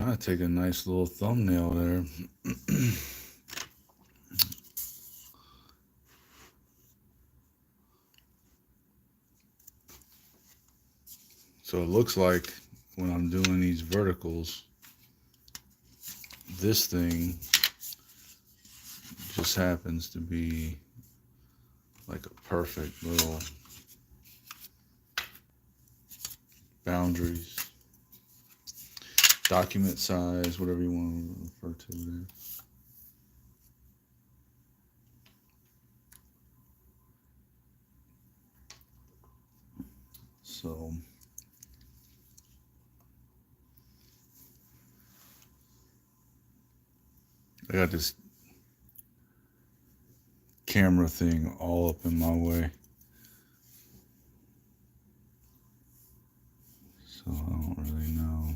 Trying to take a nice little thumbnail there. So it looks like when I'm doing these verticals, this thing just happens to be like a perfect little boundaries, document size, whatever you want to refer to it as. So I got this camera thing all up in my way. So I don't really know.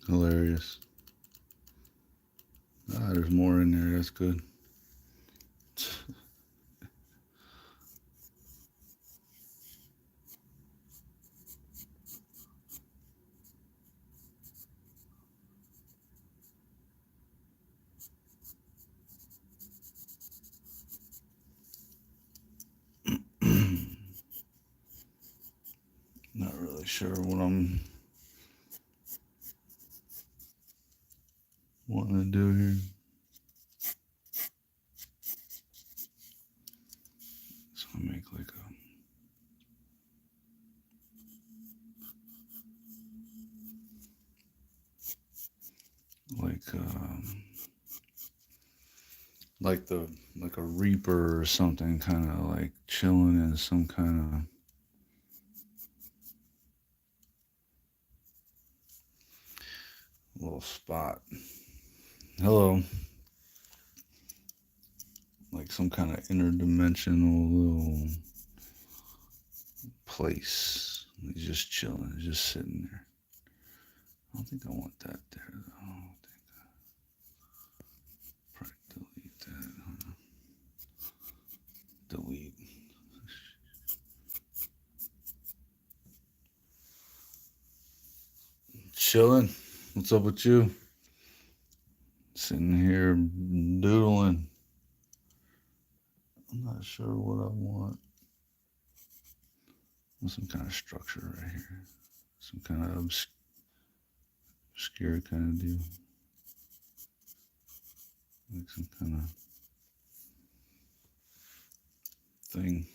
Hilarious. Ah, there's more in there. That's good. Not really sure what I'm wanting to do here. So I make like a reaper or something, kind of like chilling in some kind of little spot. Hello. Like some kind of interdimensional little place. He's just chilling, just sitting there. I don't think I want that there though. I don't think probably delete that. Delete. Chilling. What's up with you? Sitting here doodling. I'm not sure what I want. Some kind of structure right here. Some kind of obscure kind of deal. Like some kind of thing.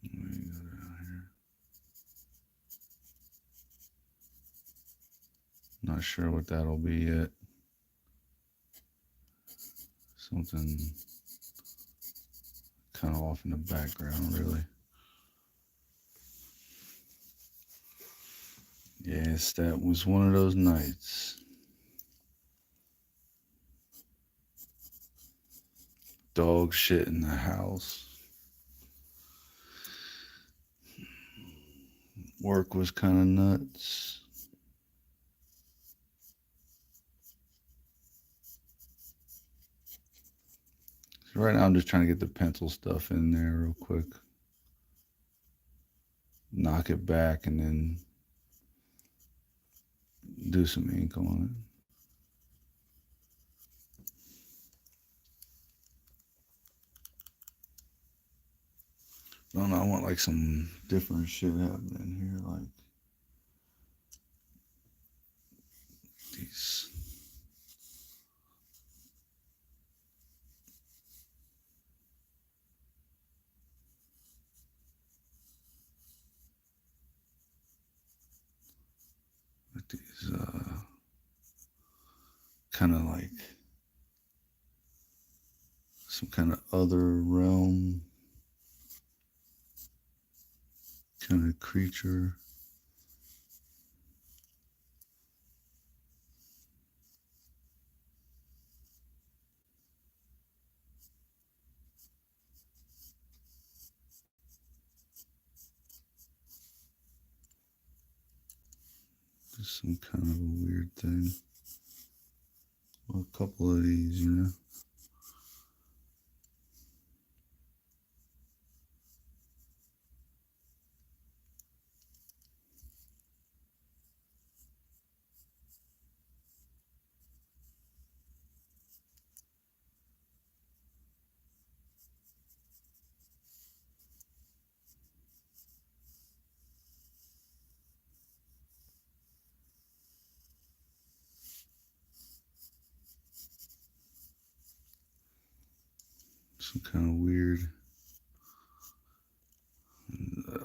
Let me go down here. Not sure what that'll be yet. Something kind of off in the background, really. Yes, that was one of those nights. Dog shit in the house. Work was kind of nuts. So right now I'm just trying to get the pencil stuff in there real quick. Knock it back and then do some ink on it. No, I want like some different shit happening here, like these. Like these, kind of like some kind of other realm kind of creature. Just some kind of a weird thing. Well, a couple of these, you know. Some kind of weird.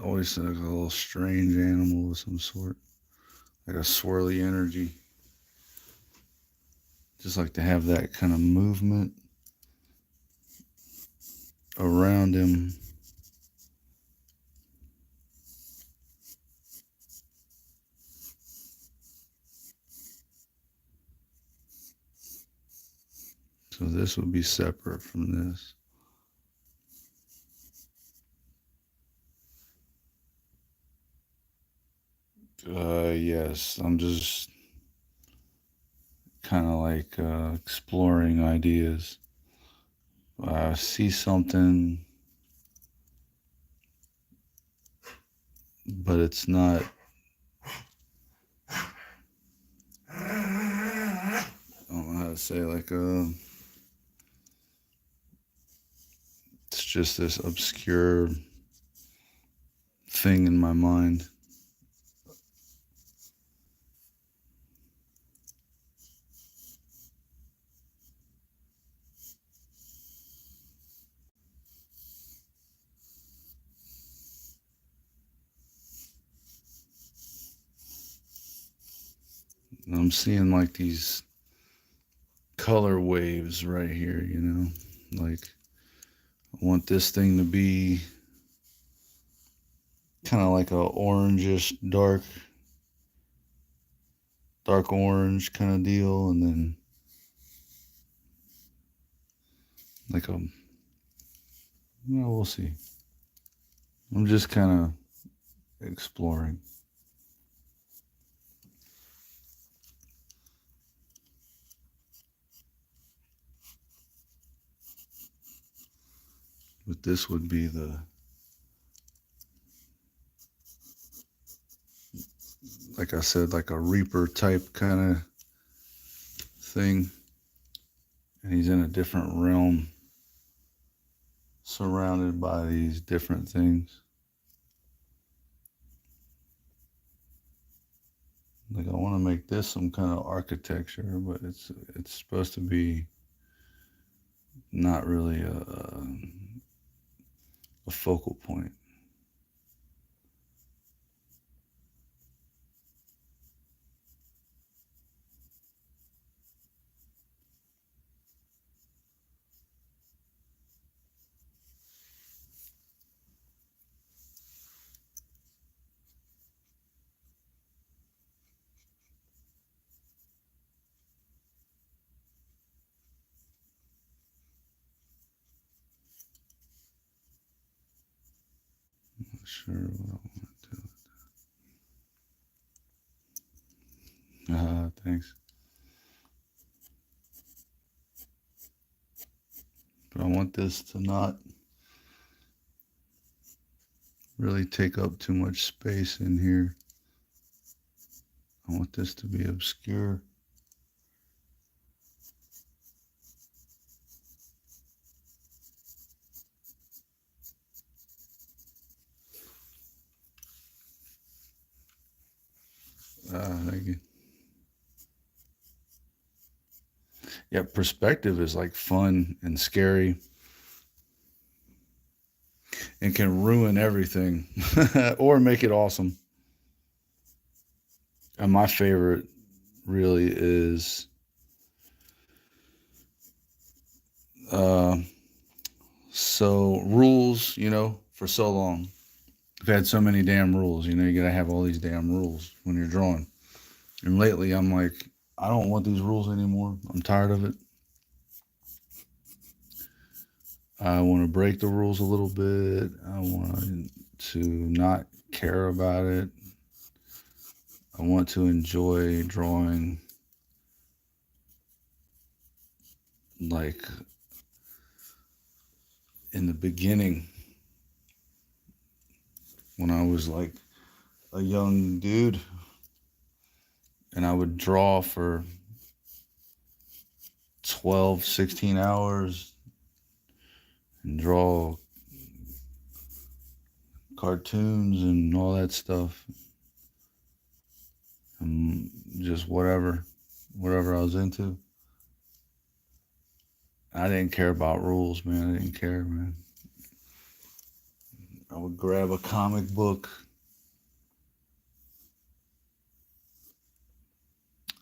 Always like a little strange animal of some sort. Like a swirly energy. Just like to have that kind of movement around him. So this would be separate from this. Yes, I'm just kind of like exploring ideas. I see something, but it's not. I don't know how to say like it's just this obscure thing in my mind. And I'm seeing like these color waves right here, you know? Like I want this thing to be kind of like a orangish dark orange kind of deal, and then like we'll see. I'm just kind of exploring. But this would be the, like I said, like a Reaper type kind of thing. And he's in a different realm, surrounded by these different things. Like I want to make this some kind of architecture, but it's supposed to be not really a focal point. Not sure what I want to do. Thanks. But I want this to not really take up too much space in here. I want this to be obscure. Thank you. Yeah, perspective is like fun and scary and can ruin everything or make it awesome. And my favorite really is uh, so rules, for so long. I've had so many damn rules, you gotta have all these damn rules when you're drawing. And lately I'm like, I don't want these rules anymore. I'm tired of it. I want to break the rules a little bit. I want to not care about it. I want to enjoy drawing like in the beginning when I was like a young dude and I would draw for 12, 16 hours and draw cartoons and all that stuff. And just whatever I was into. I didn't care about rules, man. I didn't care, man. I would grab a comic book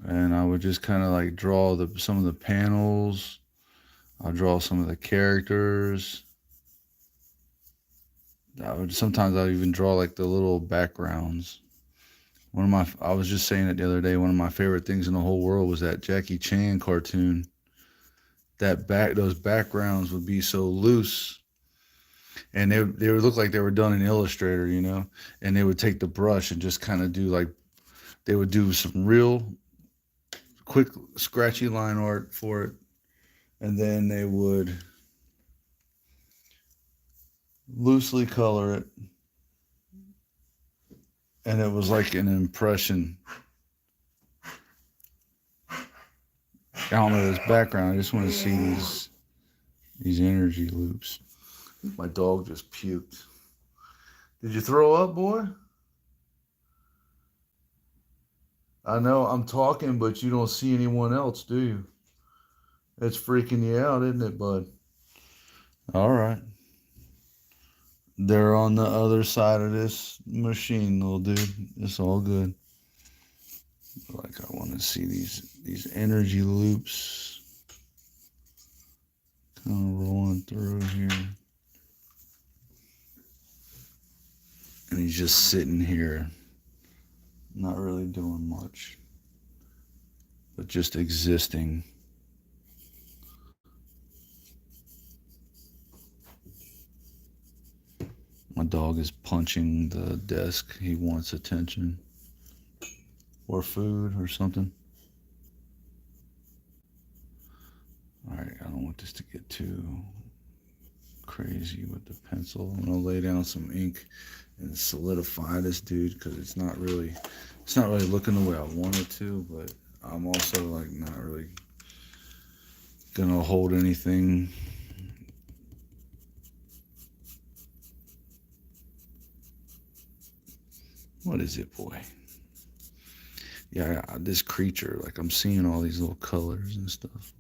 and I would just kind of like draw some of the panels. I'll draw some of the characters. Sometimes I'd even draw like the little backgrounds. I was just saying it the other day. One of my favorite things in the whole world was that Jackie Chan cartoon. Those backgrounds would be so loose, and they would look like they were done in Illustrator, and they would take the brush and just kind of do like They would do some real quick scratchy line art for it, and then they would loosely color it, and it was like an impression. I don't know this background. I just want to see these energy loops. My dog just puked. Did you throw up, boy? I know I'm talking, but you don't see anyone else, do you? It's freaking you out, isn't it, bud? All right. They're on the other side of this machine, little dude. It's all good. Like I want to see these energy loops kind of rolling through here. And he's just sitting here, not really doing much, but just existing. My dog is punching the desk. He wants attention or food or something. All right, I don't want this to get too crazy with the pencil. I'm gonna lay down some ink and solidify this dude because it's not really looking the way I want it to, but I'm also like not really gonna hold anything. What is it, boy? Yeah, this creature, like I'm seeing all these little colors and stuff.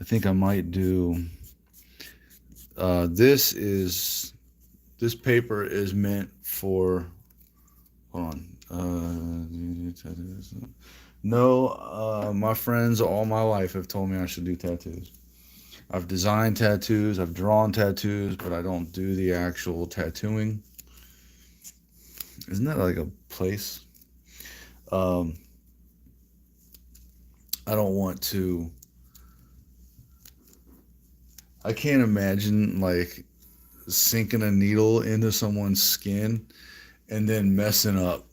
I think I might do, this paper is meant for, hold on. No, my friends all my life have told me I should do tattoos. I've designed tattoos, I've drawn tattoos, but I don't do the actual tattooing. Isn't that like a place? I don't want to. I can't imagine like sinking a needle into someone's skin and then messing up.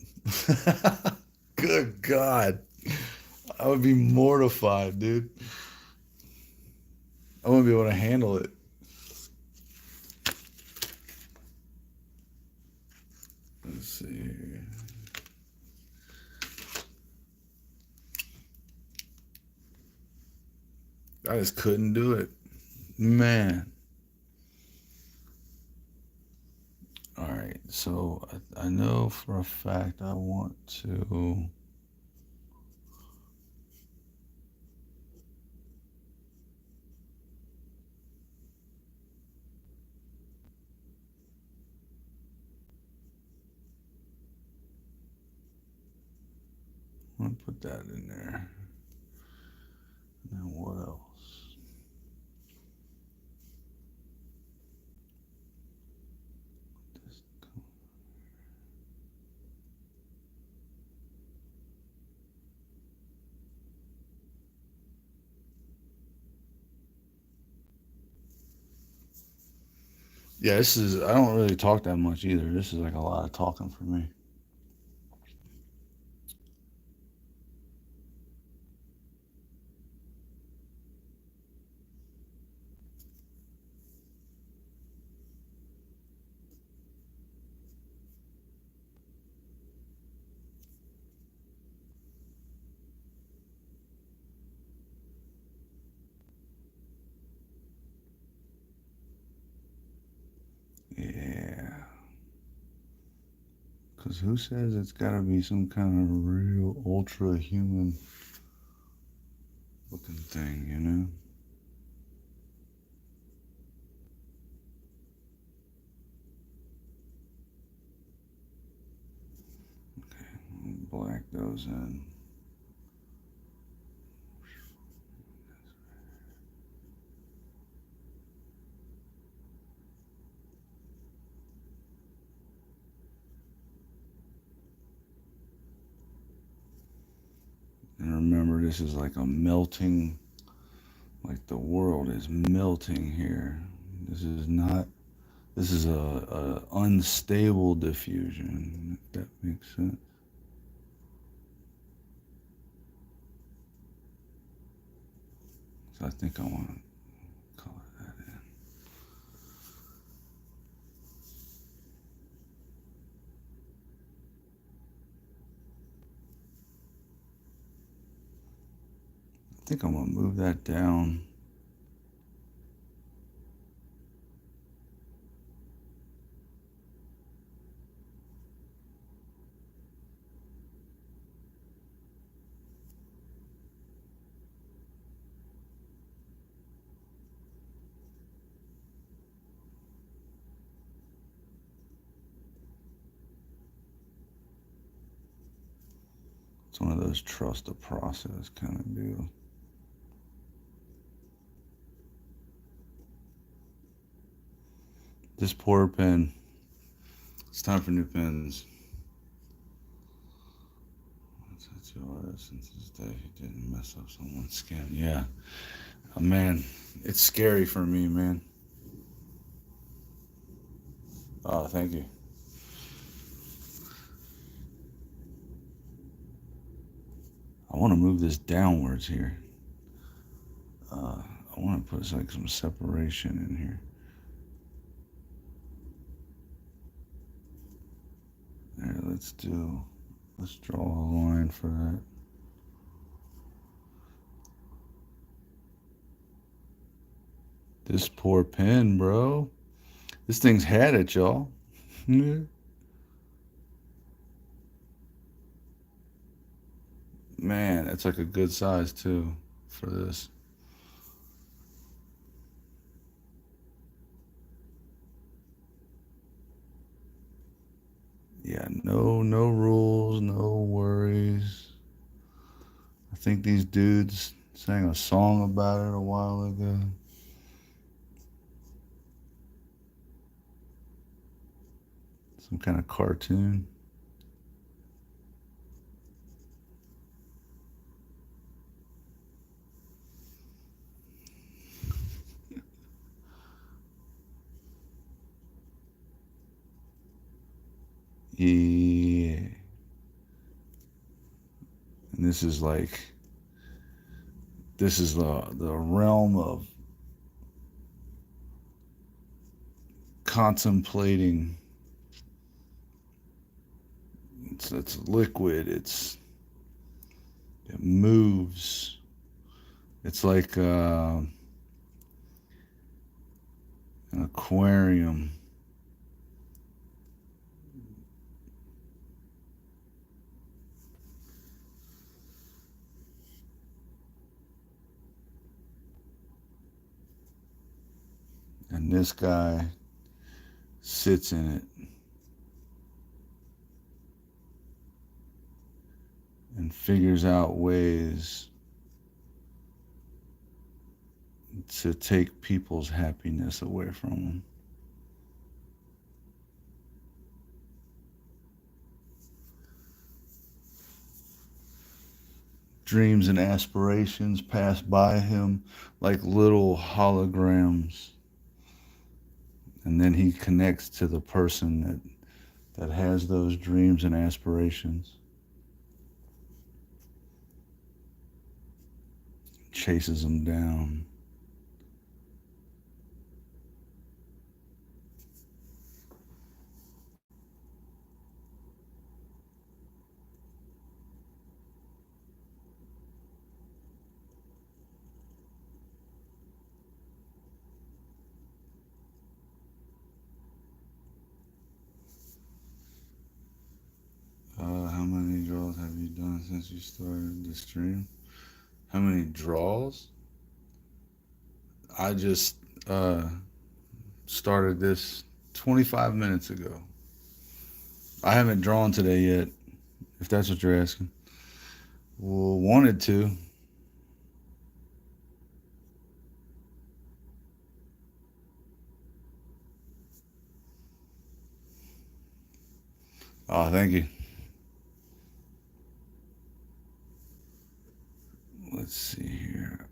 Good God. I would be mortified, dude. I wouldn't be able to handle it. Let's see here. I just couldn't do it. Man. All right. So I know for a fact I want to. I'm going to put that in there. And then what else? Yeah, I don't really talk that much either. This is like a lot of talking for me. Yeah. Because who says it's got to be some kind of real ultra human looking thing, you know? Black those in. And remember, this is like a melting, like the world is melting here. This is not, this is a unstable diffusion, if that makes sense. So I think I want to color that in. I think I'm going to move that down. It's one of those trust the process kind of deal. This poor pen. It's time for new pens. That's yours since this day you didn't mess up someone's skin. Yeah. Oh, man, it's scary for me, man. Oh, thank you. I want to move this downwards here. I want to put like some separation in here. There, let's draw a line for that. This poor pen, bro. This thing's had it, y'all. Man, that's like a good size too for this. Yeah, no rules, no worries. I think these dudes sang a song about it a while ago. Some kind of cartoon. Yeah. And this is the realm of contemplating. It's liquid. It moves. It's like an aquarium. And this guy sits in it and figures out ways to take people's happiness away from them. Dreams and aspirations pass by him like little holograms. And then he connects to the person that has those dreams and aspirations. Chases them down. How many draws have you done since you started the stream? How many draws? I just started this 25 minutes ago. I haven't drawn today yet, if that's what you're asking. Well, wanted to. Oh, thank you. Let's see here.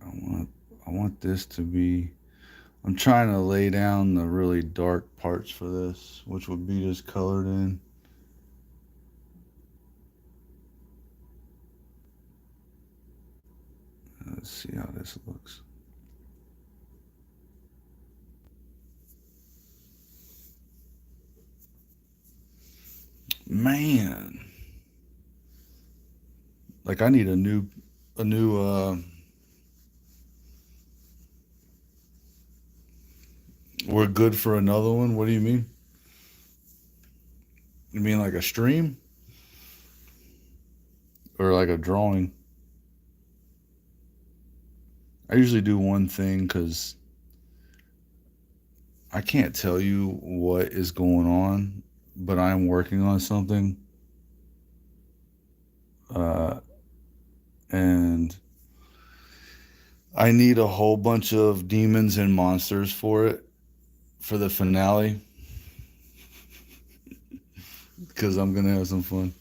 I want this to be. I'm trying to lay down the really dark parts for this, which would be just colored in. Let's see how this looks. Man, like I need a new we're good for another one. What do you mean? You mean like a stream or like a drawing? I usually do one thing because I can't tell you what is going on, but I'm working on something. Uh, and I need a whole bunch of demons and monsters for it for the finale because I'm gonna have some fun.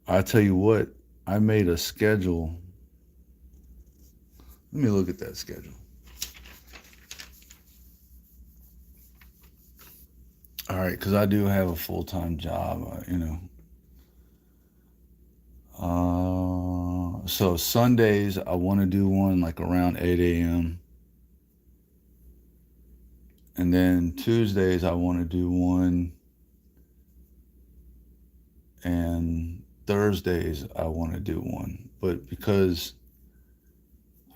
I tell you what, I made a schedule. Let me look at that schedule. All right, because I do have a full time job, So Sundays, I want to do one like around 8 a.m. And then Tuesdays, I want to do one. And Thursdays, I want to do one. But because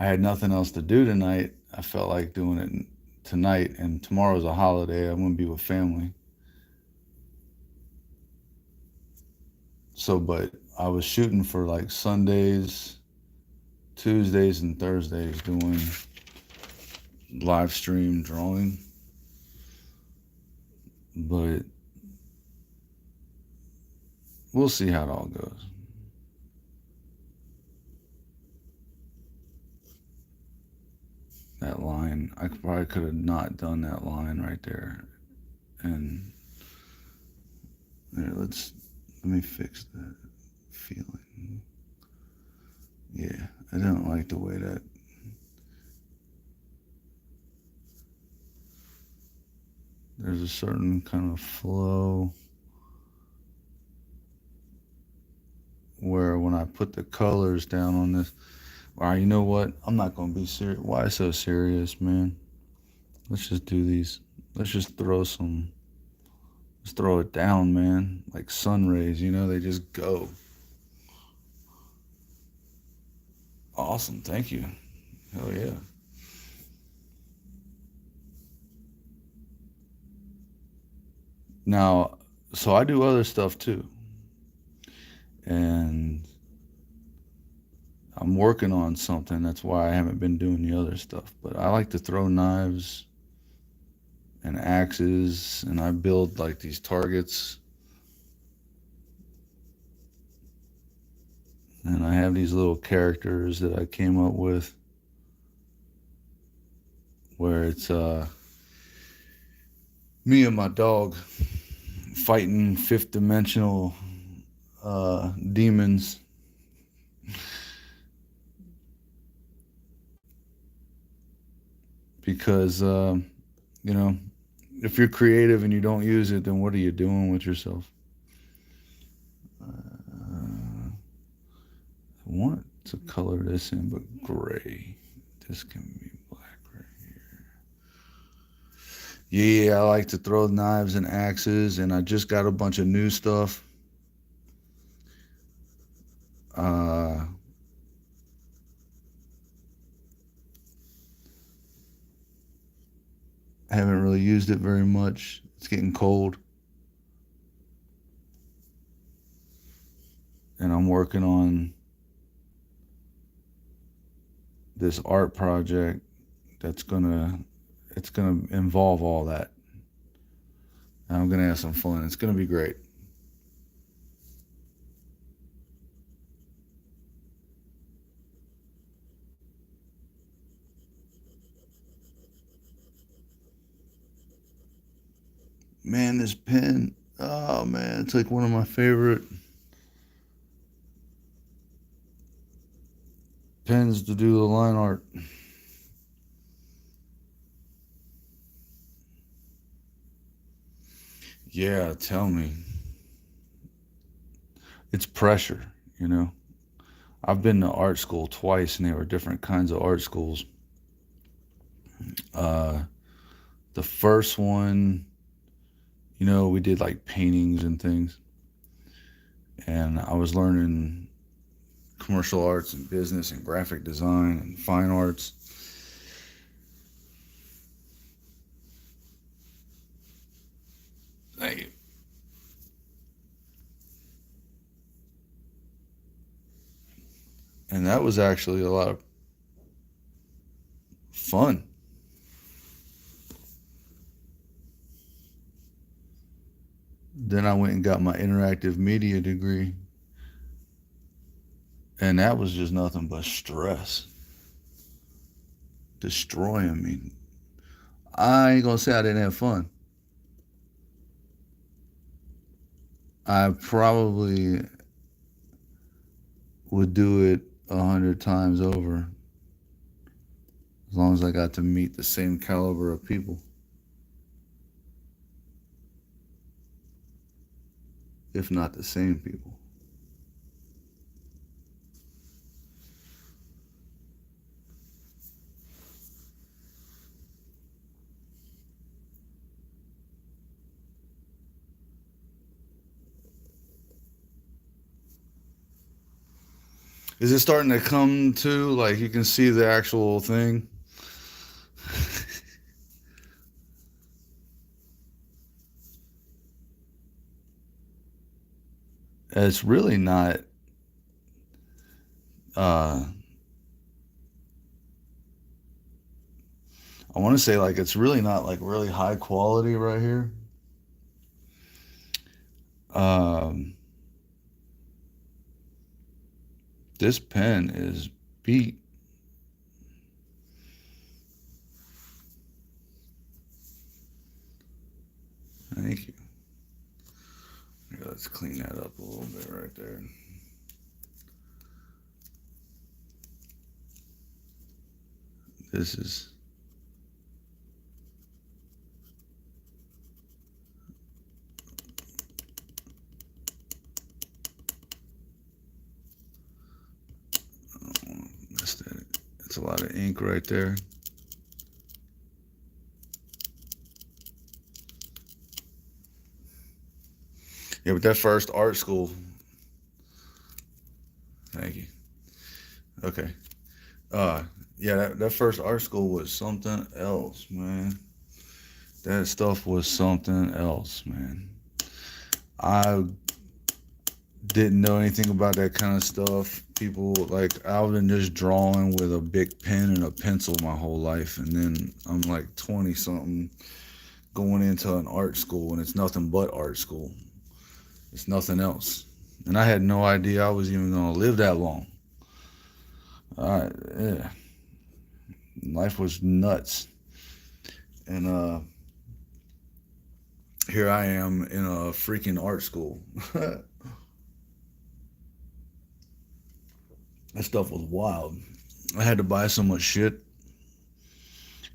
I had nothing else to do tonight, I felt like doing it tonight. And tomorrow's a holiday. I'm going to be with family. So, but I was shooting for like Sundays, Tuesdays, and Thursdays doing live stream drawing. But we'll see how it all goes. That line, I probably could have not done that line right there. And there, let me fix that feeling. Yeah, I don't like the way that. There's a certain kind of flow where when I put the colors down on this, all right, you know what? I'm not going to be serious. Why so serious, man? Let's just do these. Let's just let's throw it down, man. Like sun rays, they just go. Awesome. Thank you. Hell yeah. Now, so I do other stuff too. And I'm working on something. That's why I haven't been doing the other stuff. But I like to throw knives and axes, and I build like these targets. And I have these little characters that I came up with where it's me and my dog fighting fifth dimensional demons. Because, if you're creative and you don't use it, then what are you doing with yourself? I want to color this in, but gray. This can be black right here. Yeah, I like to throw knives and axes, and I just got a bunch of new stuff. I haven't really used it very much. It's getting cold. And I'm working on this art project it's gonna involve all that. And I'm gonna have some fun. It's gonna be great. Man, this pen, oh man, it's like one of my favorite pens to do the line art. Yeah, tell me. It's pressure. I've been to art school twice, and they were different kinds of art schools. Uh, the first one, we did like paintings and things. And I was learning commercial arts and business and graphic design and fine arts. Thank you. And that was actually a lot of fun. Then I went and got my interactive media degree. And that was just nothing but stress. Destroying me. I ain't gonna say I didn't have fun. I probably would do it 100 times over as long as I got to meet the same caliber of people, if not the same people. Is it starting to come to, like, you can see the actual thing? It's really not uh I want to say, like, it's really not like really high quality right here. um this pen is beat. Thank you. Here, let's clean that up a little bit right there. This is That's a lot of ink right there. Yeah, but that first art school. Thank you. Okay. Yeah, that first art school was something else, man. That stuff was something else, man. I didn't know anything about that kind of stuff. People, like, I've been just drawing with a big pen and a pencil my whole life, and then I'm like 20 something going into an art school, and it's nothing but art school. It's nothing else. And I had no idea I was even going to live that long. Yeah. Life was nuts. And here I am in a freaking art school. That stuff was wild. I had to buy so much shit.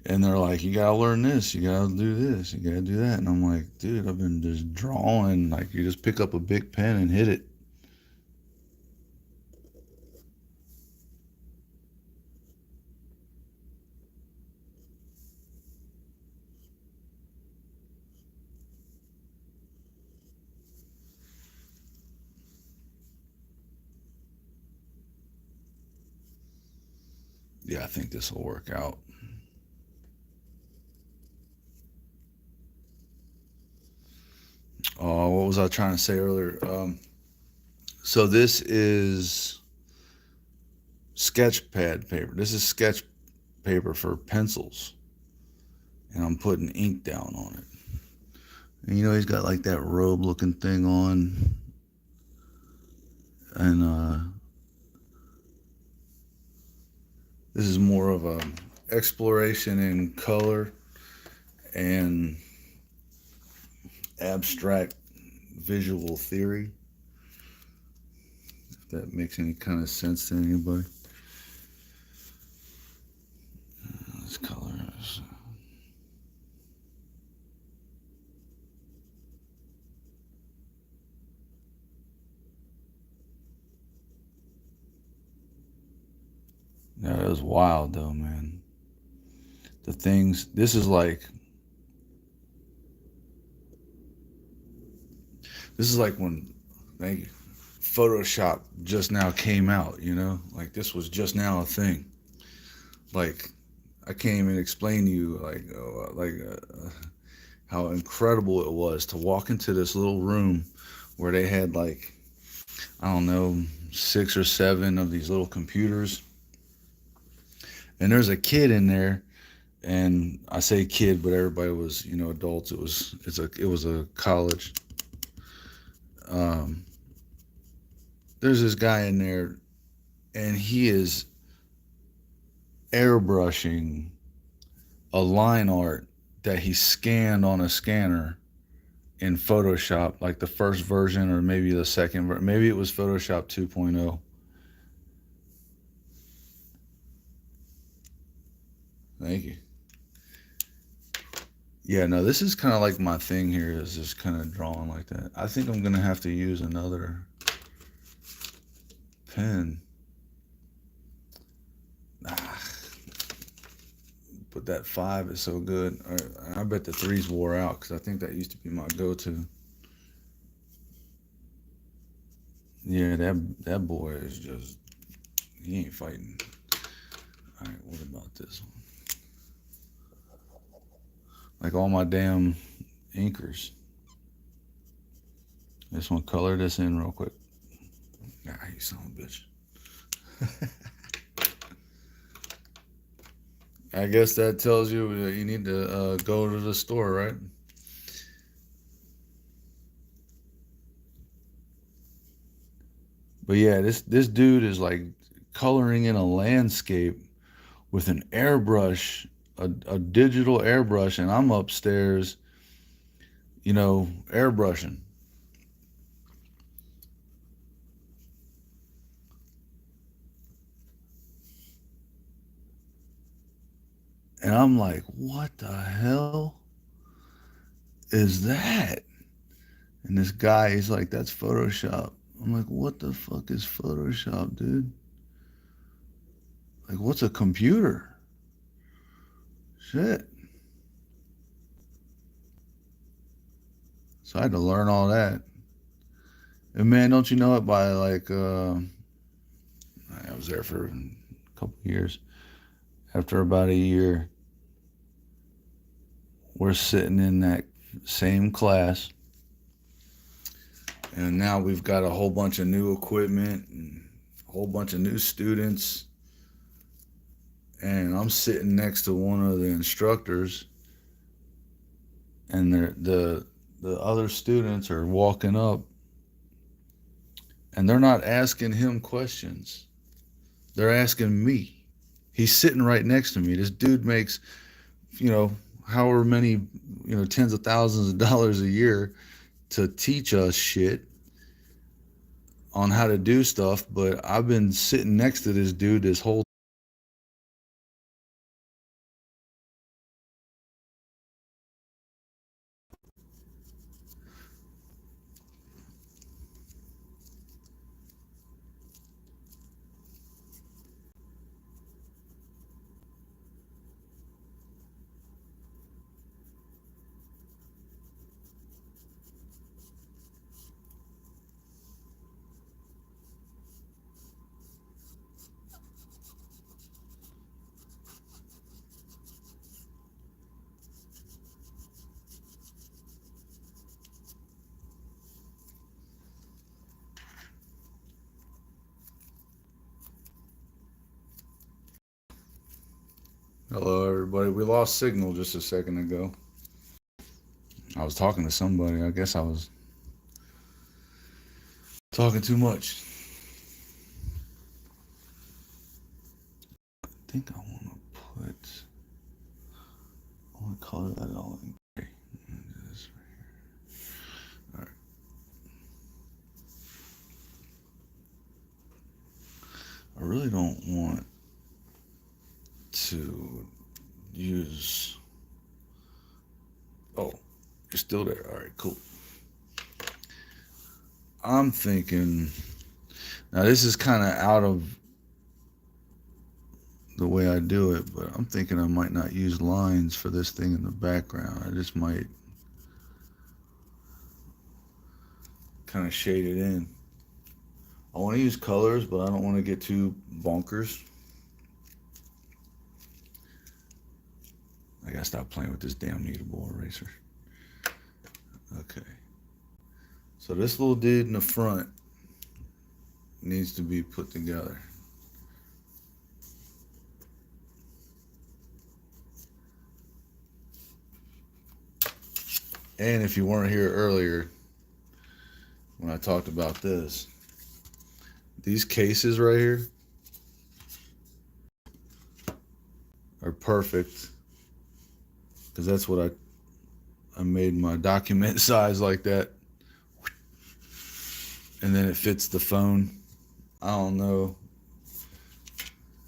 And they're like, you gotta learn this, you gotta do this, you gotta do that. And I'm like, dude, I've been just drawing. Like, you just pick up a big pen and hit it. Yeah, I think this will work out. What was I trying to say earlier? So this is sketch pad paper. This is sketch paper for pencils. And I'm putting ink down on it. And he's got like that robe looking thing on. And this is more of a exploration in color and abstract visual theory, if that makes any kind of sense to anybody. This color is yeah, that was wild though, man. The things, this is like This is like when, thank you, Photoshop just now came out, you know? Like this was just now a thing. Like I can't even explain to you how incredible it was to walk into this little room where they had like, I don't know, 6 or 7 of these little computers. And there's a kid in there, and I say kid, but everybody was, you know, adults. It was a college. Um, there's this guy in there, and he is airbrushing a line art that he scanned on a scanner in Photoshop, like the first version or maybe the second version. Maybe it was Photoshop 2.0. Thank you. Yeah, no, this is kind of like my thing here, is just kind of drawing like that. I think I'm going to have to use another pen. Ah, but that 5 is so good. I bet the 3's wore out because I think that used to be my go-to. Yeah, that boy is just, he ain't fighting. All right, what about this one? Like all my damn inkers. This one, color this in real quick. Nah, you son of a bitch. I guess that tells you that you need to go to the store, right? But yeah, this dude is like coloring in a landscape with an airbrush, a digital airbrush, and I'm upstairs, you know, airbrushing. And I'm like, what the hell is that? And this guy, he's like, that's Photoshop. I'm like, what the fuck is Photoshop, dude? Like, what's a computer? Shit. So I had to learn all that. And man, don't you know it by like, I was there for a couple of years. After about a year, we're sitting in that same class. And now we've got a whole bunch of new equipment and a whole bunch of new students. And I'm sitting next to one of the instructors, and the other students are walking up, and they're not asking him questions. They're asking me. He's sitting right next to me. This dude makes, you know, however many, you know, tens of thousands of dollars a year to teach us shit on how to do stuff, but I've been sitting next to this dude this whole. Hello, everybody. We lost signal just a second ago. I was talking to somebody. I guess I was talking too much. I think I want to put. I want to color that all in gray. This right here. All right. I really don't want to use. Oh, you're still there. All right, cool. I'm thinking. Now, this is kind of out of the way I do it, but I'm thinking I might not use lines for this thing in the background. I just might kind of shade it in. I want to use colors, but I don't want to get too bonkers. I gotta stop playing with this damn kneadable eraser. Okay. So this little dude in the front needs to be put together. And if you weren't here earlier when I talked about this, these cases right here are perfect because that's what I made my document size like that. And then it fits the phone. I don't know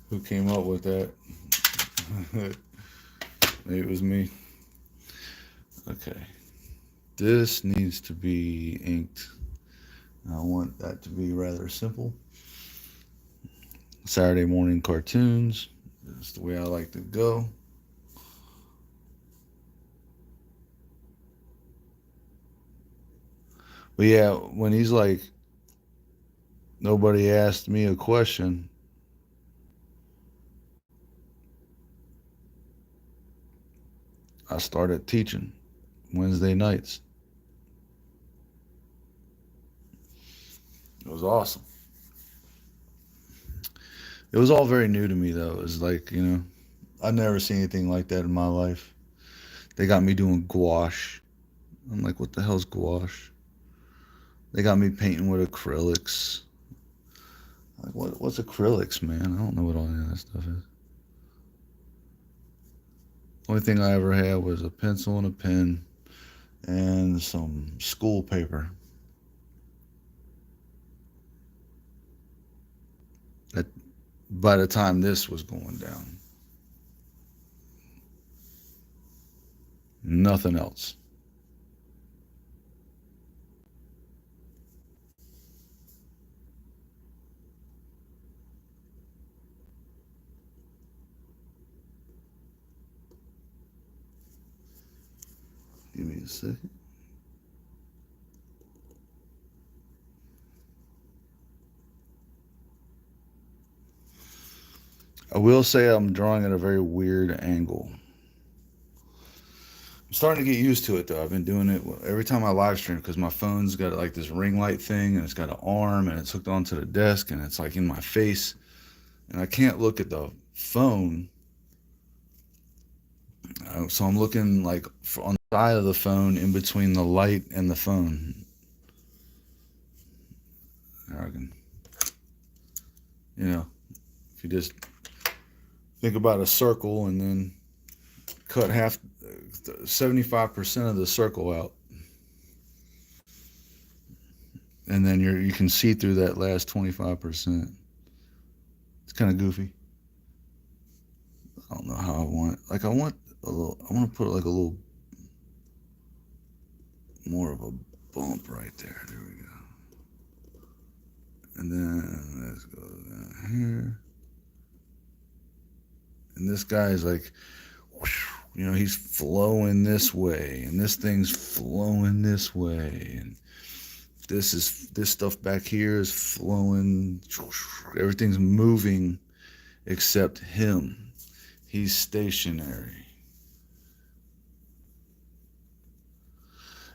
who came up with that. Maybe it was me. Okay. This needs to be inked. I want that to be rather simple. Saturday morning cartoons. That's the way I like to go. But yeah, when he's like, nobody asked me a question, I started teaching Wednesday nights. It was awesome. It was all very new to me though. It was like, I've never seen anything like that in my life. They got me doing gouache. I'm like, what the hell's gouache? They got me painting with acrylics. Like, what's acrylics, man? I don't know what all that stuff is. Only thing I ever had was a pencil and a pen and some school paper. That by the time this was going down, nothing else. Give me a second. I will say I'm drawing at a very weird angle. I'm starting to get used to it though. I've been doing it every time I live stream because my phone's got like this ring light thing and it's got an arm and it's hooked onto the desk and it's like in my face and I can't look at the phone. So I'm looking like on the side of the phone in between the light and the phone. I can, if you just think about a circle and then cut 75% of the circle out. And then you can see through that last 25%. It's kind of goofy. I don't know how I want it. Like I want to put like a little more of a bump right there. There we go. And then let's go down here. And this guy is like, he's flowing this way, and this thing's flowing this way, and this stuff back here is flowing. Everything's moving except him. He's stationary.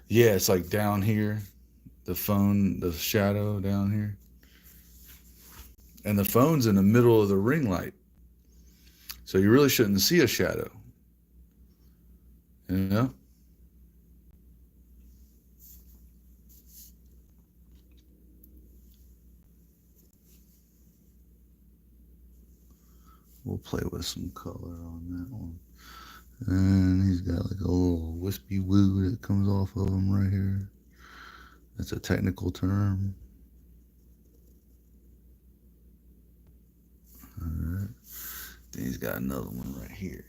Yeah, it's like down here, the phone, the shadow down here. And the phone's in the middle of the ring light. So you really shouldn't see a shadow. You know? We'll play with some color on that one. And he's got like a little wispy woo that comes off of him right here. That's a technical term. Alright. Then he's got another one right here.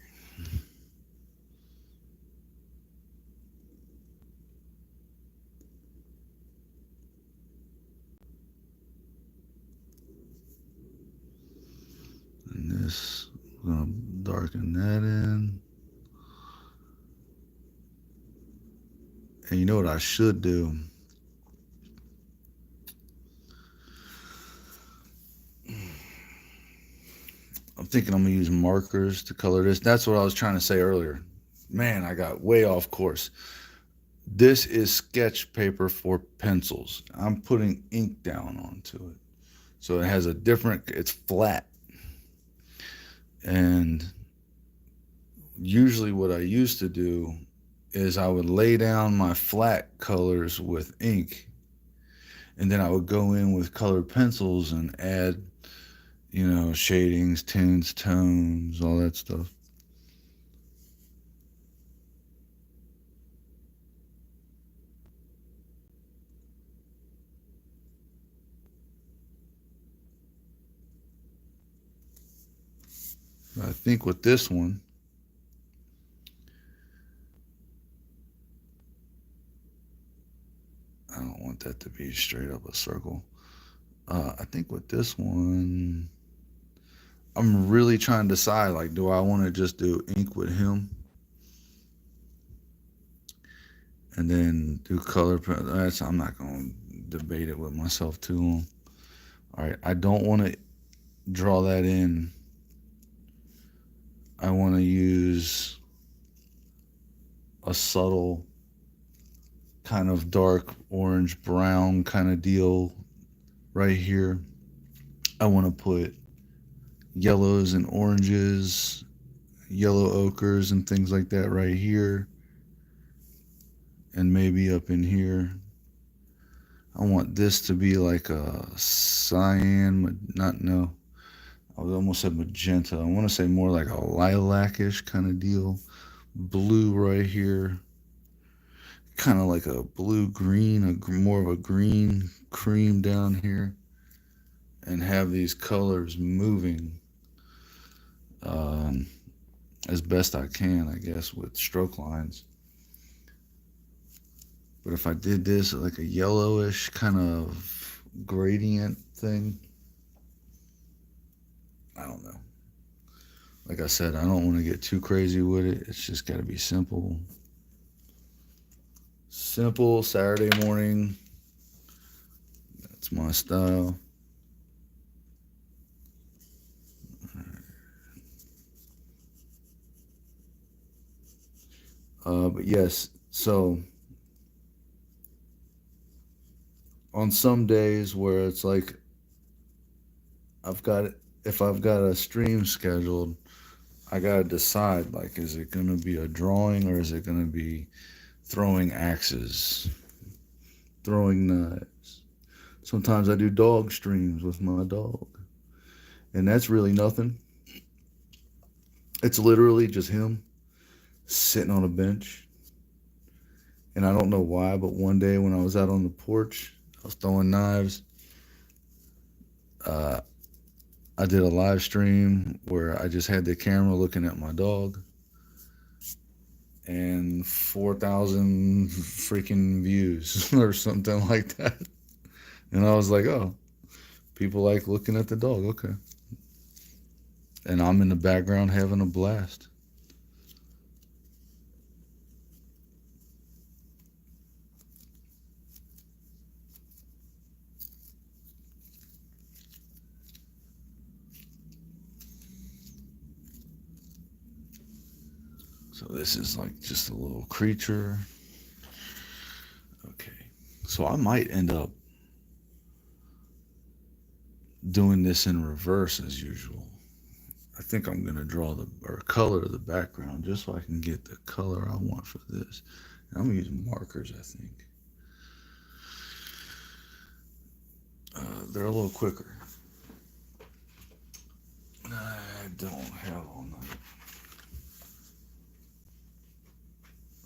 And this, we're going to darken that in. And you know what I should do? thinking I'm gonna use markers to color this. That's what I was trying to say earlier. Man, I got way off course. This is sketch paper for pencils. I'm putting ink down onto it. So it has a different, it's flat. And usually what I used to do is I would lay down my flat colors with ink, and then I would go in with colored pencils and add, shadings, tints, tones, all that stuff. I think with this one, I don't want that to be straight up a circle. I think with this one, I'm really trying to decide, like, do I want to just do ink with him and then do color? I'm not going to debate it with myself too long. All right, I don't want to draw that in. I want to use a subtle kind of dark orange brown kind of deal right here. I want to put yellows and oranges, yellow ochres and things like that right here, and maybe up in here. I want this to be like a cyan, I almost said magenta. I want to say more like a lilac-ish kind of deal. Blue right here, kind of like a blue-green, more of a green cream down here, and have these colors moving as best I can, I guess, with stroke lines. But if I did this like a yellowish kind of gradient thing, I don't know. Like I said, I don't want to get too crazy with it. It's just got to be simple. Simple Saturday morning. That's my style. But yes, so on some days where it's like if I've got a stream scheduled, I gotta decide, like, is it gonna be a drawing or is it gonna be throwing axes, throwing knives? Sometimes I do dog streams with my dog, and that's really nothing. It's literally just him sitting on a bench. And I don't know why, but one day when I was out on the porch, I was throwing knives. I did a live stream where I just had the camera looking at my dog, and 4,000 freaking views or something like that. And I was like, oh, people like looking at the dog. Okay. And I'm in the background having a blast. So this is like just a little creature. Okay. So I might end up doing this in reverse as usual. I think I'm going to draw color the background just so I can get the color I want for this. And I'm going to use markers, I think. They're a little quicker. I don't have all night.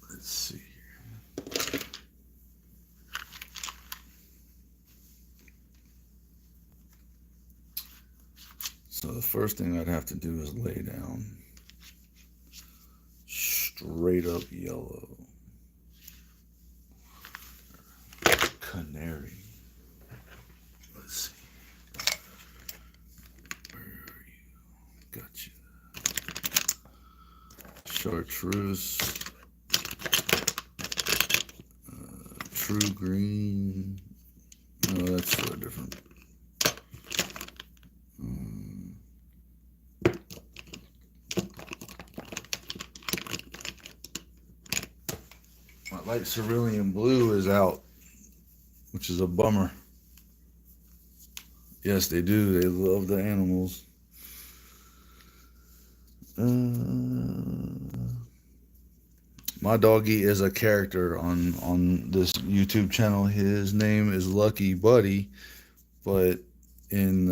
Let's see here. So the first thing I'd have to do is lay down straight up yellow. Canary. Let's see. Where are you? Gotcha. Chartreuse. True green. No, that's for a different. My light cerulean blue is out, which is a bummer. Yes, they do. They love the animals. My doggy is a character on this YouTube channel. His name is Lucky Buddy, but in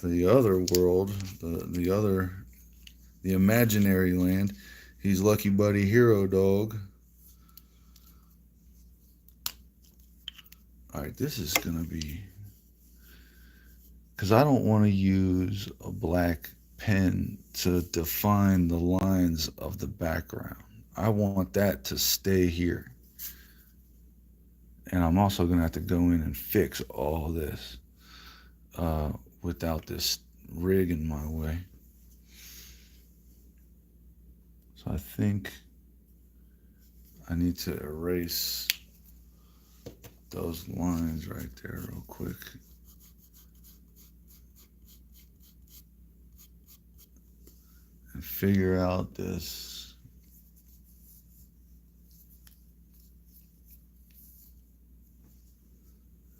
the other world, the imaginary land, he's Lucky Buddy Hero Dog. All right, this is gonna be, because I don't want to use a black pen to define the lines of the background. I want that to stay here. And I'm also going to have to go in and fix all this without this rig in my way. So I think I need to erase those lines right there real quick. And figure out this.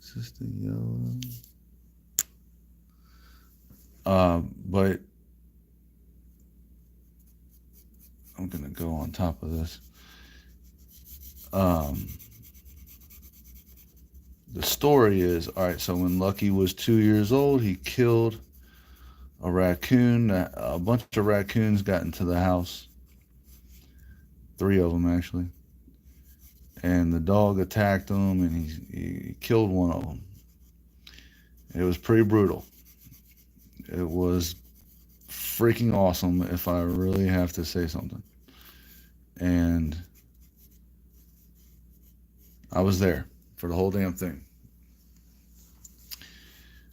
Is this the yellow? But I'm gonna go on top of this. The story is, all right, so when Lucky was 2 years old, he killed a raccoon. A bunch of raccoons got into the house. 3 of them, actually. And the dog attacked them, and he killed one of them. It was pretty brutal. It was freaking awesome, if I really have to say something. And I was there for the whole damn thing.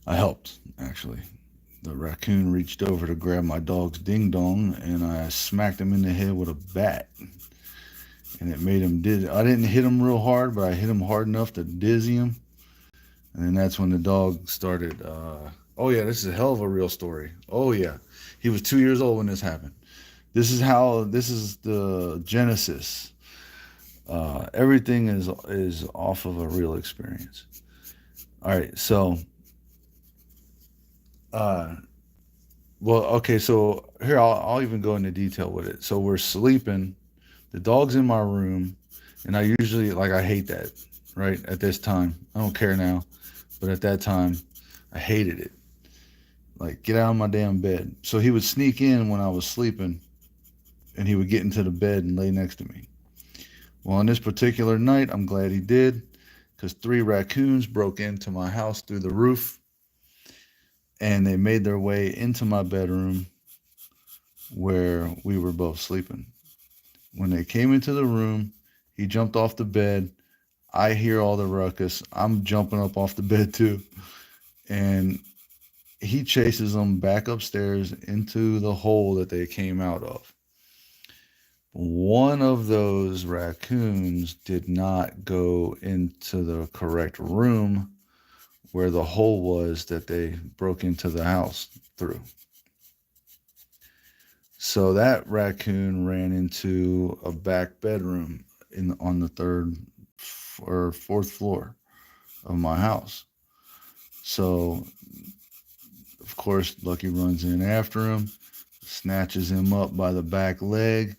I helped, actually. The raccoon reached over to grab my dog's ding dong, and I smacked him in the head with a bat. And it made him dizzy. I didn't hit him real hard, but I hit him hard enough to dizzy him. And then that's when the dog started. Oh yeah, this is a hell of a real story. Oh yeah, he was 2 years old when this happened. This is the genesis. Everything is off of a real experience. All right, so well, okay, so here I'll even go into detail with it. So we're sleeping. The dog's in my room, and I usually, like, I hate that, right? At this time, I don't care now, but at that time, I hated it. Like, get out of my damn bed. So he would sneak in when I was sleeping, and he would get into the bed and lay next to me. Well, on this particular night, I'm glad he did, because 3 raccoons broke into my house through the roof, and they made their way into my bedroom where we were both sleeping. When they came into the room, he jumped off the bed. I hear all the ruckus. I'm jumping up off the bed too. And he chases them back upstairs into the hole that they came out of. One of those raccoons did not go into the correct room where the hole was that they broke into the house through. So that raccoon ran into a back bedroom on the 3rd or 4th floor of my house. So, of course, Lucky runs in after him, snatches him up by the back leg,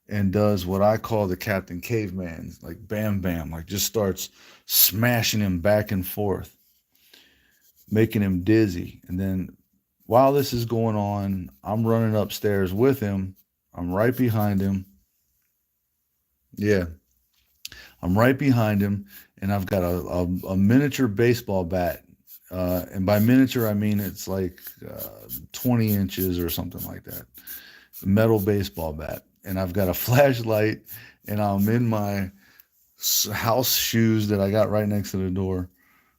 and does what I call the Captain Caveman, like bam, bam, like just starts smashing him back and forth, making him dizzy. And then while this is going on, I'm running upstairs with him. I'm right behind him. Yeah, I'm right behind him, and I've got a miniature baseball bat. And by miniature, I mean it's like 20 inches or something like that. Metal baseball bat. And I've got a flashlight, and I'm in my house shoes that I got right next to the door.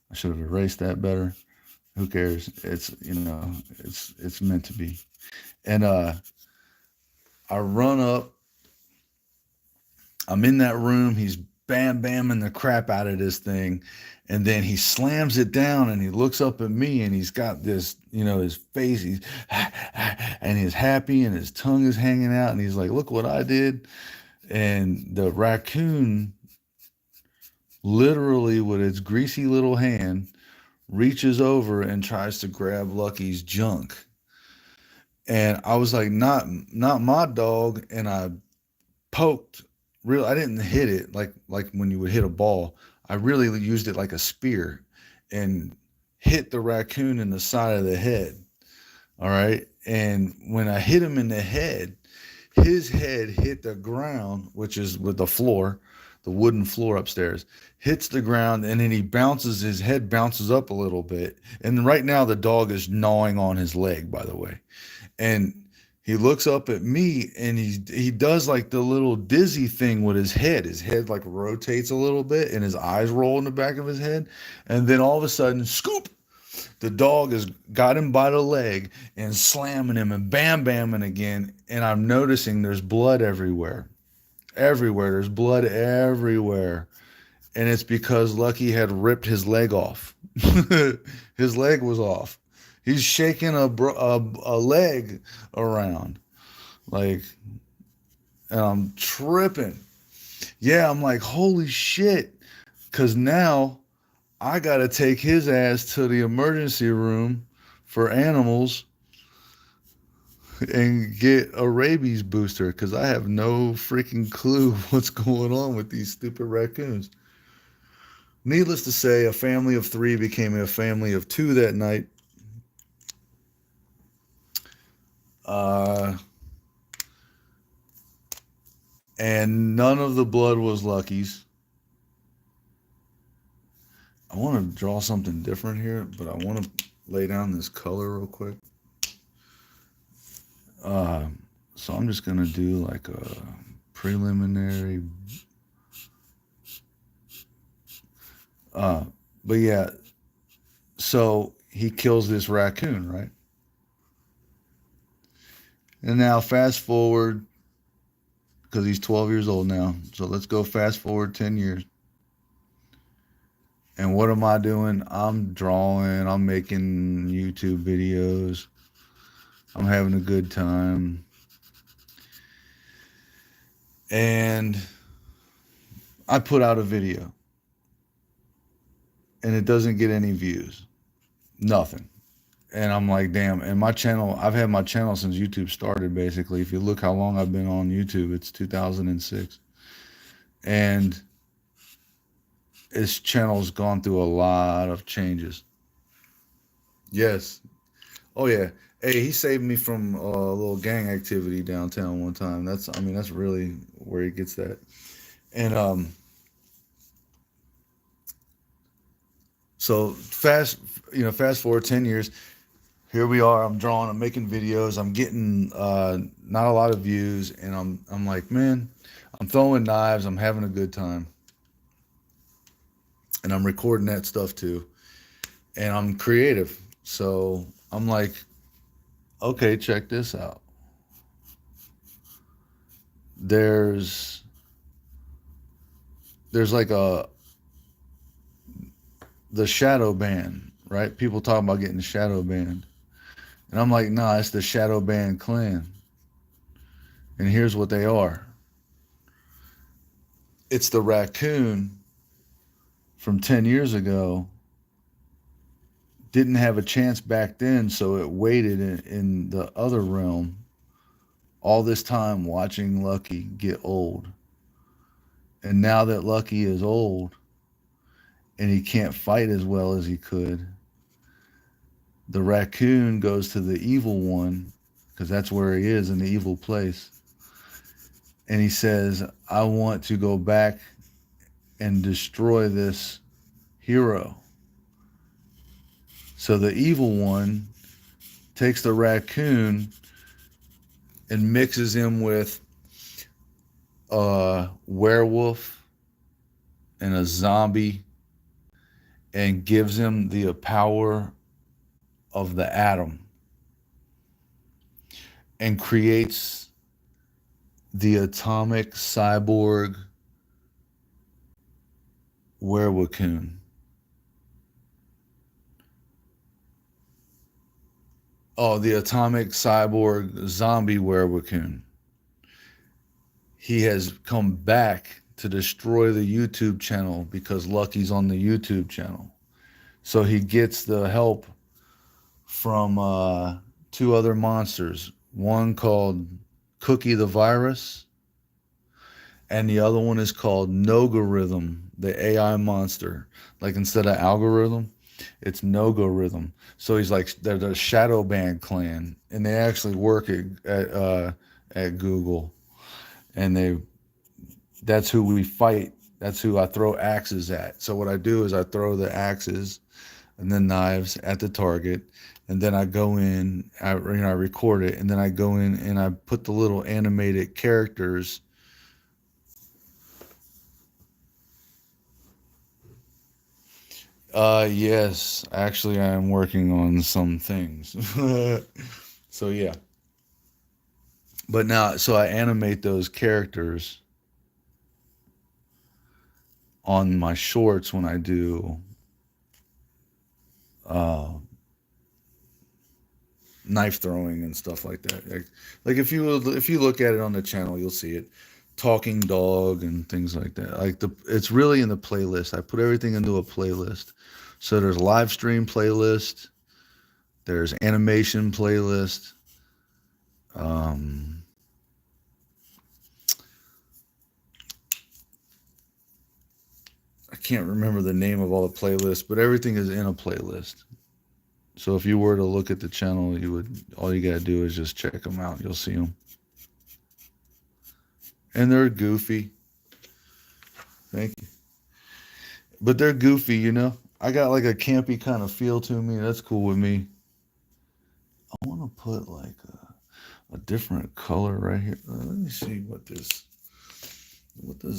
I should have erased that better. Who cares? It's, it's meant to be. And I run up. I'm in that room. He's bam bamming the crap out of this thing. And then he slams it down and he looks up at me and he's got this, you know, his face, he's and he's happy and his tongue is hanging out and he's like, look what I did. And the raccoon literally with its greasy little hand reaches over and tries to grab Lucky's junk. And I was like, not my dog. And I poked real I didn't hit it like when you would hit a ball. I really used it like a spear and hit the raccoon in the side of the head. All right. And when I hit him in the head, his head hit the ground, which is with the floor, the wooden floor upstairs, hits the ground, and then his head bounces up a little bit. And right now the dog is gnawing on his leg, by the way. And he looks up at me and he does like the little dizzy thing with his head. His head like rotates a little bit and his eyes roll in the back of his head. And then all of a sudden, scoop, the dog has got him by the leg and slamming him and bam bamming again. And I'm noticing there's blood everywhere. Everywhere. There's blood everywhere. And it's because Lucky had ripped his leg off. His leg was off. He's shaking a leg around. Like, and I'm tripping. Yeah, I'm like, holy shit. Because now I got to take his ass to the emergency room for animals and get a rabies booster because I have no freaking clue what's going on with these stupid raccoons. Needless to say, a family of 3 became a family of 2 that night. And none of the blood was Lucky's. I want to draw something different here, but I want to lay down this color real quick. So I'm just going to do like a preliminary. But yeah, so he kills this raccoon, right? And now fast forward, because he's 12 years old now. So let's go fast forward 10 years. And what am I doing? I'm drawing, I'm making YouTube videos. I'm having a good time. And I put out a video. And it doesn't get any views. Nothing. And I'm like, damn. And my channel, I've had my channel since YouTube started, basically. If you look how long I've been on YouTube, it's 2006. And his channel's gone through a lot of changes. Yes. Oh, yeah. Hey, he saved me from a little gang activity downtown one time. That's really where he gets that. And so fast forward 10 years. Here we are. I'm drawing. I'm making videos. I'm getting not a lot of views, and I'm like, man, I'm throwing knives. I'm having a good time, and I'm recording that stuff too, and I'm creative. So I'm like, okay, check this out. There's like the shadow ban, right? People talk about getting the shadow banned. And I'm like, nah, it's the Shadow Band Clan. And here's what they are. It's the raccoon from 10 years ago. Didn't have a chance back then, so it waited in the other realm all this time watching Lucky get old. And now that Lucky is old and he can't fight as well as he could, the raccoon goes to the evil one, because that's where he is, in the evil place. And he says, I want to go back and destroy this hero. So the evil one takes the raccoon and mixes him with a werewolf and a zombie and gives him the power of the atom and creates the atomic cyborg Werewolf. Oh, the atomic cyborg zombie werewolf. He has come back to destroy the YouTube channel because Lucky's on the YouTube channel. So he gets the help from two other monsters. One called Cookie the Virus, and the other one is called Nogorithm, the AI monster. Like instead of algorithm, it's Nogorithm. So he's like they're the Shadow Band clan, and they actually work at Google, and that's who we fight. That's who I throw axes at. So what I do is I throw the axes and then knives at the target, and then I go in, I record it, and then I go in and I put the little animated characters. Yes, actually, I am working on some things. So yeah, but now, so I animate those characters on my shorts when I do uh, knife throwing and stuff like that. Like if you look at it on the channel, you'll see it. Talking dog and things like that. Like it's really in the playlist. I put everything into a playlist. So there's live stream playlist. There's animation playlist. Um, I can't remember the name of all the playlists, but everything is in a playlist. So if you were to look at the channel, all you gotta do is just check them out. You'll see them, and they're goofy. Thank you. But they're goofy, you know. I got like a campy kind of feel to me. That's cool with me. I want to put like a different color right here. Let me see what does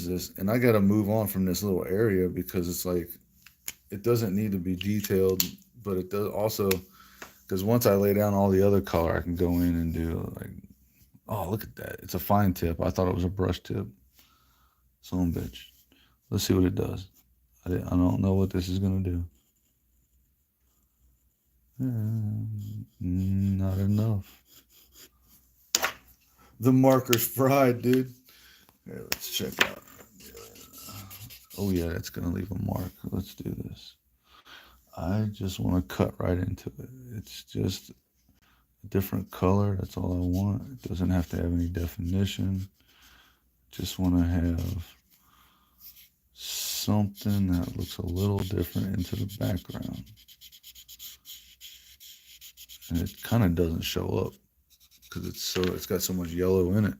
this, and I got to move on from this little area because it's like, it doesn't need to be detailed, but it does also, because once I lay down all the other color, I can go in and do like, oh, look at that. It's a fine tip. I thought it was a brush tip. Son of a bitch. Let's see what it does. I don't know what this is going to do. Not enough. The marker's fried, dude. Here, let's check out. Oh yeah, that's gonna leave a mark. Let's do this. I just want to cut right into it. It's just a different color. That's all I want. It doesn't have to have any definition. Just want to have something that looks a little different into the background. And it kind of doesn't show up because it's got so much yellow in it.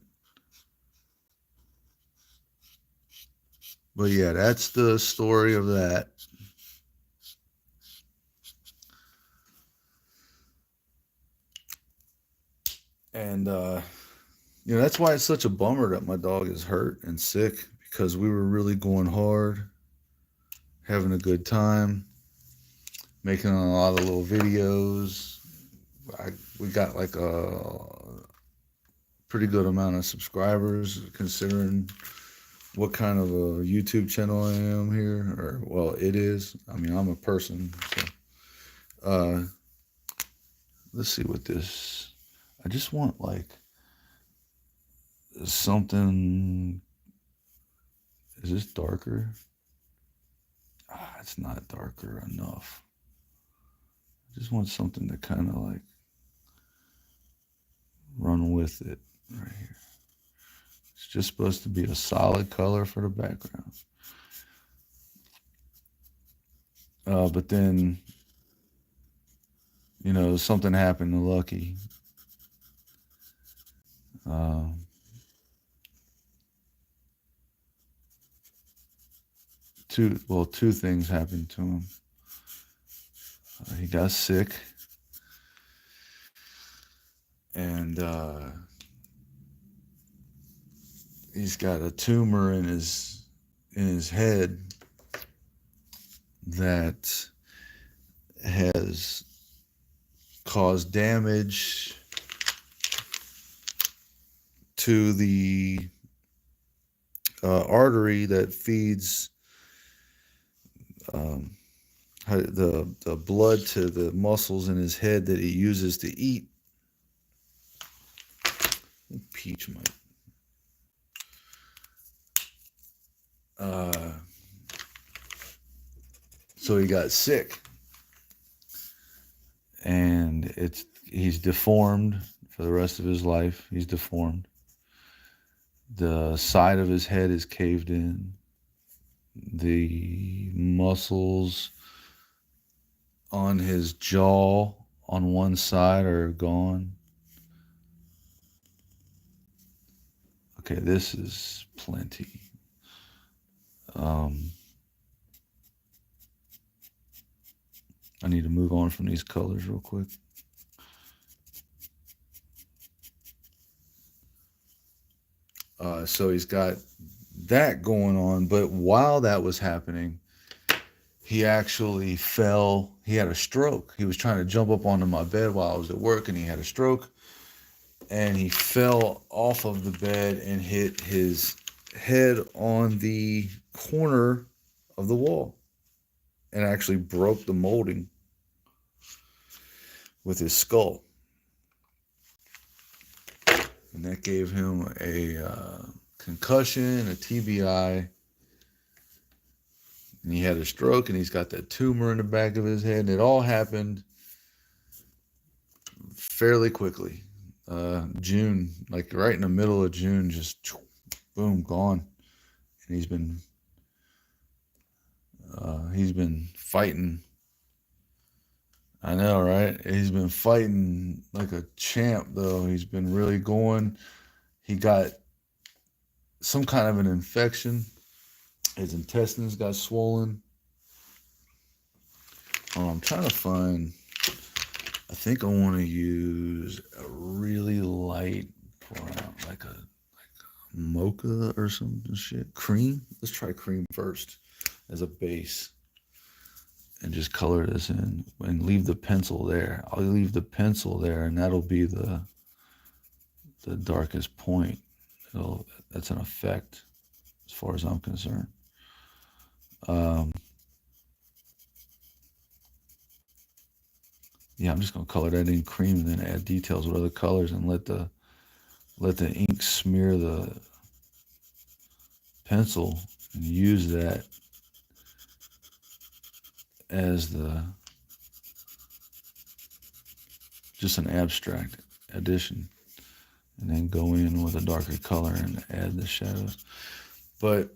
But yeah, that's the story of that. And that's why it's such a bummer that my dog is hurt and sick, because we were really going hard, having a good time, making a lot of little videos. We got like a pretty good amount of subscribers considering what kind of a YouTube channel I am here, or well, it is. I mean, I'm a person. So, let's see what this. I just want like something. Is this darker? It's not darker enough. I just want something to kind of like run with it right here. It's just supposed to be a solid color for the background. But then, something happened to Lucky. Two things happened to him. He got sick, and he's got a tumor in his head that has caused damage to the artery that feeds um, the blood to the muscles in his head that he uses to eat. Peach might. So he got sick, and he's deformed for the rest of his life. He's deformed. The side of his head is caved in. The muscles on his jaw on one side are gone. Okay, this is plenty. I need to move on from these colors real quick. So he's got that going on, but while that was happening, he actually fell. He had a stroke. He was trying to jump up onto my bed while I was at work, and he had a stroke. And he fell off of the bed and hit his head on the corner of the wall and actually broke the molding with his skull. And that gave him a concussion, a TBI. And he had a stroke, and he's got that tumor in the back of his head. And it all happened fairly quickly. June, like right in the middle of June, just boom, gone. And he's been fighting. I know, right? He's been fighting like a champ, though. He's been really going. He got some kind of an infection. His intestines got swollen. I'm trying to find. I think I want to use a really light brown, like a mocha or some shit. Cream. Let's try cream first as a base. And just color this in and leave the pencil there. I'll leave the pencil there, and that'll be the darkest point. That's an effect as far as I'm concerned. Yeah, I'm just gonna color that in cream and then add details with other colors and let the ink smear the pencil and use that as just an abstract addition, and then go in with a darker color and add the shadows. But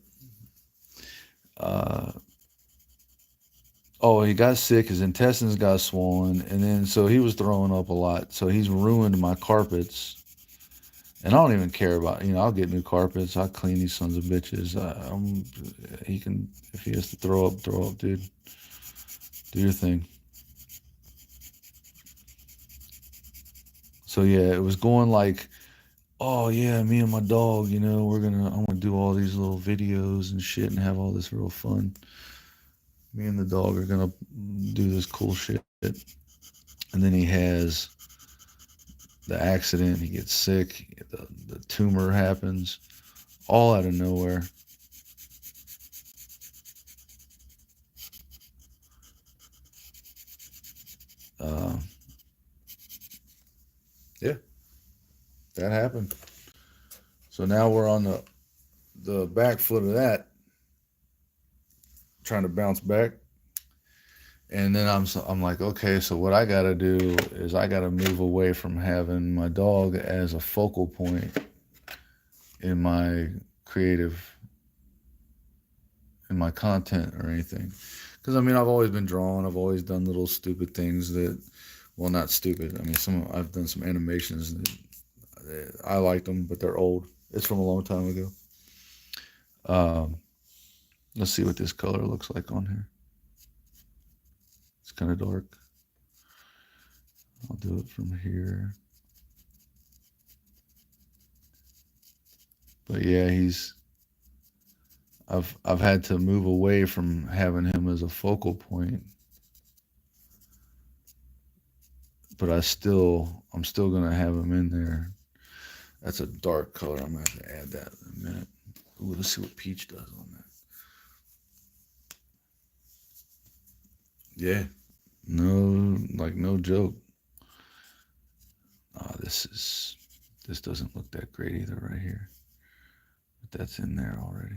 he got sick, his intestines got swollen, and then so he was throwing up a lot, so he's ruined my carpets. And I don't even care about, I'll get new carpets, I'll clean these sons of bitches. He can, if he has to throw up, dude. Do your thing. So yeah, it was going like, oh yeah, me and my dog, I'm gonna do all these little videos and shit and have all this real fun. Me and the dog are gonna do this cool shit. And then he has the accident, he gets sick, the tumor happens, all out of nowhere. Yeah, that happened. So now we're on the back foot of that, trying to bounce back. And then I'm like, okay, so what I got to do is I got to move away from having my dog as a focal point in my content or anything. Because, I've always been drawing. I've always done little stupid things that, well, not stupid. I've done some animations that I like them, but they're old. It's from a long time ago. Let's see what this color looks like on here. It's kind of dark. I'll do it from here. But yeah, I've had to move away from having him as a focal point. But I'm still gonna have him in there. That's a dark color. I'm gonna have to add that in a minute. Ooh, let's see what Peach does on that. Yeah. No, like no joke. This doesn't look that great either right here. But that's in there already.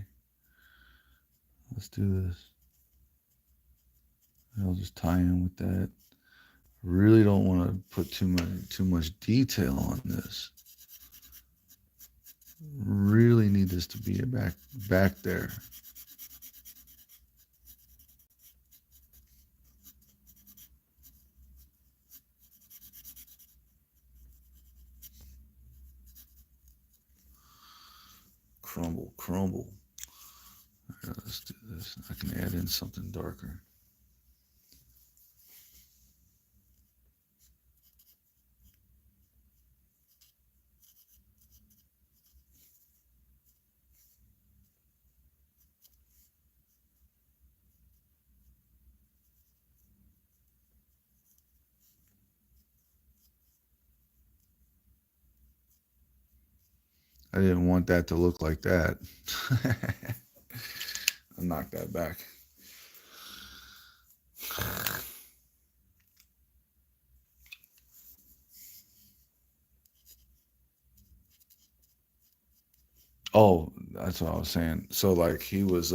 Let's do this. I'll just tie in with that. Really don't want to put too much detail on this. Really need this to be back there. Crumble, crumble. Right, let's do this. I can add in something darker. I didn't want that to look like that. I'll knock that back. Oh, that's what I was saying. So like he was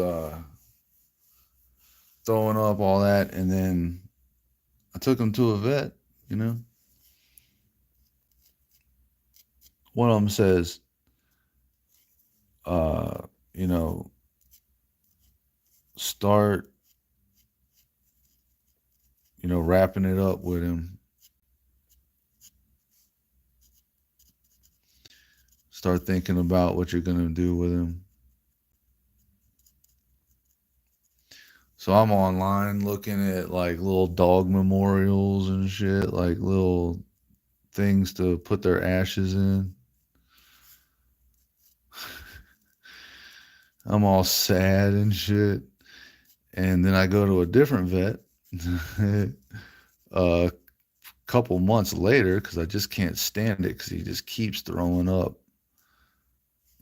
throwing up all that, and then I took him to a vet, you know. One of them says, uh, you know, start, wrapping it up with him. Start thinking about what you're gonna do with him. So I'm online looking at like little dog memorials and shit, like little things to put their ashes in. I'm all sad and shit. And then I go to a different vet a couple months later because I just can't stand it because he just keeps throwing up,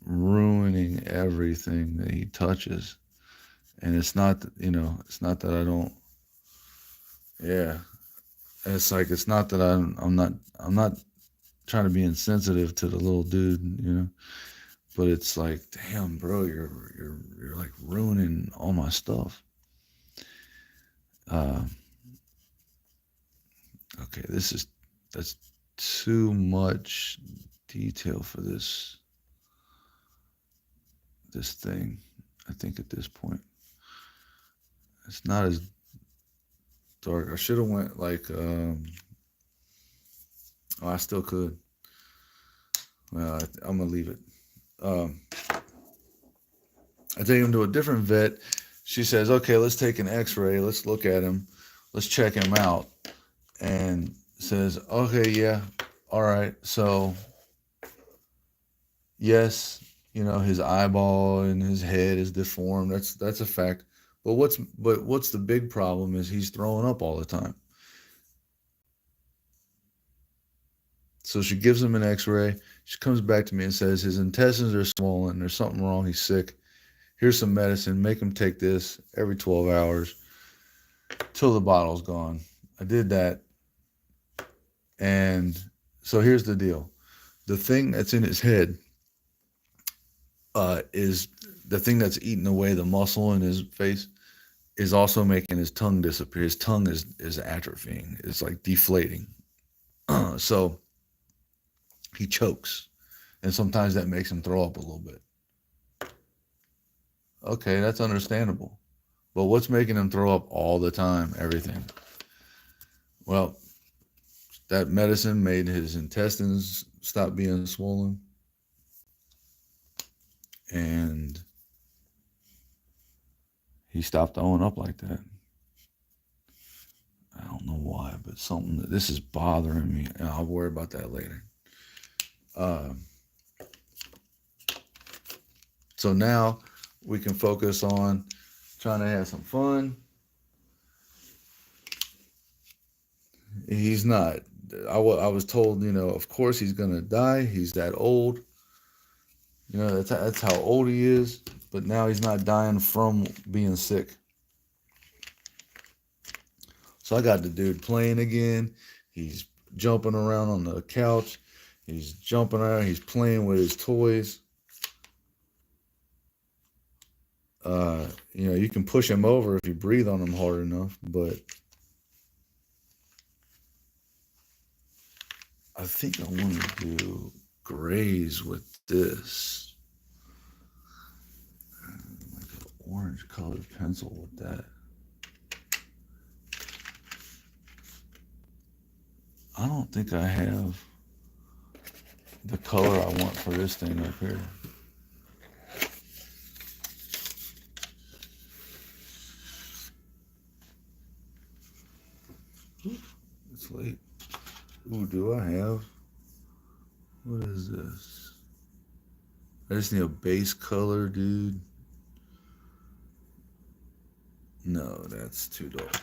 ruining everything that he touches. And it's not, it's not that I don't, yeah. It's like, it's not that I'm not trying to be insensitive to the little dude, but it's like, damn, bro, you're like ruining all my stuff. Uh, okay, that's too much detail for this thing. I think at this point, it's not as dark. I should have went like, oh, I still could. Well, I'm gonna leave it. Um, I take him to a different vet. She says, okay, let's take an x-ray. Let's look at him. Let's check him out. And says, okay, yeah, all right. So, yes, his eyeball and his head is deformed. That's a fact. But what's the big problem is he's throwing up all the time. So she gives him an x-ray. She comes back to me and says his intestines are swollen. There's something wrong. He's sick. Here's some medicine. Make him take this every 12 hours till the bottle's gone. I did that. And so here's the deal. The thing that's in his head is the thing that's eating away the muscle in his face is also making his tongue disappear. His tongue is atrophying. It's like deflating. So he chokes. And sometimes that makes him throw up a little bit. Okay, that's understandable. But what's making him throw up all the time? Everything. Well, that medicine made his intestines stop being swollen. And he stopped throwing up like that. I don't know why, but this is bothering me, and I'll worry about that later. Uh, so now we can focus on trying to have some fun. He's not. I was told, of course he's gonna die. He's that old. That's how old he is. But now he's not dying from being sick. So I got the dude playing again. He's jumping around on the couch. He's jumping around. He's playing with his toys. You can push him over if you breathe on him hard enough, but I think I want to do grays with this. Like an orange colored pencil with that. I don't think I have the color I want for this thing up here. It's late. Ooh, do I have? What is this? I just need a base color, dude. No, that's too dark.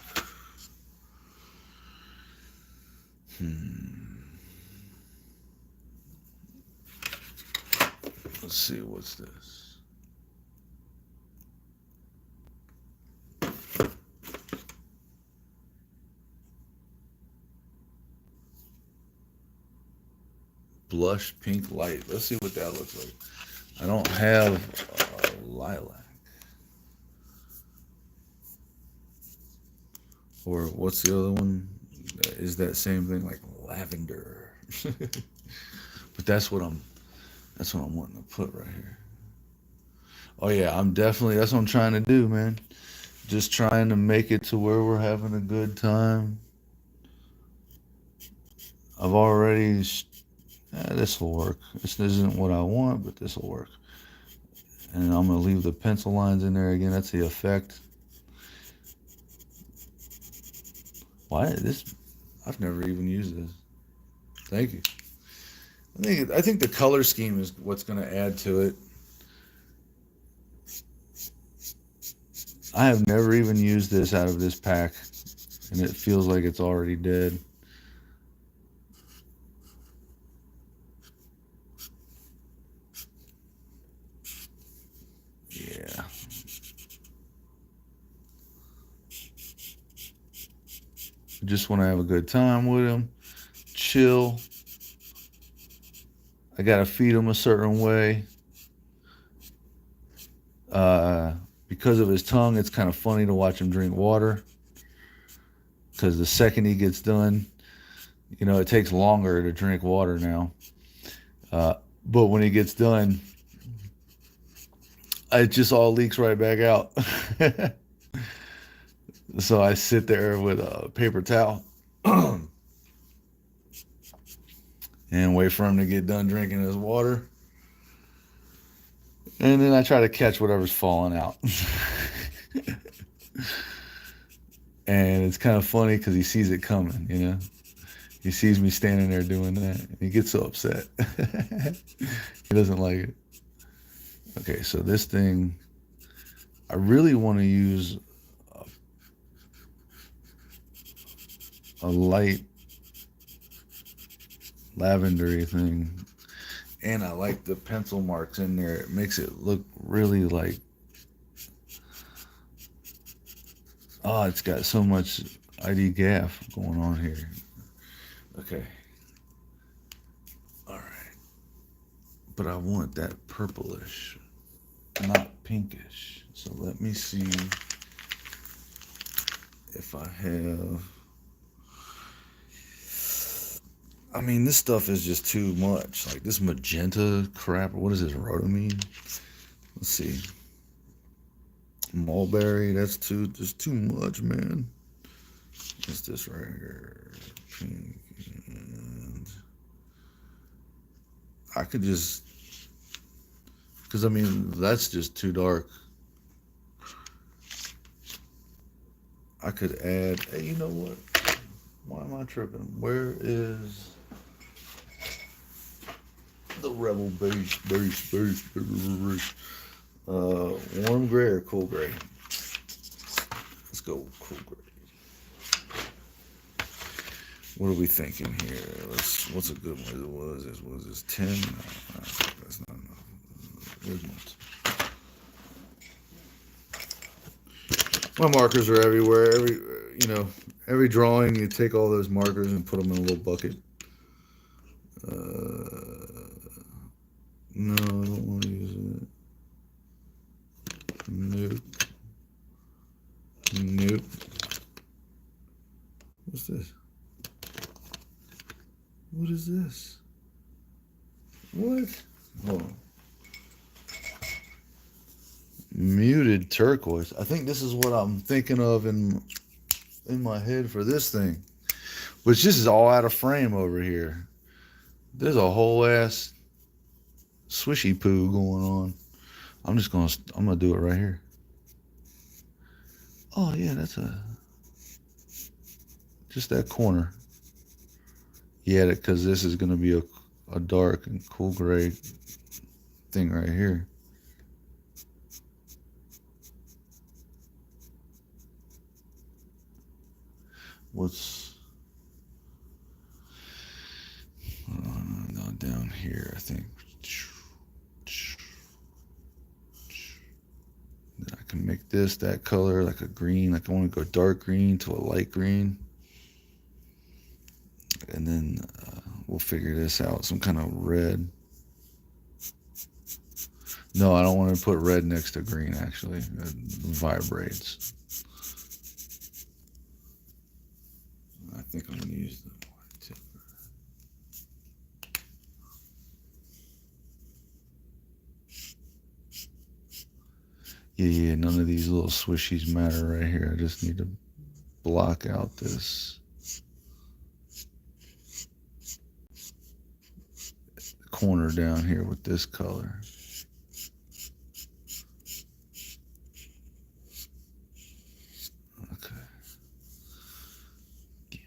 Let's see, what's this? Blush pink light. Let's see what that looks like. I don't have lilac. Or what's the other one? Is that same thing, like lavender? But that's what I'm wanting to put right here. Oh yeah, that's what I'm trying to do, man. Just trying to make it to where we're having a good time. I've already, this will work. This isn't what I want, but this will work. And I'm gonna leave the pencil lines in there again. That's the effect. Why this? I've never even used this. Thank you. I think the color scheme is what's going to add to it. I have never even used this out of this pack, and it feels like it's already dead. Yeah. Just want to have a good time with him, chill. I got to feed him a certain way. Because of his tongue, it's kind of funny to watch him drink water. Because the second he gets done, it takes longer to drink water now. But when he gets done, it just all leaks right back out. So I sit there with a paper towel and wait for him to get done drinking his water. And then I try to catch whatever's falling out. And it's kind of funny because he sees it coming, He sees me standing there doing that. And he gets so upset. He doesn't like it. Okay, so this thing, I really want to use a light lavendery thing. And I like the pencil marks in there. It makes it look really like, it's got so much ID gaff going on here. Okay. All right. But I want that purplish, not pinkish. So let me see if I have. I mean, this stuff is just too much. Like this magenta crap. What is this, rhodamine? Let's see. Mulberry, just too much, man. What's this right here? Pink. And I could just, because I mean, that's just too dark. I could add, hey, you know what? Why am I tripping? Where is the Rebel base? Warm gray or cool gray? Let's go cool gray. What are we thinking here? What's a good one? What is this? 10? No, that's not enough. Where's my markers are everywhere. every drawing, you take all those markers and put them in a little bucket. No, I don't want to use it. Nope. Nope. What's this? What is this? What? Hold on. Muted turquoise. I think this is what I'm thinking of in my head for this thing. Which this is all out of frame over here. There's a whole ass swishy poo going on. I'm gonna do it right here. Oh yeah, that's just that corner. Yeah, because this is gonna be a dark and cool gray thing right here. Down here, I think. Then I can make this that color, like a green. Like I want to go dark green to a light green, and then we'll figure this out. Some kind of red. No, I don't want to put red next to green. Actually, it vibrates. I think I'm gonna use the tip. Yeah, none of these little swishies matter right here. I just need to block out this corner down here with this color. Okay. Give me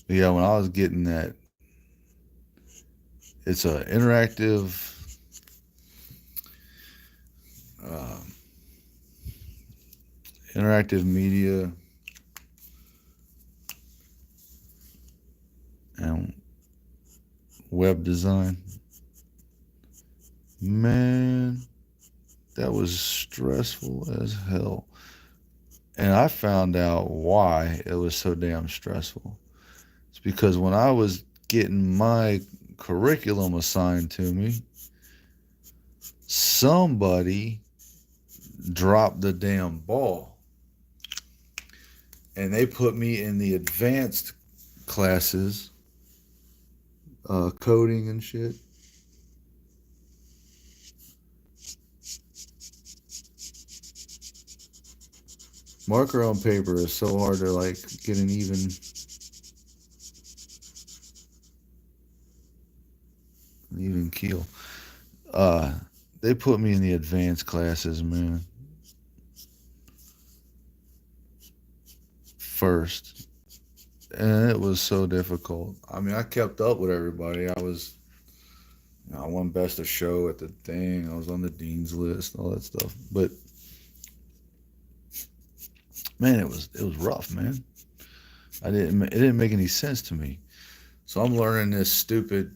that. Yeah, when I was getting that, it's an interactive media and web design. Man, that was stressful as hell. And I found out why it was so damn stressful. It's because when I was getting my curriculum assigned to me, somebody dropped the damn ball. And they put me in the advanced classes, coding and shit. Marker on paper is so hard to like get an even keel. They put me in the advanced classes, man. First. And it was so difficult. I mean, I kept up with everybody. I won best of show at the thing. I was on the dean's list, all that stuff. But man, it was rough, man. It didn't make any sense to me. So I'm learning this stupid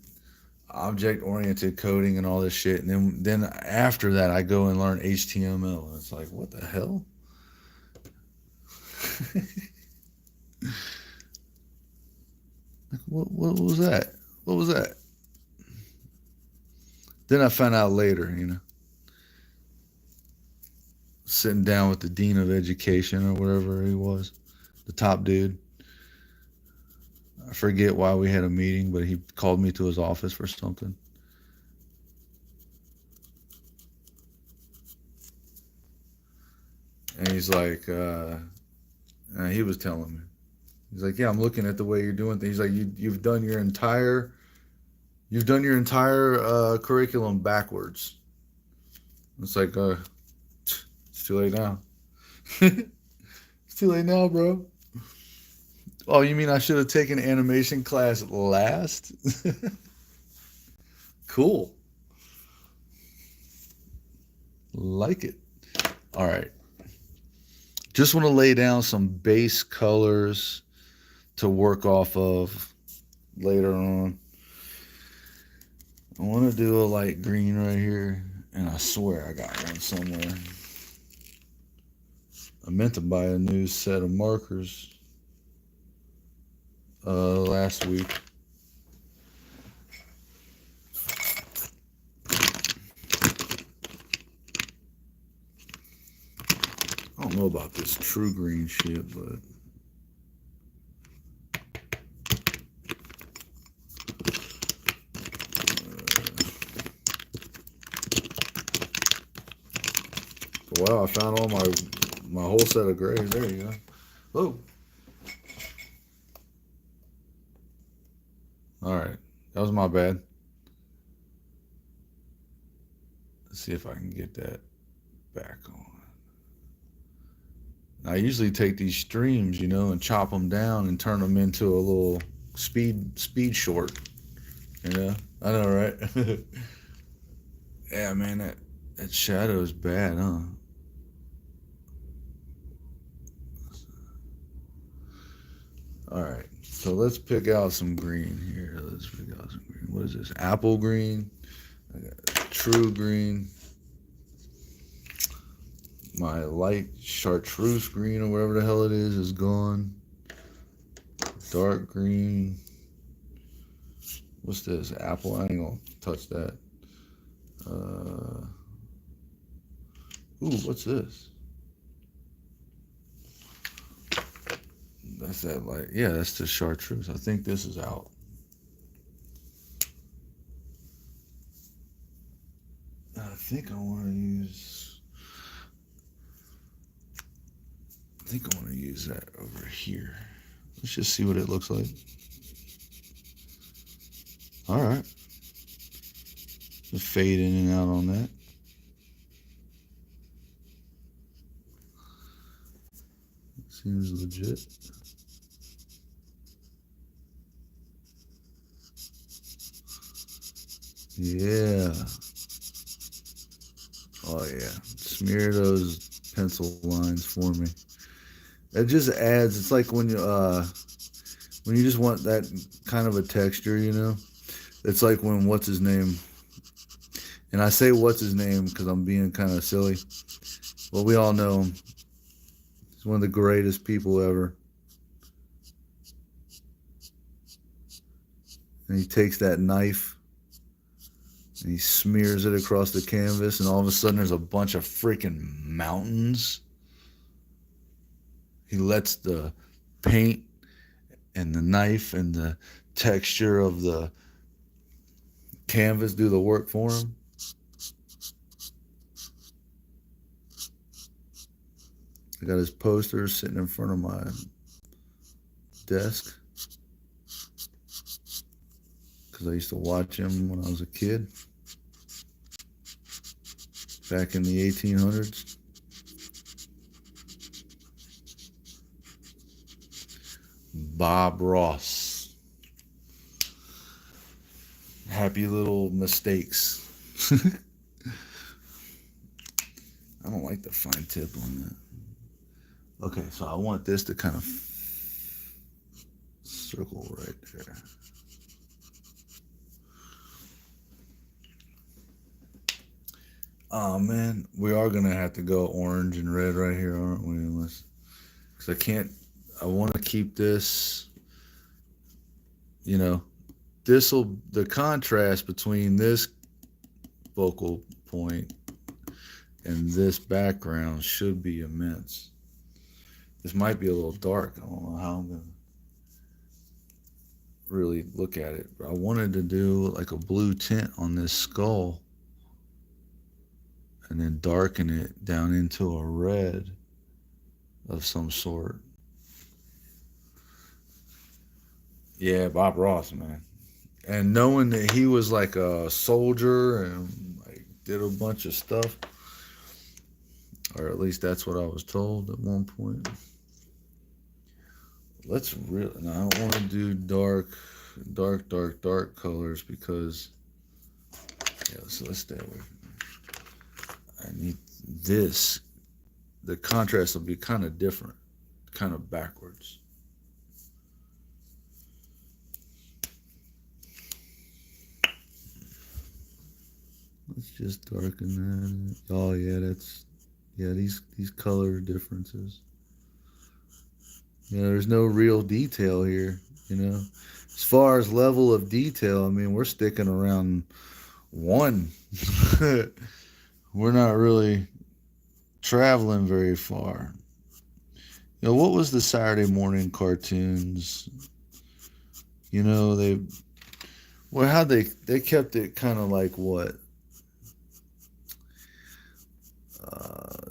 object-oriented coding and all this shit, and then after that, I go and learn HTML. And it's like, what the hell? What was that? What was that? Then I found out later, sitting down with the dean of education or whatever he was, the top dude. I forget why we had a meeting, but he called me to his office for something. And he's like, he was telling me, he's like, yeah, I'm looking at the way you're doing things. He's like, you've done your entire curriculum backwards. It's like, it's too late now. It's too late now, bro. Oh, you mean I should have taken animation class last? Cool. Like it. All right. Just want to lay down some base colors to work off of later on. I want to do a light green right here. And I swear I got one somewhere. I meant to buy a new set of markers last week. I don't know about this true green shit, but wow, I found all my whole set of grays. There you go. Oh, all right, that was my bad. Let's see if I can get that back on. I usually take these streams, and chop them down and turn them into a little speed short. I know, right? Yeah, man, that shadow is bad, huh? All right, so let's pick out some green here. Let's pick out some green. What is this? Apple green. I got true green. My light chartreuse green or whatever the hell it is gone. Dark green. What's this? Apple. I ain't gonna touch that. Ooh, what's this? That's that light. Yeah, that's the chartreuse. I think this is out. I think I want to use. I think I want to use that over here. Let's just see what it looks like. All right. Just fade in and out on that. Seems legit. Yeah. Oh yeah. Smear those pencil lines for me. It just adds. It's like when you just want that kind of a texture, It's like when what's his name, and I say what's his name because I'm being kind of silly. Well, we all know him. He's one of the greatest people ever. And he takes that knife and he smears it across the canvas, and all of a sudden there's a bunch of freaking mountains. He lets the paint and the knife and the texture of the canvas do the work for him. I got his posters sitting in front of my desk because I used to watch him when I was a kid back in the 1800s. Bob Ross. Happy little mistakes. I don't like the fine tip on that. Okay, so I want this to kind of circle right there. Oh man, we are gonna have to go orange and red right here, aren't we? Because I want to keep this, the contrast between this focal point and this background should be immense. This might be a little dark. I don't know how I'm going to really look at it. But I wanted to do like a blue tint on this skull and then darken it down into a red of some sort. Yeah, Bob Ross, man. And knowing that he was like a soldier and like did a bunch of stuff, or at least that's what I was told at one point. Let's really. No, I don't want to do dark colors because. Yeah, so let's stay away from that. I need this. The contrast will be kind of different, kind of backwards. Let's just darken that. Oh yeah, these color differences. There's no real detail here, you know. As far as level of detail, I mean, we're sticking around one. We're not really traveling very far. What was the Saturday morning cartoons? They how they kept it kind of like what?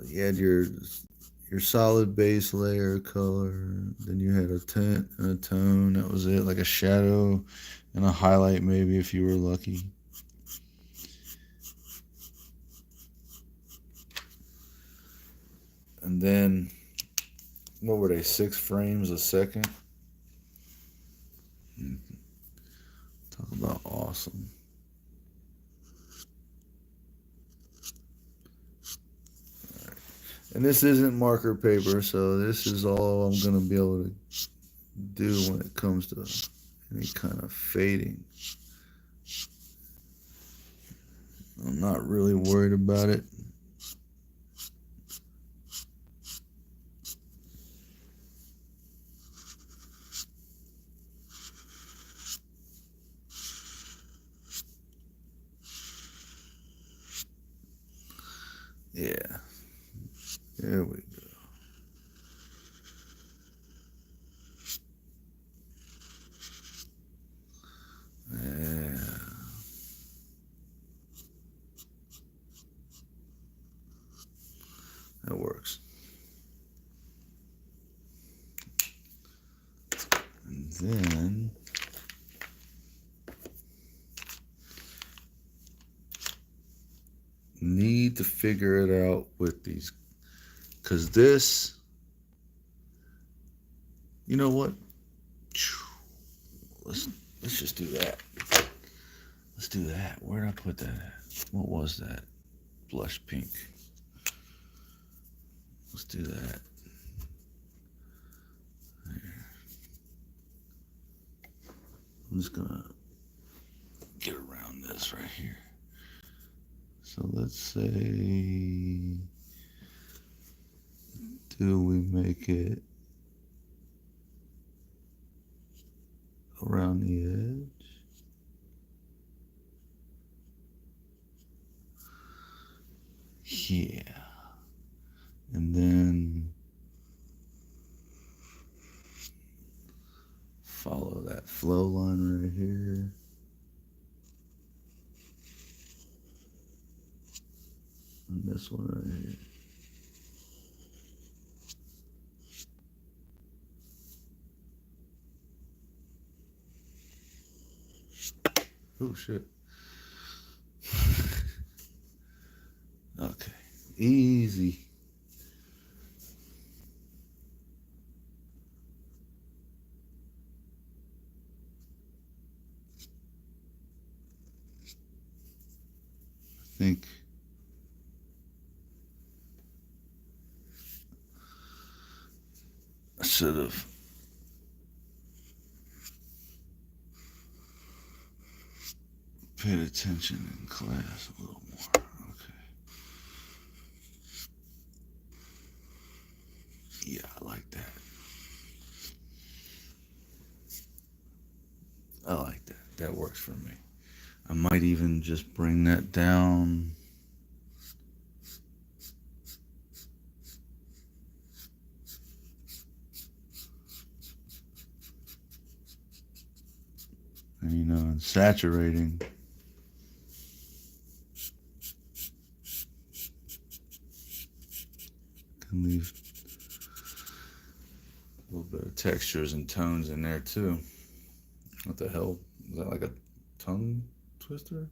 You had your solid base layer color, then you had a tint and a tone. That was it, like a shadow and a highlight maybe if you were lucky. And then what were they? 6 frames a second. Talk about awesome. And this isn't marker paper, so this is all I'm going to be able to do when it comes to any kind of fading. I'm not really worried about it. Yeah. There we go. Yeah. That works. And then need to figure it out with these, because this, you know what? Let's just do that. Let's do that. Where did I put that at? What was that? Blush pink. Let's do that. There. I'm just gonna get around this right here. So let's say, do we make it around the edge? Yeah. And then follow that flow line right here. And this one right here. Oh shit. Okay. Easy. I think I should have paid attention in class a little more. Okay. Yeah, I like that. I like that. That works for me. I might even just bring that down. And, and saturating. Can leave a little bit of textures and tones in there too. What the hell? Is that like a tongue twister?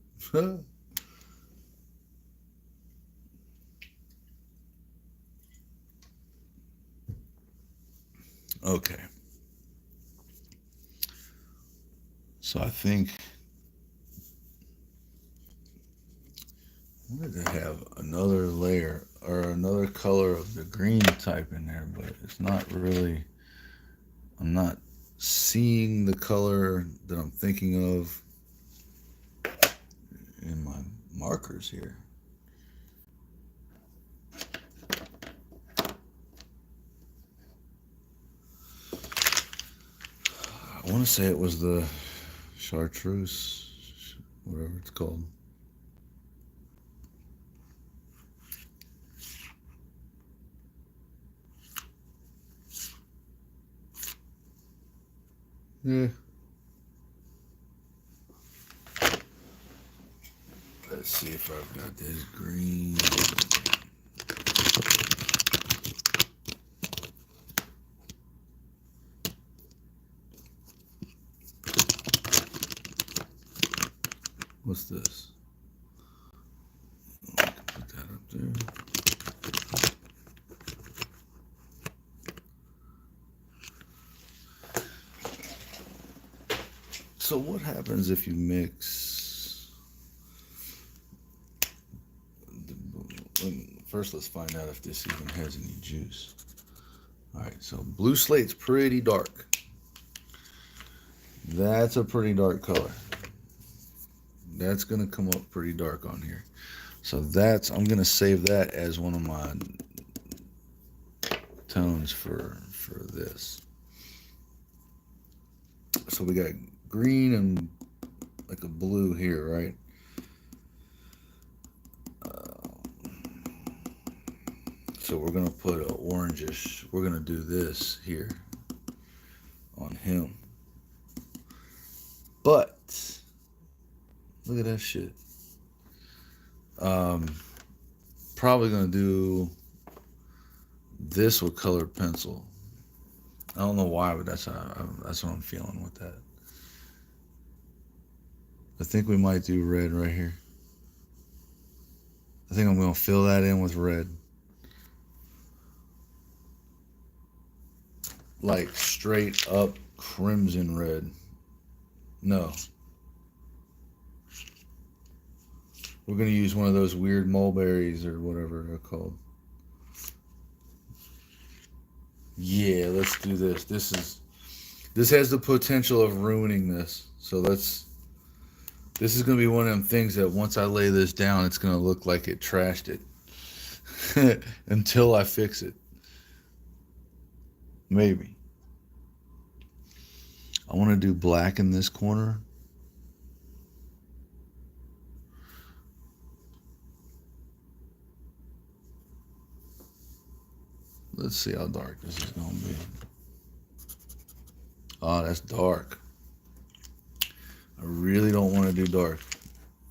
Okay. So I think I wanted to have another layer or another color of the green type in there, but it's not really, I'm not seeing the color that I'm thinking of in markers here. I want to say it was the chartreuse, whatever it's called. Yeah. Let's see if I've got this green. What's this? I can put that up there. So what happens if you mix? First, let's find out if this even has any juice. All right, so blue slate's pretty dark. That's a pretty dark color. That's gonna come up pretty dark on here. So I'm gonna save that as one of my tones for this. So we got green and like a blue here, right? So we're gonna put an orangish. We're gonna do this here on him. But look at that shit. Probably gonna do this with colored pencil. I don't know why, but that's what I'm feeling with that. I think we might do red right here. I think I'm gonna fill that in with red. Like straight up crimson red. No. We're gonna use one of those weird mulberries or whatever they're called. Yeah, let's do this. This has the potential of ruining this. So this is gonna be one of them things that once I lay this down, it's gonna look like it trashed it until I fix it. Maybe. I want to do black in this corner. Let's see how dark this is gonna be. Oh, that's dark. I really don't want to do dark,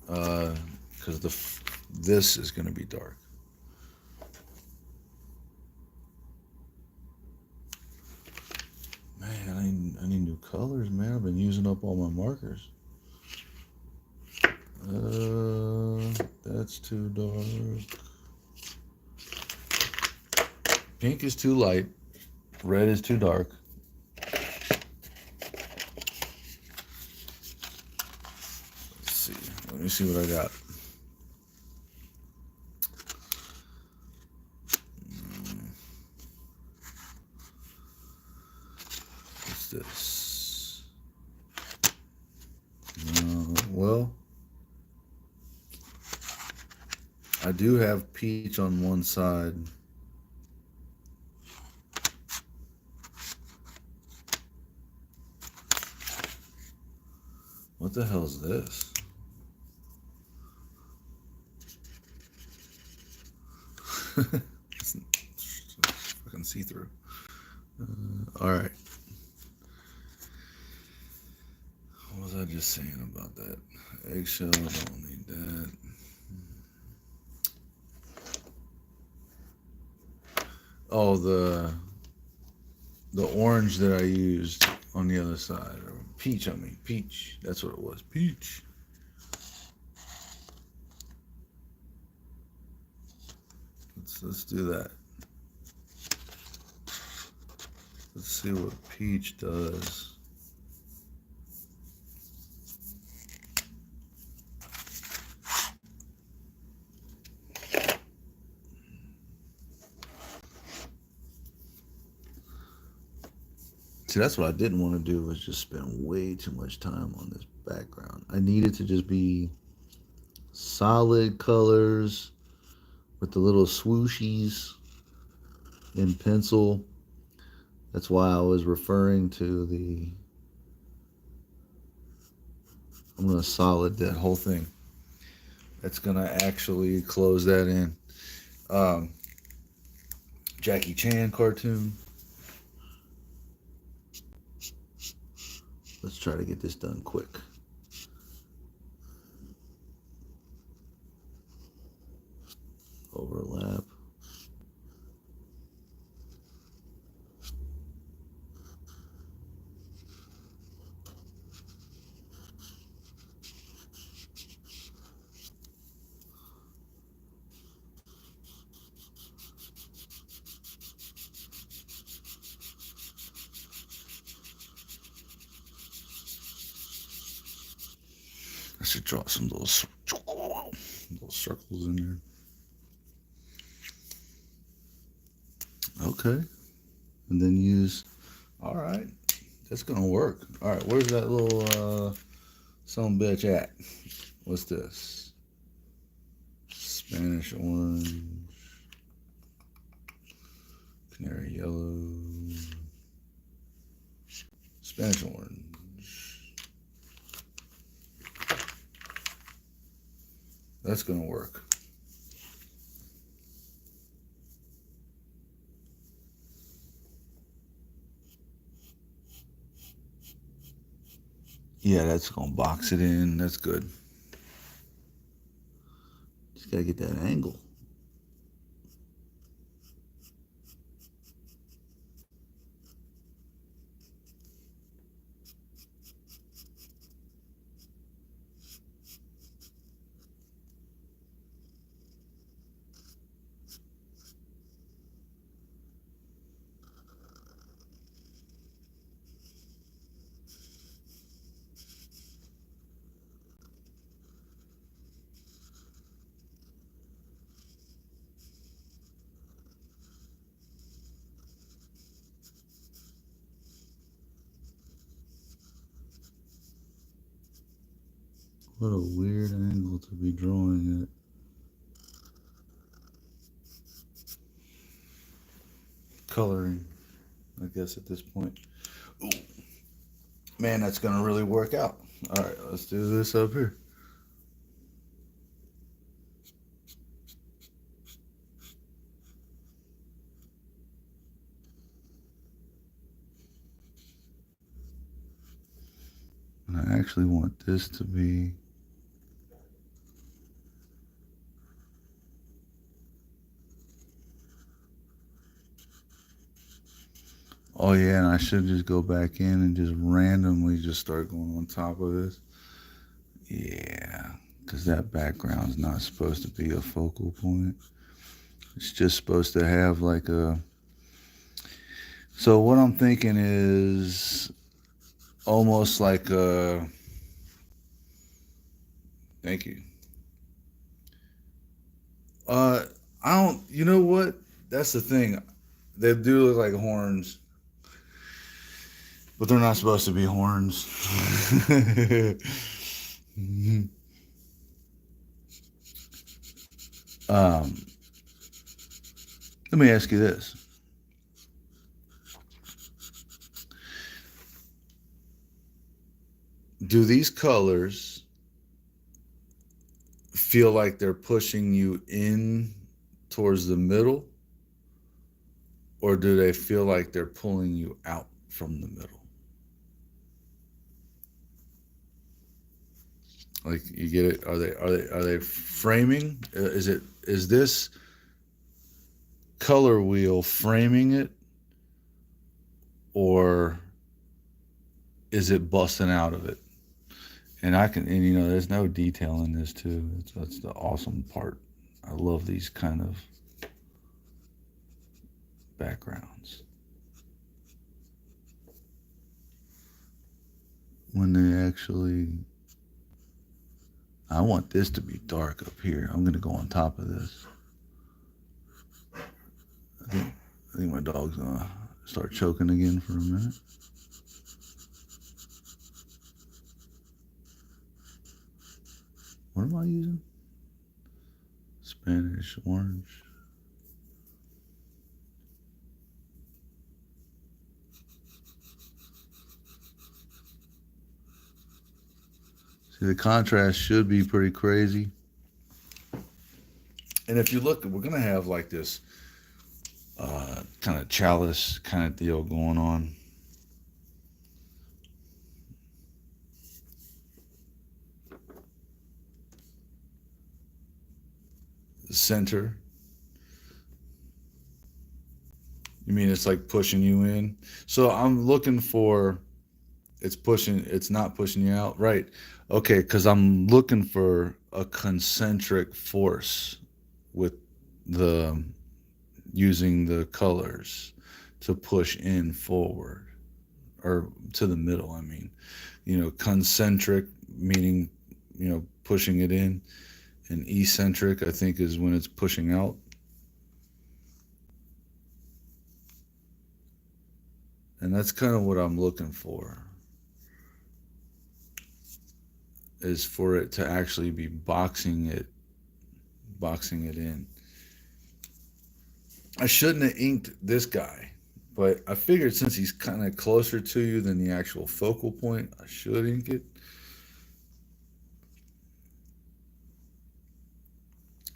because this is gonna be dark. Man, I need new colors, man. I've been using up all my markers. That's too dark. Pink is too light. Red is too dark. Let's see. Let me see what I got. What's this? Well, I do have peach on one side. What the hell is this? It's fucking see-through. All right. What was I just saying about that? Eggshell, don't need that. Oh, the orange that I used on the other side, or peach. I mean peach. That's what it was. Peach. Let's do that. Let's see what peach does. See, that's what I didn't want to do, was just spend way too much time on this background. I needed to just be solid colors with the little swooshies in pencil. That's why I was referring to the, I'm going to solid that whole thing. That's going to actually close that in. Jackie Chan cartoon. Let's try to get this done quick. Overlap. I should draw some little circles in there. Okay. And then use, all right, that's going to work. All right, where's that little some bitch at? What's this? Spanish orange, canary yellow, Spanish orange. That's going to work. Yeah, that's going to box it in. That's good. Just got to get that angle. What a weird angle to be drawing at. Coloring, I guess, at this point. Ooh. Man, that's going to really work out. All right, let's do this up here. And I actually want this to be, oh yeah, and I should just go back in and just randomly just start going on top of this. Yeah, because that background's not supposed to be a focal point. It's just supposed to have like a, so what I'm thinking is almost like a, thank you. I don't, you know what? That's the thing. They do look like horns, but they're not supposed to be horns. Let me ask you this. Do these colors feel like they're pushing you in towards the middle? Or do they feel like they're pulling you out from the middle? Like, you get it? Are they framing? Is this color wheel framing it, or is it busting out of it? And there's no detail in this too. That's the awesome part. I love these kind of backgrounds. When they actually, I want this to be dark up here. I'm gonna go on top of this. I think my dog's gonna start choking again for a minute. What am I using? Spanish orange. See, the contrast should be pretty crazy. And if you look, we're going to have like this kind of chalice kind of deal going on. The center. You mean it's like pushing you in? So I'm looking for it's not pushing you out, right? Okay, because I'm looking for a concentric force with the using the colors to push in forward or to the middle. I mean, concentric meaning, pushing it in, and eccentric I think is when it's pushing out. And that's kind of what I'm looking for, is for it to actually be boxing it in. I shouldn't have inked this guy, but I figured since he's kind of closer to you than the actual focal point, I should ink it.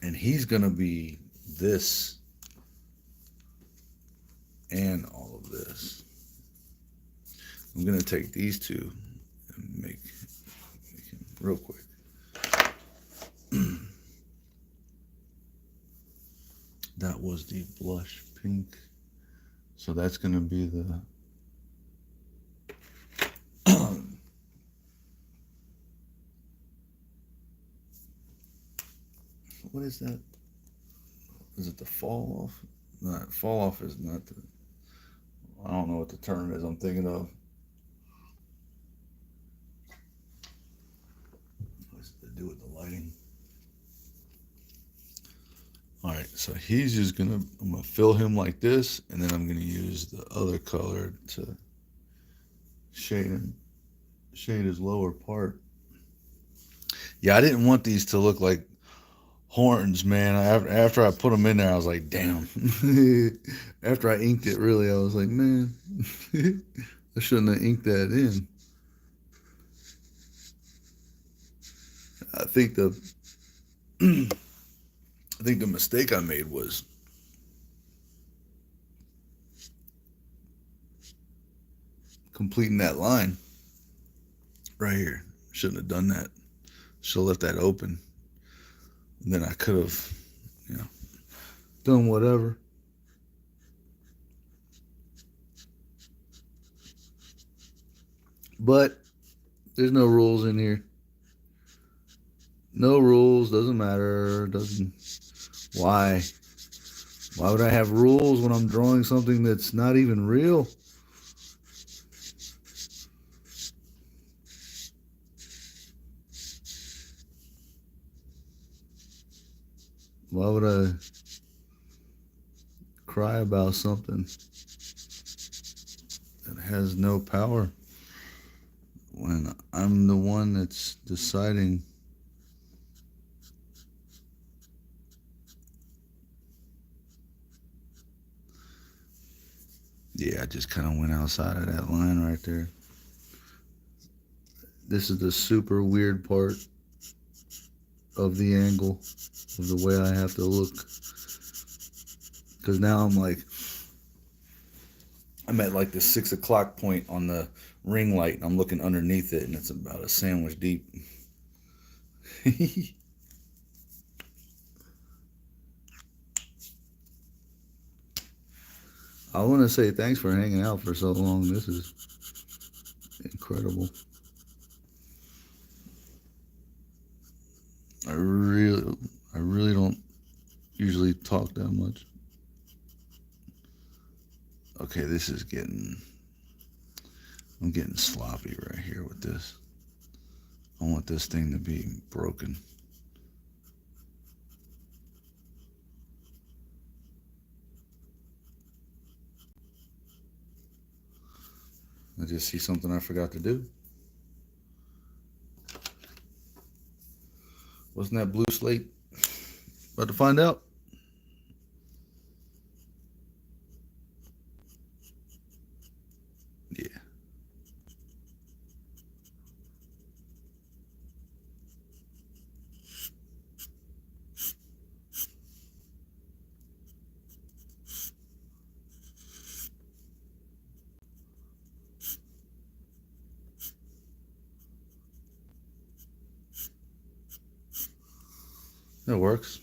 And he's going to be this and all of this. I'm going to take these two and make him real quick. That was the blush pink. So that's going to be the what is that? Is it the fall off? No, fall off is not the, I don't know what the term is I'm thinking of. What's it to do with the lighting? All right, so he's just I'm gonna fill him like this, and then I'm gonna use the other color to shade his lower part. Yeah, I didn't want these to look like horns, man. After I put them in there, I was like, damn. After I inked it, really, I was like, man, I shouldn't have inked that in. I think the mistake I made was completing that line right here. Shouldn't have done that. Should have left that open. And then I could have, done whatever. But there's no rules in here. No rules, doesn't matter, why? Why would I have rules when I'm drawing something that's not even real? Why would I cry about something that has no power when I'm the one that's deciding? Yeah, I just kind of went outside of that line right there. This is the super weird part of the angle, of the way I have to look. Because now I'm at like the 6 o'clock point on the ring light, and I'm looking underneath it, and it's about a sandwich deep. I want to say thanks for hanging out for so long. This is incredible. I really don't usually talk that much. Okay, I'm getting sloppy right here with this. I want this thing to be broken. I just see something I forgot to do. Wasn't that blue slate? About to find out. Yeah. That works.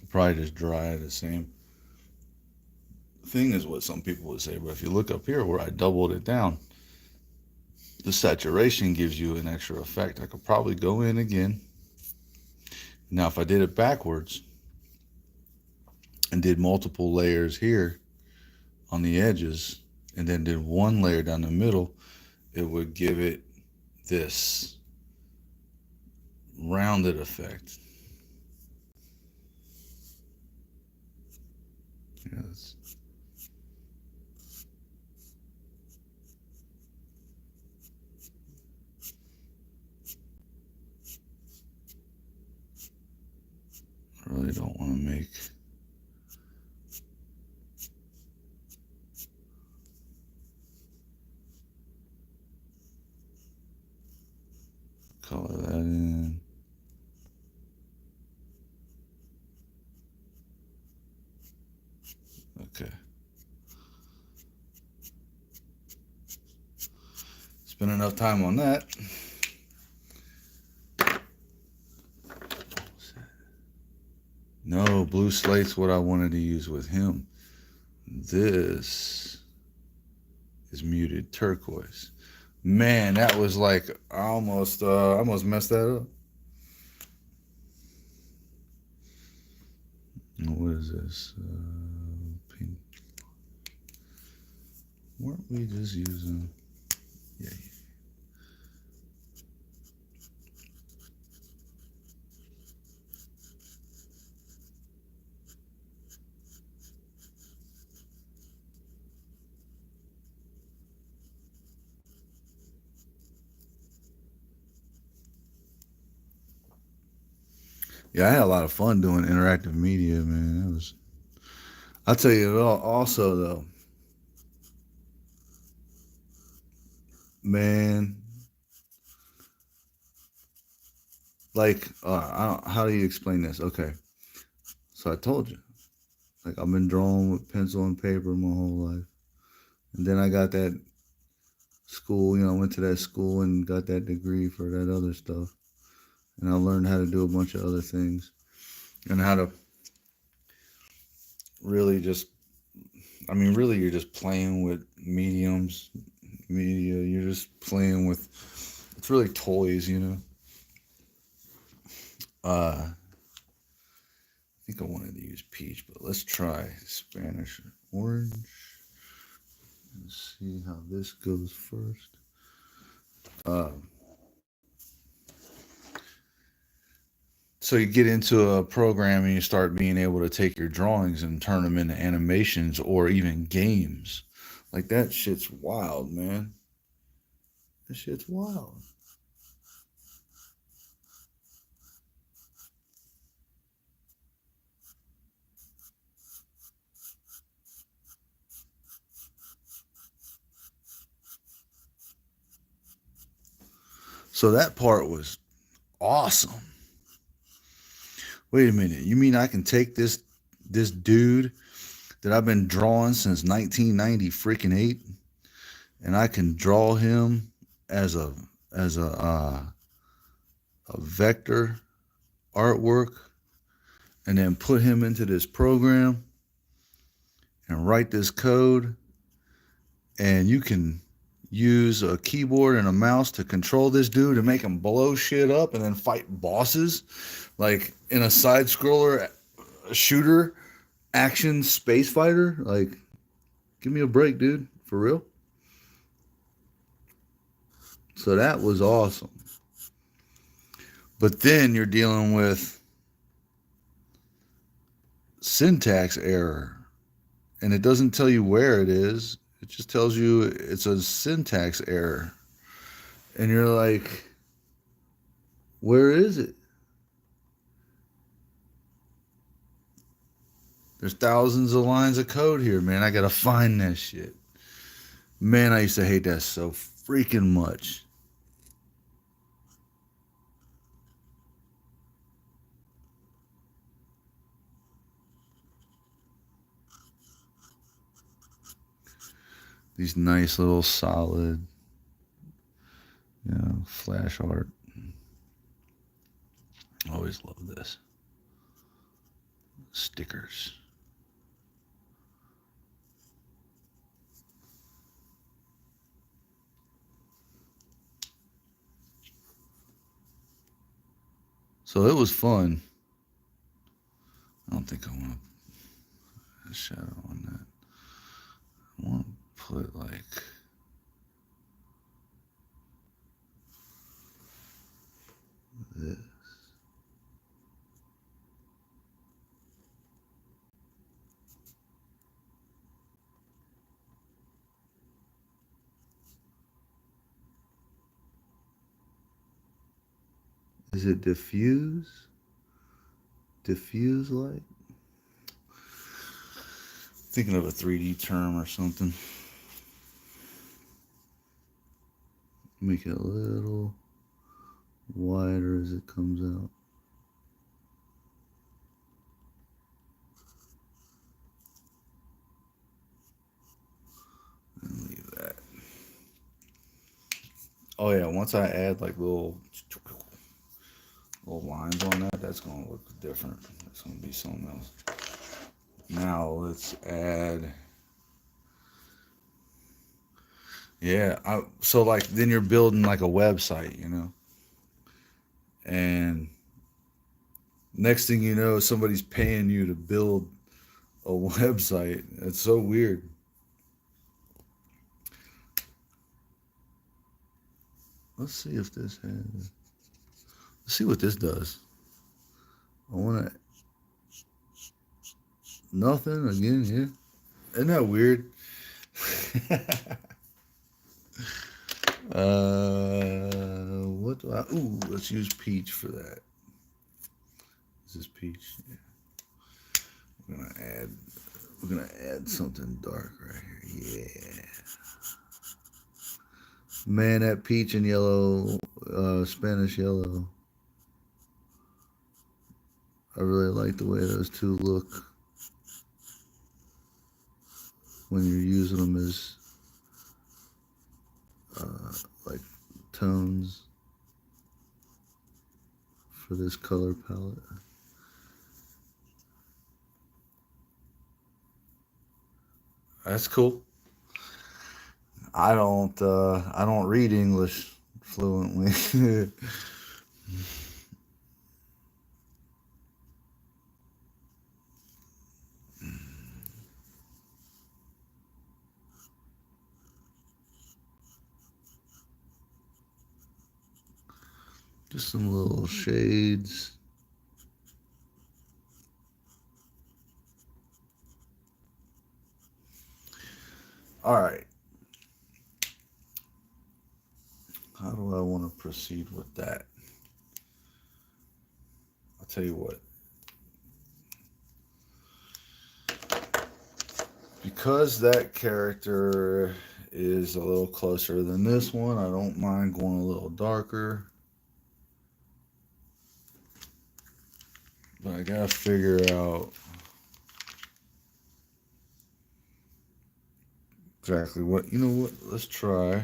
Probably just dry the same thing as what some people would say. But if you look up here where I doubled it down, the saturation gives you an extra effect. I could probably go in again. Now, if I did it backwards and did multiple layers here on the edges and then did one layer down the middle, it would give it this rounded effect. Yes. I really don't want to make color that in. Okay. Spend enough time on that. No, blue slate's what I wanted to use with him. This is muted turquoise. Man, that was like I almost messed that up. What is this? Pink. Weren't we just using? Yeah. Yeah, I had a lot of fun doing interactive media, man. It was. I'll tell you also though, man. Like, how do you explain this? Okay, so I told you, like I've been drawing with pencil and paper my whole life, and then I got that school. I went to that school and got that degree for that other stuff, and I learned how to do a bunch of other things and how to really just. I mean, really, you're just playing with mediums, media. You're just playing with. It's really toys. I think I wanted to use peach, but let's try Spanish orange and see how this goes first. Uh, so you get into a program and you start being able to take your drawings and turn them into animations or even games. Like that shit's wild, man. That shit's wild. So that part was awesome. Wait a minute. You mean I can take this dude that I've been drawing since 1990 freaking 8 and I can draw him as a vector artwork and then put him into this program and write this code and you can use a keyboard and a mouse to control this dude and make him blow shit up and then fight bosses like in a side scroller shooter action space fighter. Like, give me a break, dude, for real. So that was awesome. But then you're dealing with syntax error and it doesn't tell you where it is. It just tells you it's a syntax error. And you're like, where is it? There's thousands of lines of code here, man. I gotta find that shit. Man, I used to hate that so freaking much. These nice little solid, flash art. Always love this. Stickers. So it was fun. I don't think I want to put a shadow on that. I want to put like this. Is it diffuse? Diffuse light? Thinking of a 3D term or something. Make it a little wider as it comes out. And leave that. Oh yeah, once I add like little lines on that, that's gonna look different. That's gonna be something else. Now let's add. Yeah, so like then you're building like a website, and next thing you know, somebody's paying you to build a website. It's so weird. Let's see if this has. Let's see what this does. I want to. Nothing again here. Isn't that weird? What do I? Ooh, let's use peach for that. Is this peach? Yeah. We're gonna add something dark right here. Yeah. Man, that peach and yellow, Spanish yellow. I really like the way those two look when you're using them as like tones for this color palette. That's cool. I don't read English fluently. Just some little shades. All right. How do I want to proceed with that? I'll tell you what. Because that character is a little closer than this one, I don't mind going a little darker. But I gotta figure out exactly what, let's try.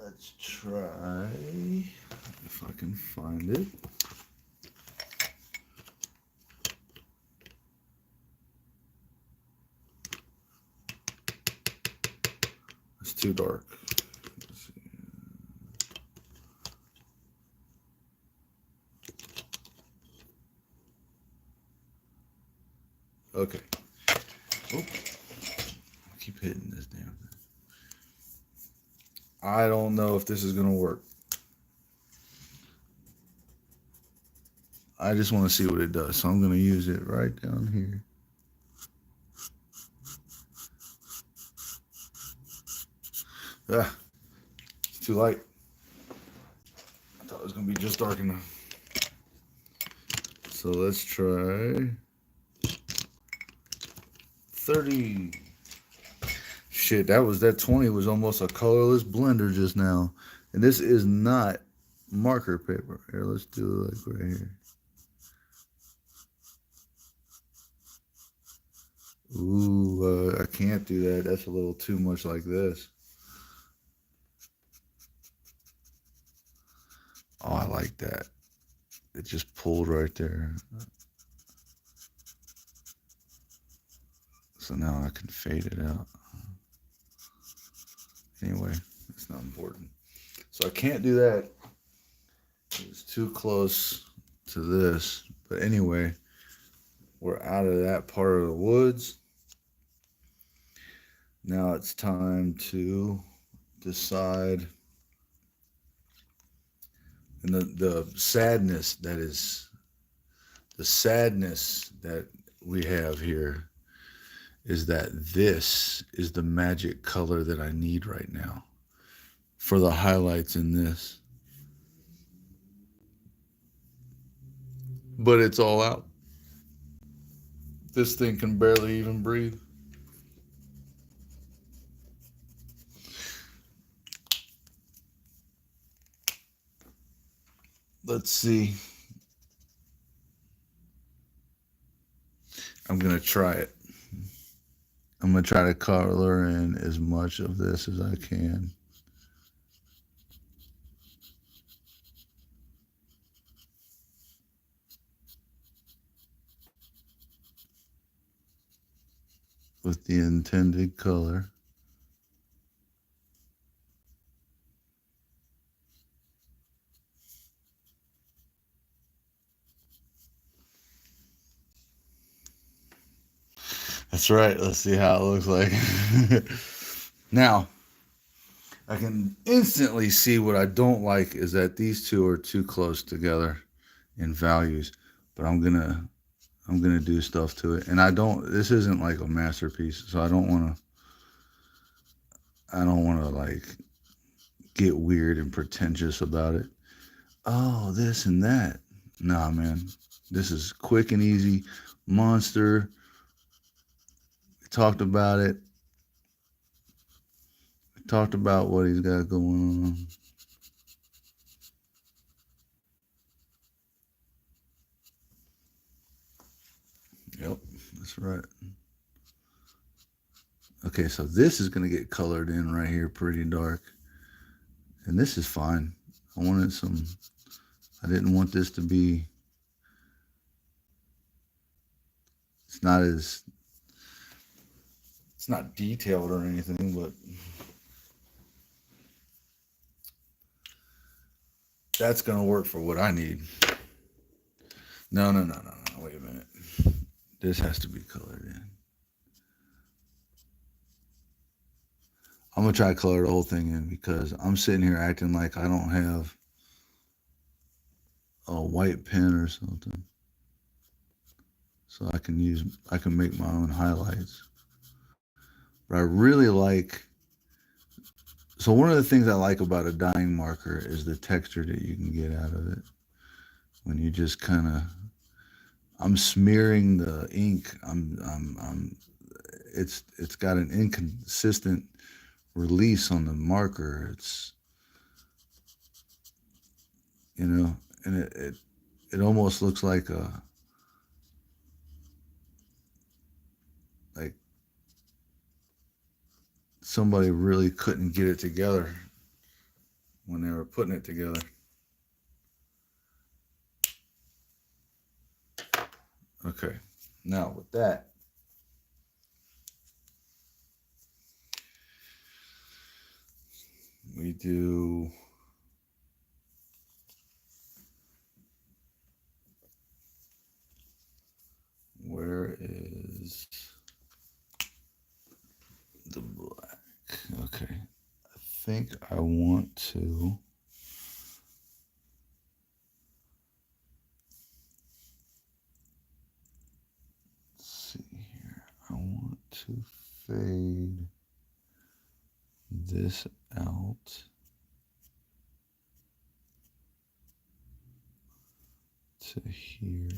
Let's try, if I can find it. It's too dark. Okay. Oh, I keep hitting this damn thing. I don't know if this is gonna work. I just want to see what it does. So I'm going to use it right down here. Ah, it's too light. I thought it was going to be just dark enough. So let's try 30. Shit, that 20 was almost a colorless blender just now. And this is not marker paper. Here, let's do it like right here. Ooh, I can't do that. That's a little too much like this. Oh, I like that. It just pulled right there. So now I can fade it out. Anyway, it's not important. So I can't do that. It's too close to this. But anyway, we're out of that part of the woods. Now it's time to decide. And the sadness that we have here is that this is the magic color that I need right now for the highlights in this. But it's all out. This thing can barely even breathe. Let's see. I'm going to try it. I'm going to try to color in as much of this as I can. With the intended color. That's right. Let's see how it looks like. Now, I can instantly see what I don't like is that these two are too close together in values. But I'm gonna do stuff to it. And this isn't like a masterpiece, so I don't wanna like get weird and pretentious about it. Oh, this and that. Nah, man. This is quick and easy. Monster. We talked about it. We talked about what he's got going on. Yep, that's right. Okay, so this is going to get colored in right here pretty dark. And this is fine. I didn't want this to be, it's not detailed or anything, but that's going to work for what I need. No, wait a minute. This has to be colored in. I'm going to try to color the whole thing in because I'm sitting here acting like I don't have a white pen or something. So I can make my own highlights. But I really so one of the things I like about a dyeing marker is the texture that you can get out of it. When you just kind of, I'm smearing the ink. It's got an inconsistent release on the marker. It's, and it almost looks like somebody really couldn't get it together when they were putting it together. Okay, now with that, we do where is the black? Okay, I think I want to to fade this out to here.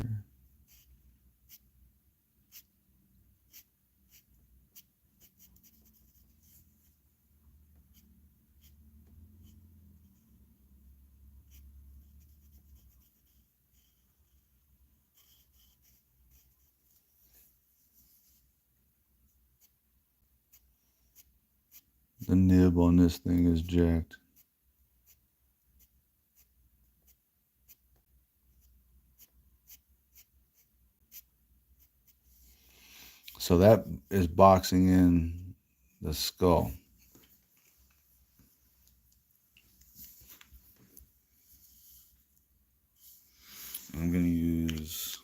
The nib on this thing is jacked. So that is boxing in the skull. I'm going to use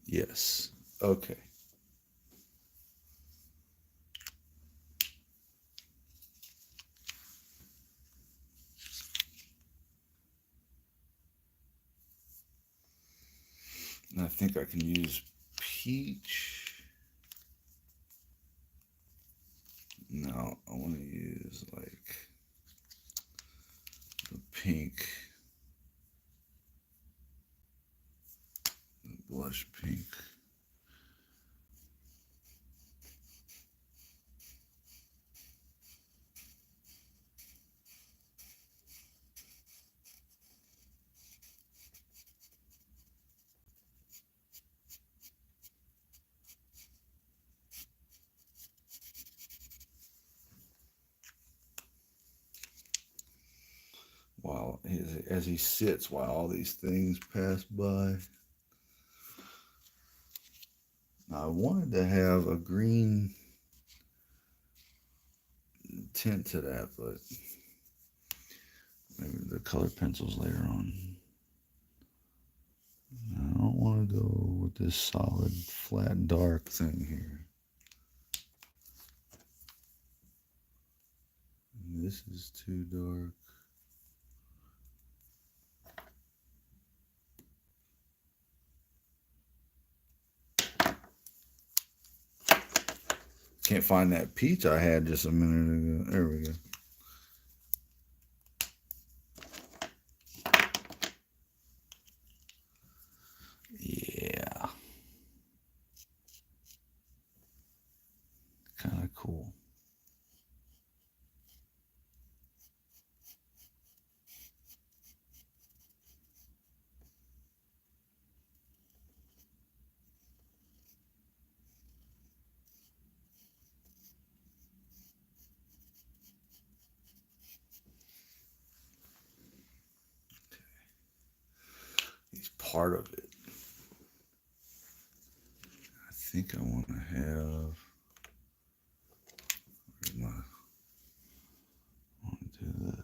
yes. Okay. And I think I can use peach. No, I want to use like the pink, the blush pink. While as he sits, while all these things pass by. Now, I wanted to have a green tint to that, but maybe the colored pencils later on. I don't want to go with this solid, flat, dark thing here. This is too dark. Can't find that peach I had just a minute ago. There we go. Yeah. Kind of cool. He's part of it. I think I want to have. Where's my? I want to do this.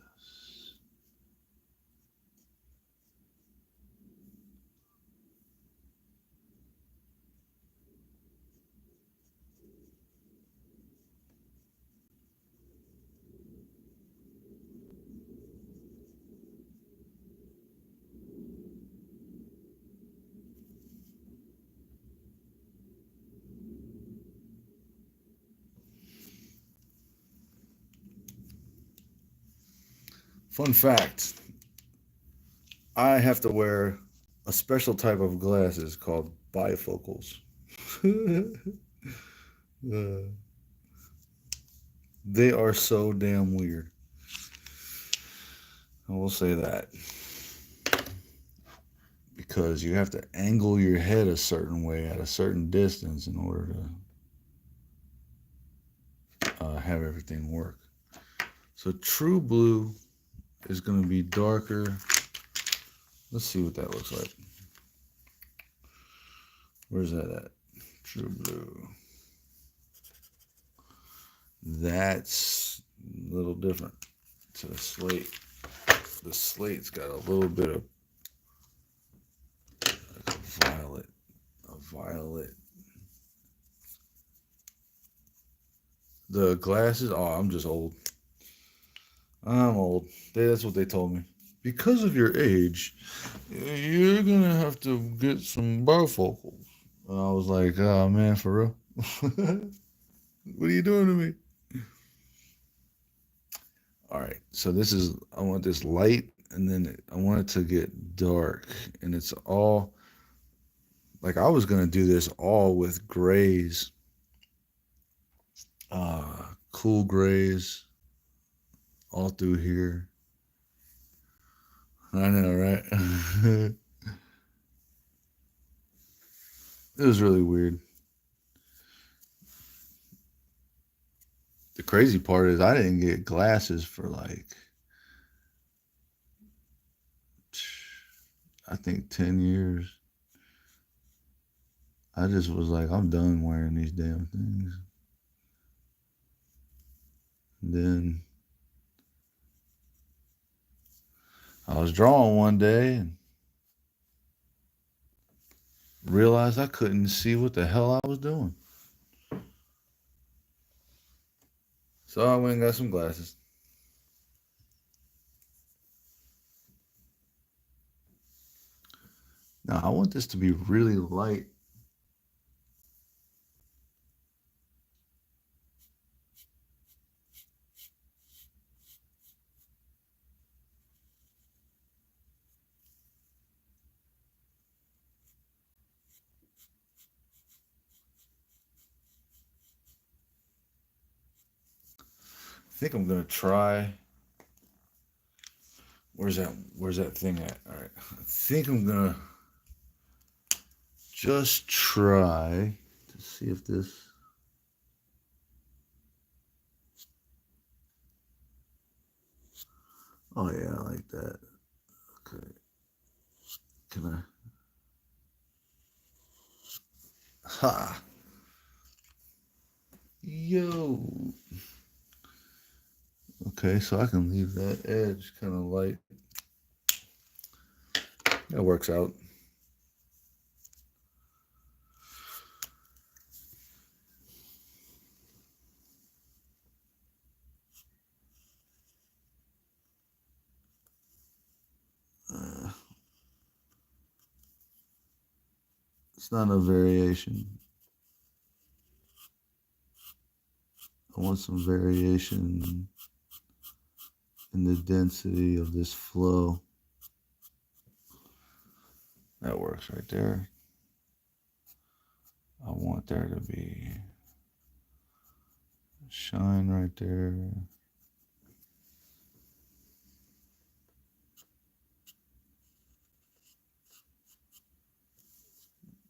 Fun fact, I have to wear a special type of glasses called bifocals. They are so damn weird. I will say that. Because you have to angle your head a certain way at a certain distance in order to have everything work. So true blue is going to be darker. Let's see what that looks like. Where's that at? True blue. That's a little different to the slate. the slate's got a little bit of like a violet. The glasses, oh, I'm just old. I'm old. That's what they told me. Because of your age, you're gonna have to get some bifocals. And I was like, oh man, for real? What are you doing to me? All right, so I want this light, and then I want it to get dark, and it's all, like I was gonna do this all with grays, cool grays all through here. I know, right? It was really weird. The crazy part is I didn't get glasses for like, I think 10 years. I just was like, I'm done wearing these damn things. And then I was drawing one day and realized I couldn't see what the hell I was doing. So I went and got some glasses. Now I want this to be really light. I think I'm gonna try. Where's that thing at? All right. I think I'm gonna just try to see if this. Oh yeah, I like that. Okay. Can I? Ha! Yo! Okay, so I can leave that edge kind of light. That works out. It's not a variation. I want some variation in the density of this flow. That works right there. I want there to be shine right there.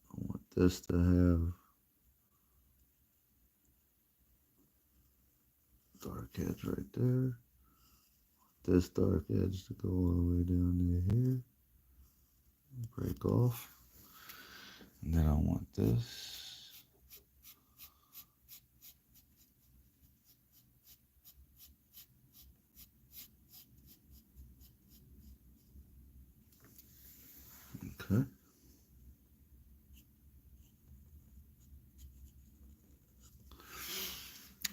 I want this to have dark edge right there. This dark edge to go all the way down near here. Break off. And then I want this. Okay.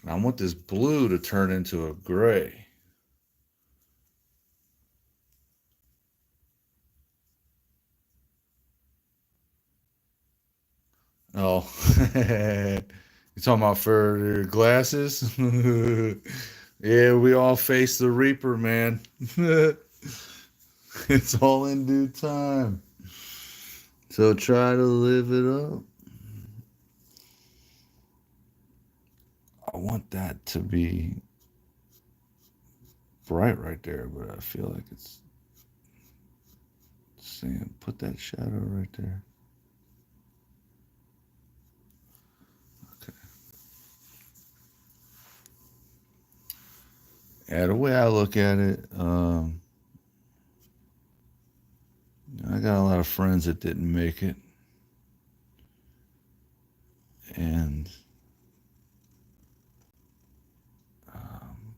And I want this blue to turn into a gray. Oh, you talking about for your glasses? Yeah, we all face the Reaper, man. It's all in due time. So try to live it up. I want that to be bright right there, but I feel like it's saying put that shadow right there. Okay. Yeah, the way I look at it, I got a lot of friends that didn't make it, and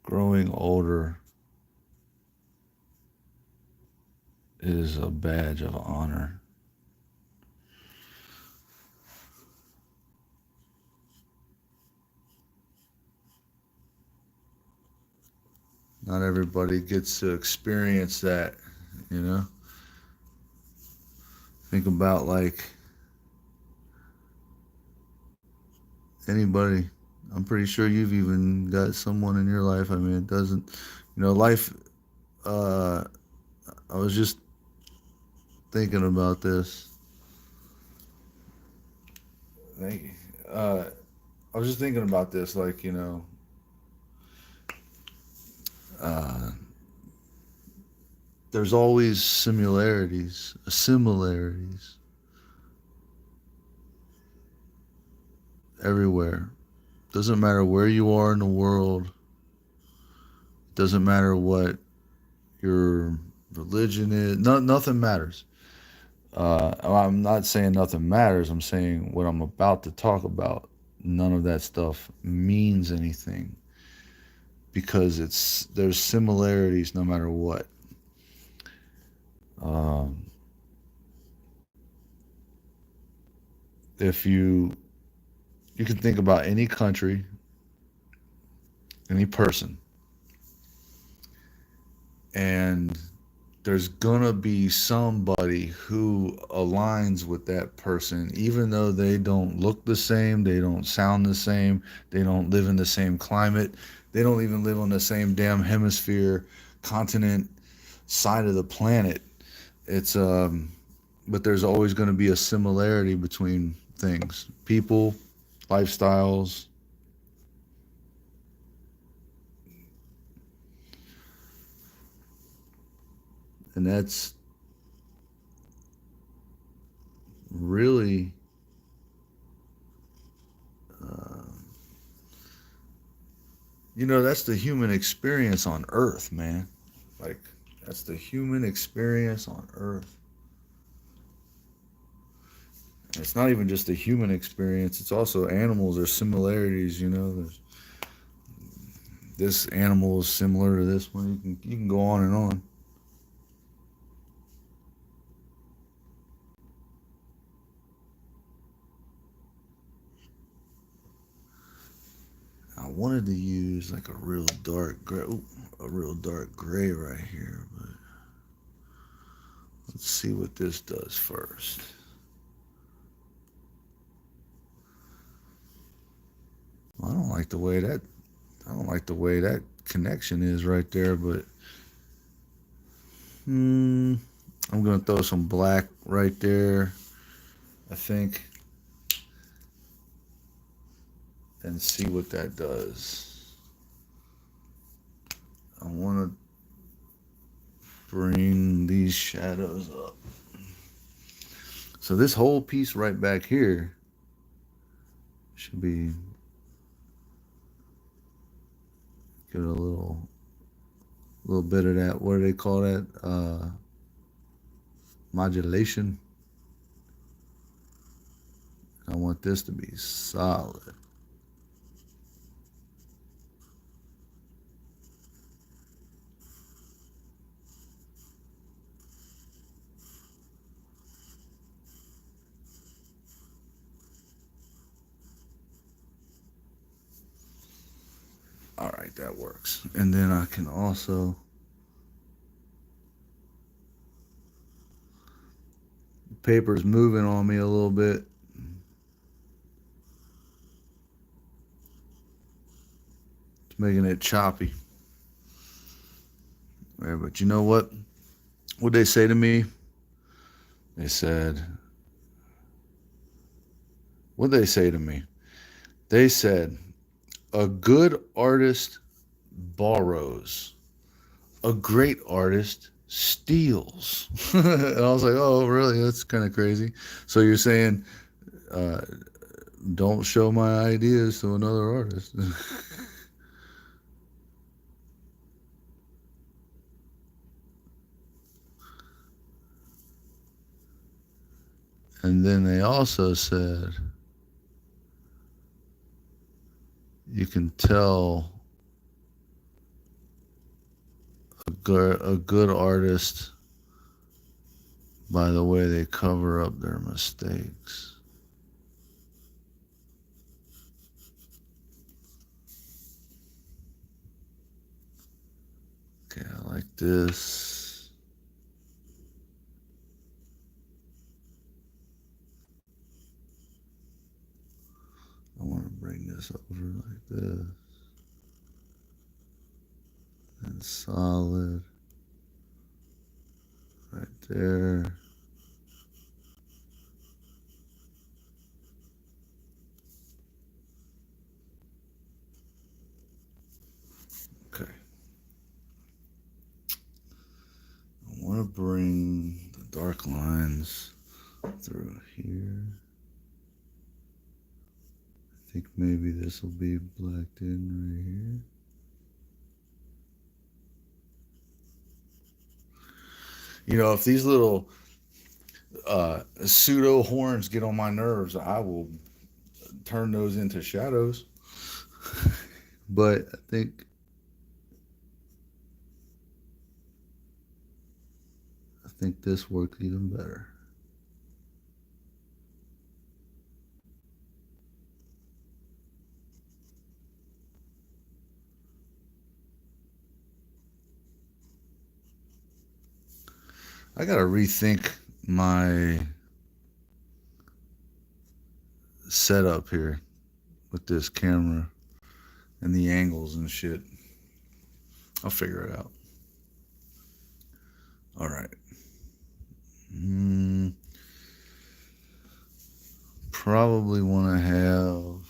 growing older, is a badge of honor. Not everybody gets to experience that, you know? Think about like anybody. I'm pretty sure you've even got someone in your life. I mean, it doesn't, life. Uh, I was just thinking about this. Thank you. I was just thinking about this, like, uh, there's always similarities everywhere. Doesn't matter where you are in the world. Doesn't matter what your religion is. Nothing matters. I'm not saying nothing matters. I'm saying what I'm about to talk about. None of that stuff means anything because there's similarities no matter what. Um, if you can think about any country, any person, and there's gonna be somebody who aligns with that person, even though they don't look the same, they don't sound the same, they don't live in the same climate, they don't even live on the same damn hemisphere, continent, side of the planet. It's but there's always going to be a similarity between things, people, lifestyles, and that's really uh, that's the human experience on Earth, man. Like that's the human experience on Earth. And it's not even just the human experience; it's also animals. There's similarities, There's this animal is similar to this one. You can go on and on. I wanted to use like a real dark gray, a real dark gray right here, but let's see what this does first. I don't like the way that I don't like the way that connection is right there, but I'm gonna throw some black right there, I think, and see what that does. I want to bring these shadows up. So this whole piece right back here should be get a little bit of that. What do they call that? Modulation. I want this to be solid. All right, that works. And then I can also the paper's moving on me a little bit. It's making it choppy. Yeah, but you know what? What they say to me? They said, what they say to me? They said, a good artist borrows, a great artist steals. And I was like, oh, really? That's kind of crazy. So you're saying, uh, don't show my ideas to another artist. And then they also said, you can tell a good artist by the way they cover up their mistakes. Okay, I like this. I want to bring this over like this. And solid. Right there. Okay. I want to bring the dark lines through here. I think maybe this will be blacked in right here. You know, if these little pseudo horns get on my nerves, I will turn those into shadows. But I think this works even better. I gotta rethink my setup here with this camera and the angles and shit. I'll figure it out. All right. Probably want to have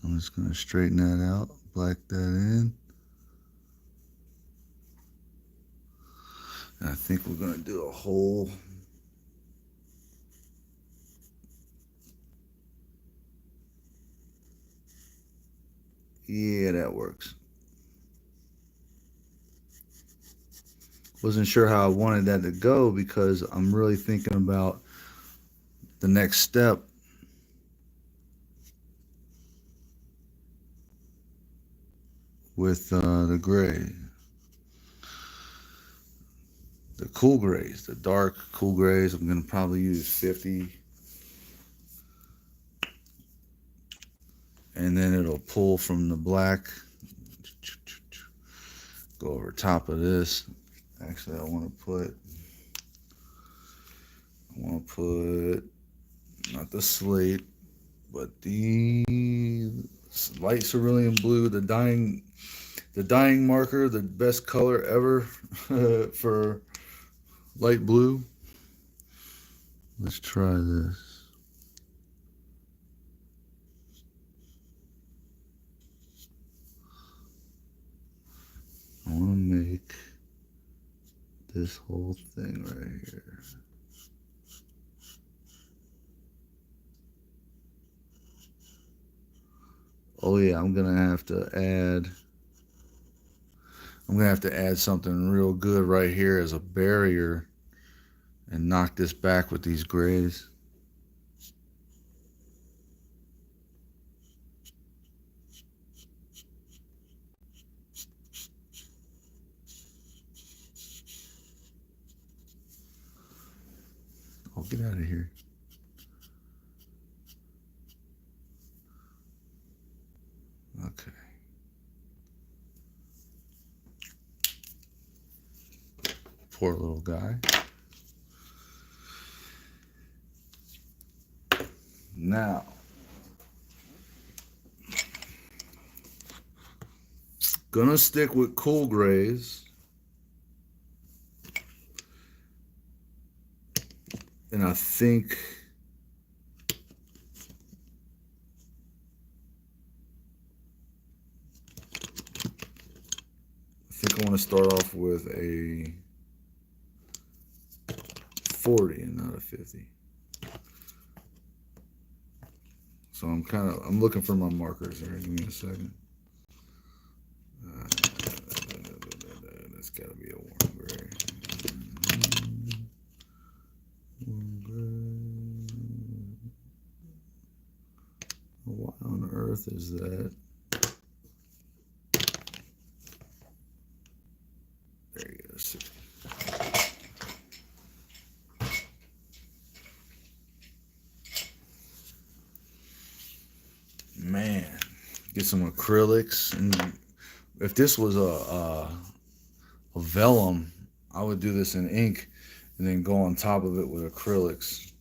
I'm just going to straighten that out, black that in. And I think we're going to do a whole yeah, that works. Wasn't sure how I wanted that to go because I'm really thinking about the next step. With the gray, the cool grays, the dark cool grays, I'm going to probably use 50. And then it'll pull from the black. Go over top of this. Actually, I want to put not the slate, but the light cerulean blue, the dying marker, the best color ever for light blue. Let's try this. I want to make this whole thing right here. Oh yeah, I'm gonna have to add something real good right here as a barrier and knock this back with these grays. Oh, get out of here. Okay. Poor little guy. Now, gonna stick with cool grays. And I think think I want to start off with a 40 and not a 50. So I'm looking for my markers here. Give me a second. That's got to be a warm gray. Why on earth is that? There you go. Man, get some acrylics, and if this was a vellum, I would do this in ink and then go on top of it with acrylics.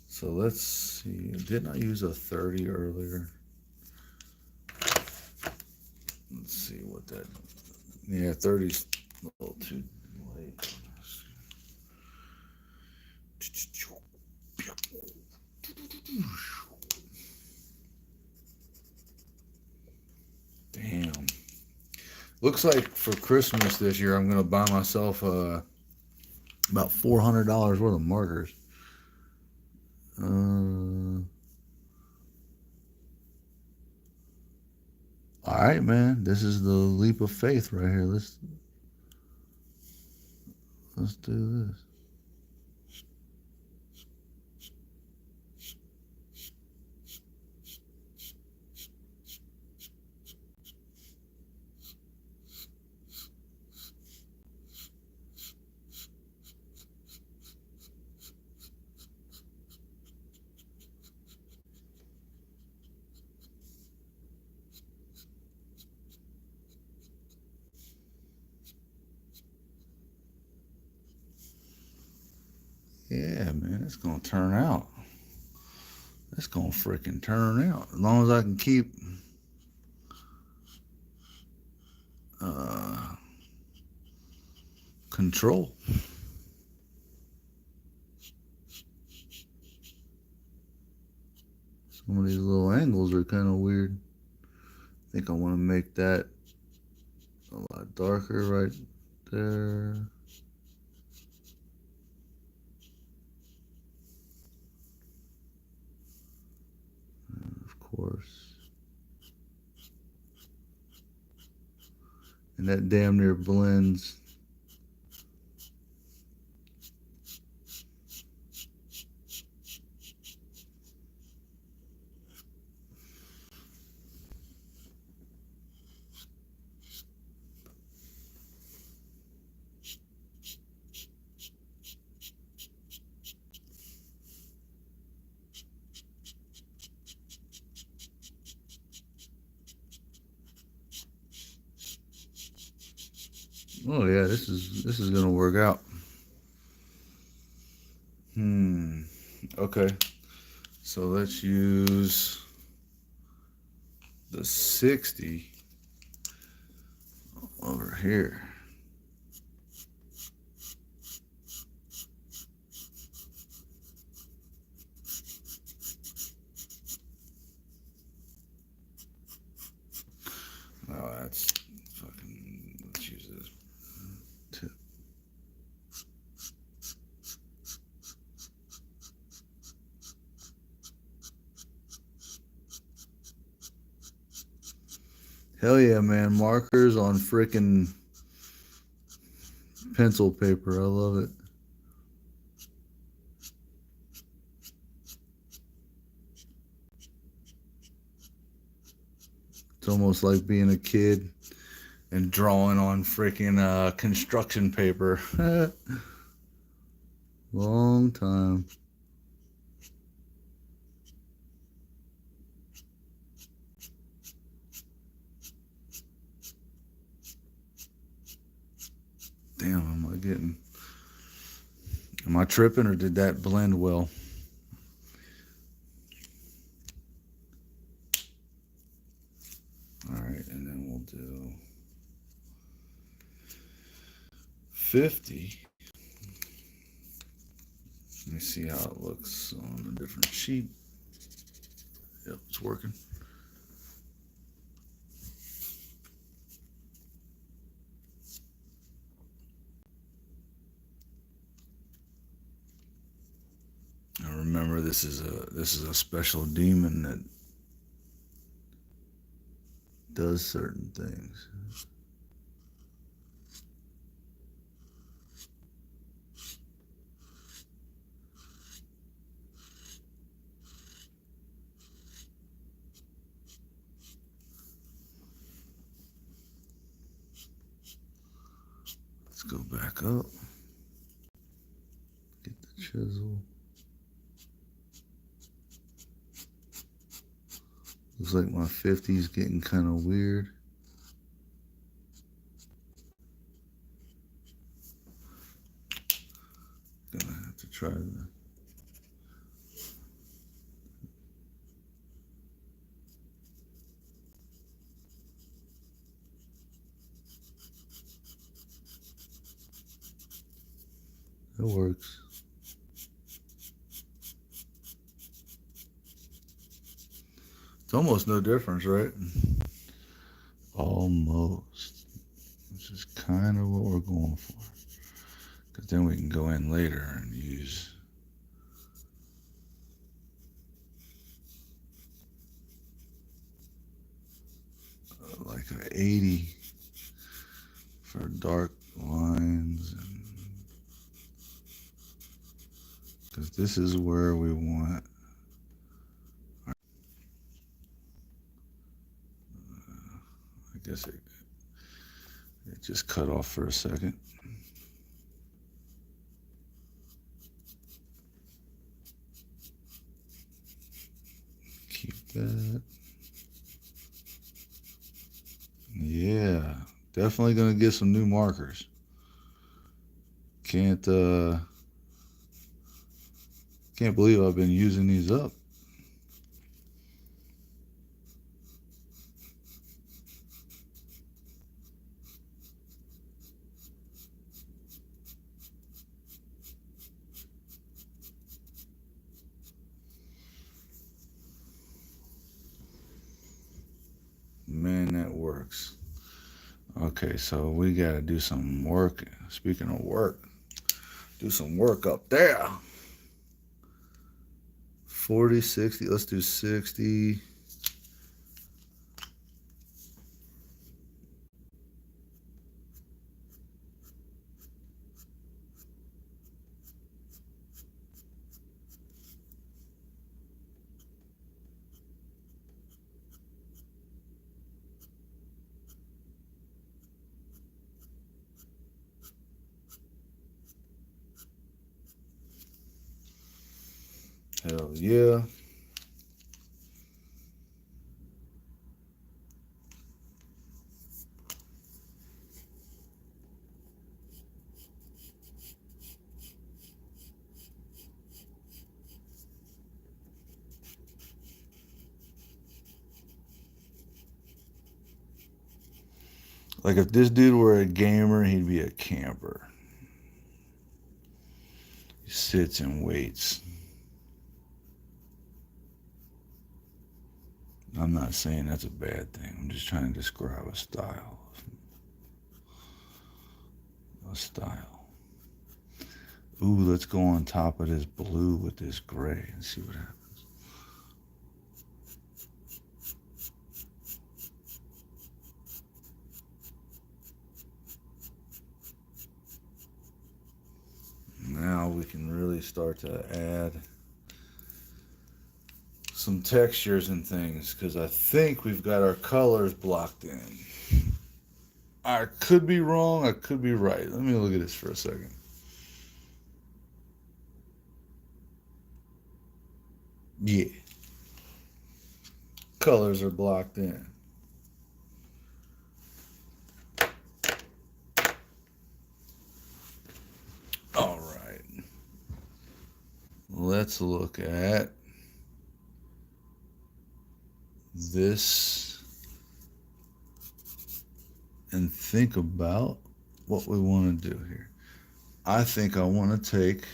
So let's see, didn't I use a 30 earlier? Let's see what that, yeah, 30's a little too late. Damn. Looks like for Christmas this year, I'm going to buy myself about $400 worth of markers. All right, man. This is the leap of faith right here. Let's do this. Yeah, man, it's gonna turn out. It's gonna freaking turn out. As long as I can keep control. Some of these little angles are kind of weird. I think I want to make that a lot darker right there. Of course. And that damn near blends. Oh yeah, this is gonna work out. Okay. So let's use the 60 over here. Oh, that's fucking, let's use this tip. Hell yeah, man. Markers on freaking pencil paper. I love it. It's almost like being a kid and drawing on freaking construction paper. Long time. Damn, am I tripping or did that blend well? All right, and then we'll do 50. me see how it looks on a different sheet. Yep, it's working. Now remember, this is a special demon that does certain things. Let's go back up. Get the chisel. Looks like my 50's getting kind of weird. Gonna have to try that. It works. It's almost no difference, right? Almost. Which is kind of what we're going for. Because then we can go in later and use like an 80 for dark lines. Because this is where we want I guess it just cut off for a second. Keep that. Yeah, definitely gonna get some new markers. Can't believe I've been using these up. Man, that works. Okay, so we gotta do some work. Speaking of work, do some work up there. 40, 60, let's do 60. Hell yeah. Like if this dude were a gamer, he'd be a camper. He sits and waits. I'm not saying that's a bad thing. I'm just trying to describe a style. A style. Ooh, let's go on top of this blue with this gray and see what happens. Now we can really start to add some textures and things because I think we've got our colors blocked in. I could be wrong, I could be right. Let me look at this for a second. Yeah. Colors are blocked in. All right. Let's look at this and think about what we want to do here. I think I want to take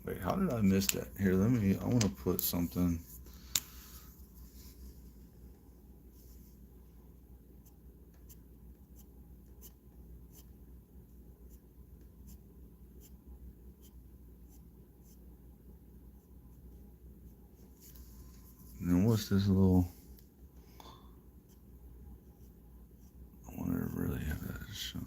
Wait, how did I miss that? Here, I want to put something. And what's this little? I want to really have that showing.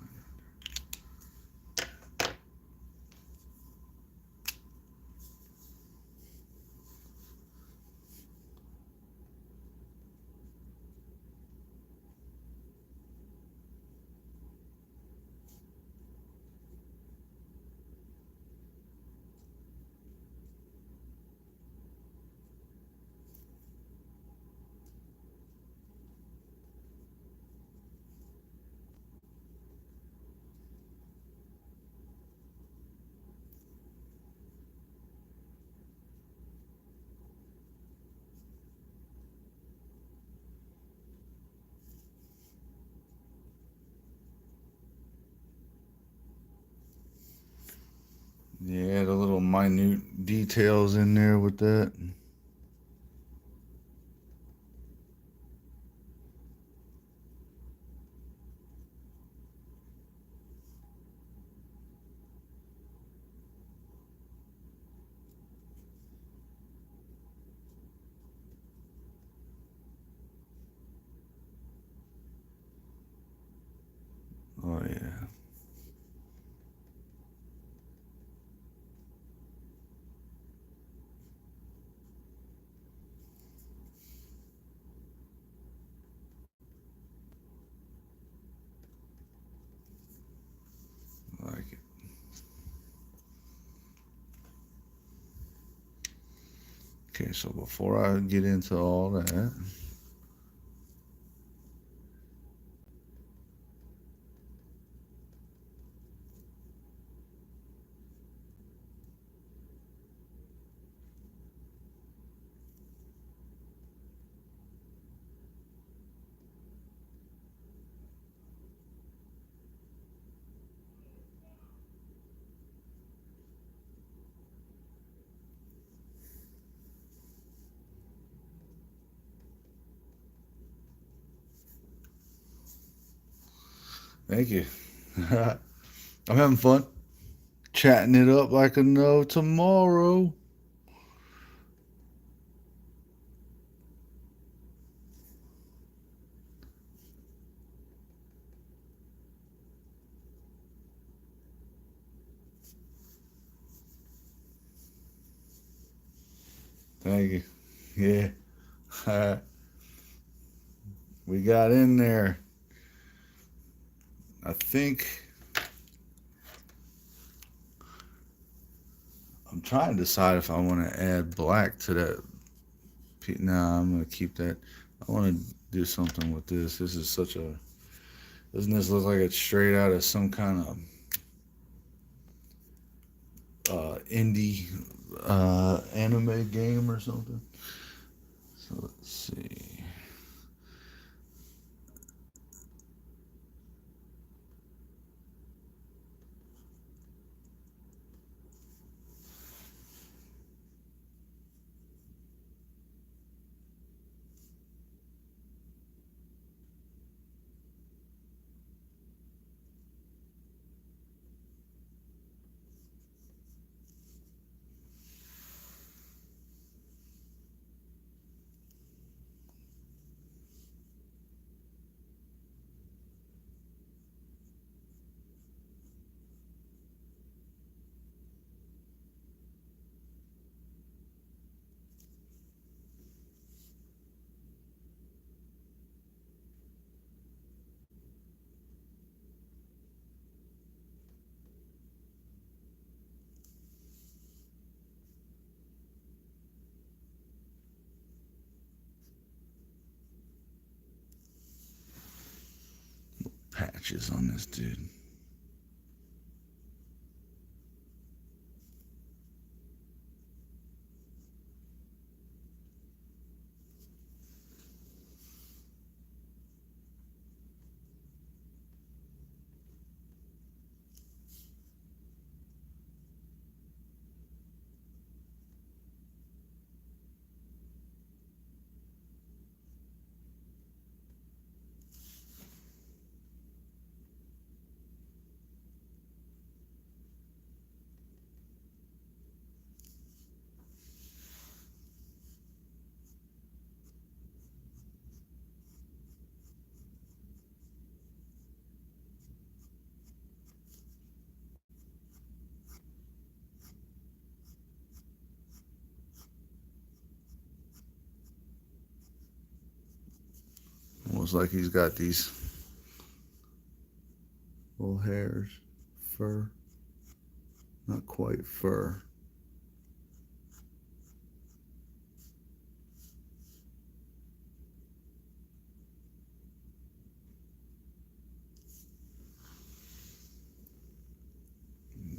Yeah, the little minute details in there with that. Oh yeah. I like it. Okay, so before I get into all that, thank you. I'm having fun chatting it up like a no tomorrow. Thank you. Yeah. We got in there. I think I'm trying to decide if I want to add black to that. Nah, I'm gonna keep that. I want to do something with this. This is such a. Doesn't this look like it's straight out of some kind of indie anime game or something? So let's see. Patches on this dude. almost like he's got these little hairs, fur, not quite fur.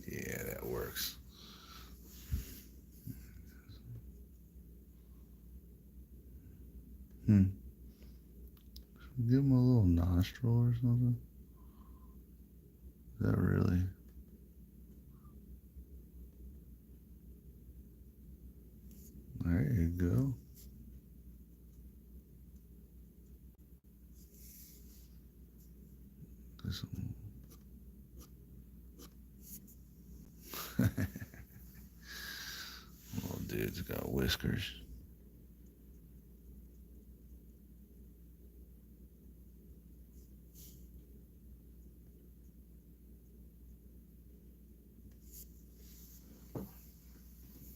Yeah, that works. Give him a little nostril or something. Is that really? There you go. This little dude's got whiskers.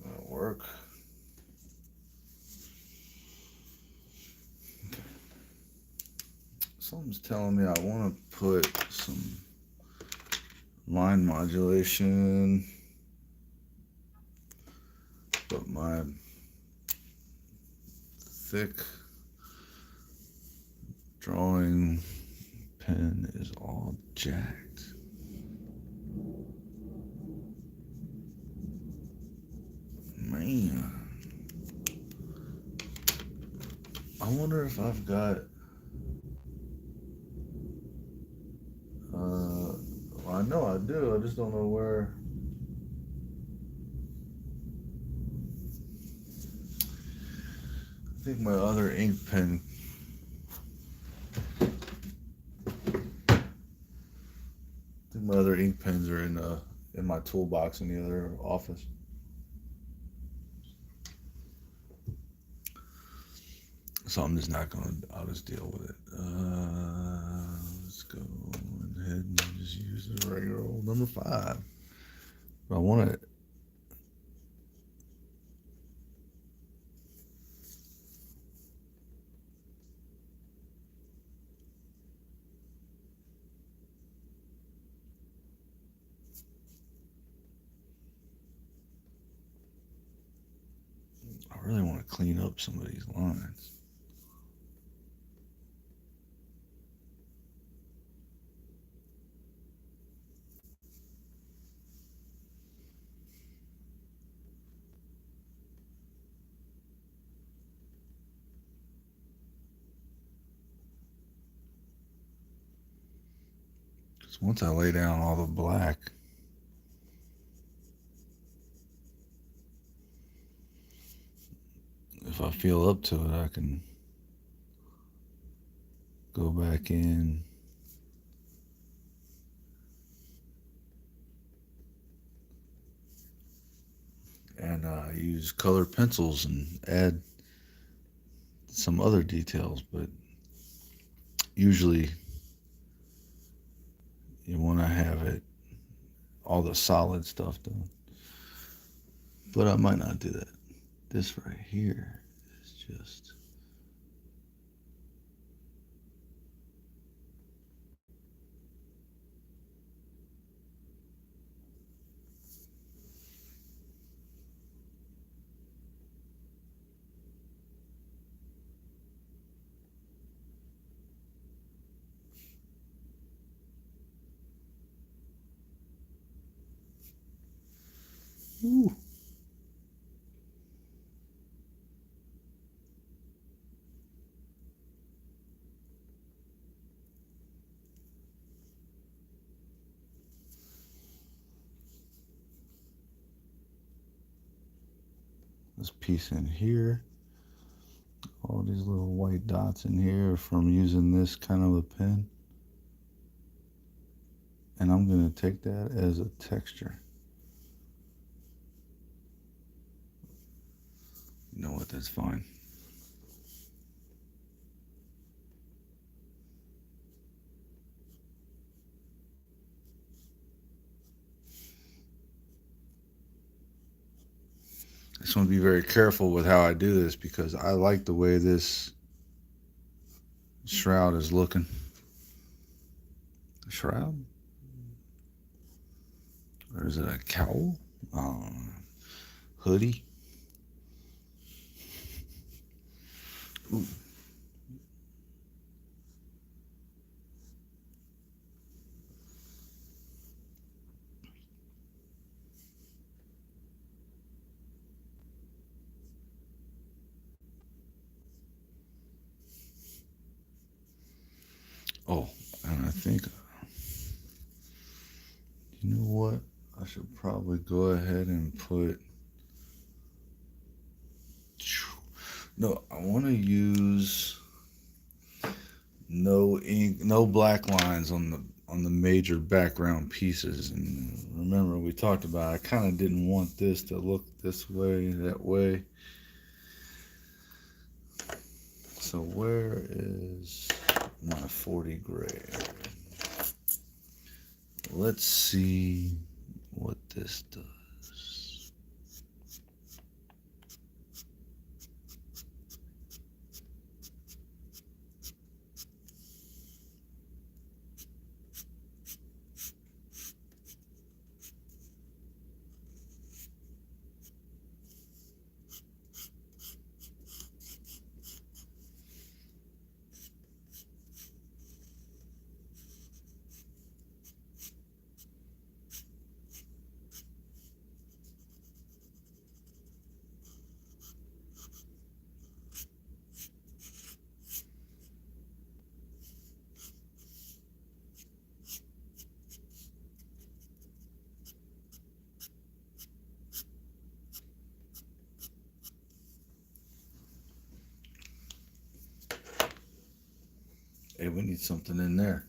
That'll work. Okay. Something's telling me I want to put some line modulation, but my thick drawing pen is all jacked. Man, I wonder if I've got well, I know I do, I just don't know where. I think my other ink pen, are in my toolbox in the other office. So I'm just not gonna. I'll just deal with it. Let's go ahead and just use the regular old number 5. But I want it. I really want to clean up some of these lines. Because once I lay down all the black, if I feel up to it, I can go back in and use colored pencils and add some other details. But usually you want to have it, all the solid stuff done. But I might not do that. This right here is just. Ooh. This piece in here, all these little white dots in here are from using this kind of a pen. And I'm going to take that as a texture. You know what, that's fine. I just want to be very careful with how I do this because I like the way this Shroud is looking. Shroud? Or is it a cowl? Hoodie? Ooh. Oh, and I think, you know what? I should probably go ahead and put. No, I want to use no ink, no black lines on the major background pieces. And remember, we talked about I kind of didn't want this to look this way, that way. So where is my 40 gray? Let's see what this does. Hey, we need something in there.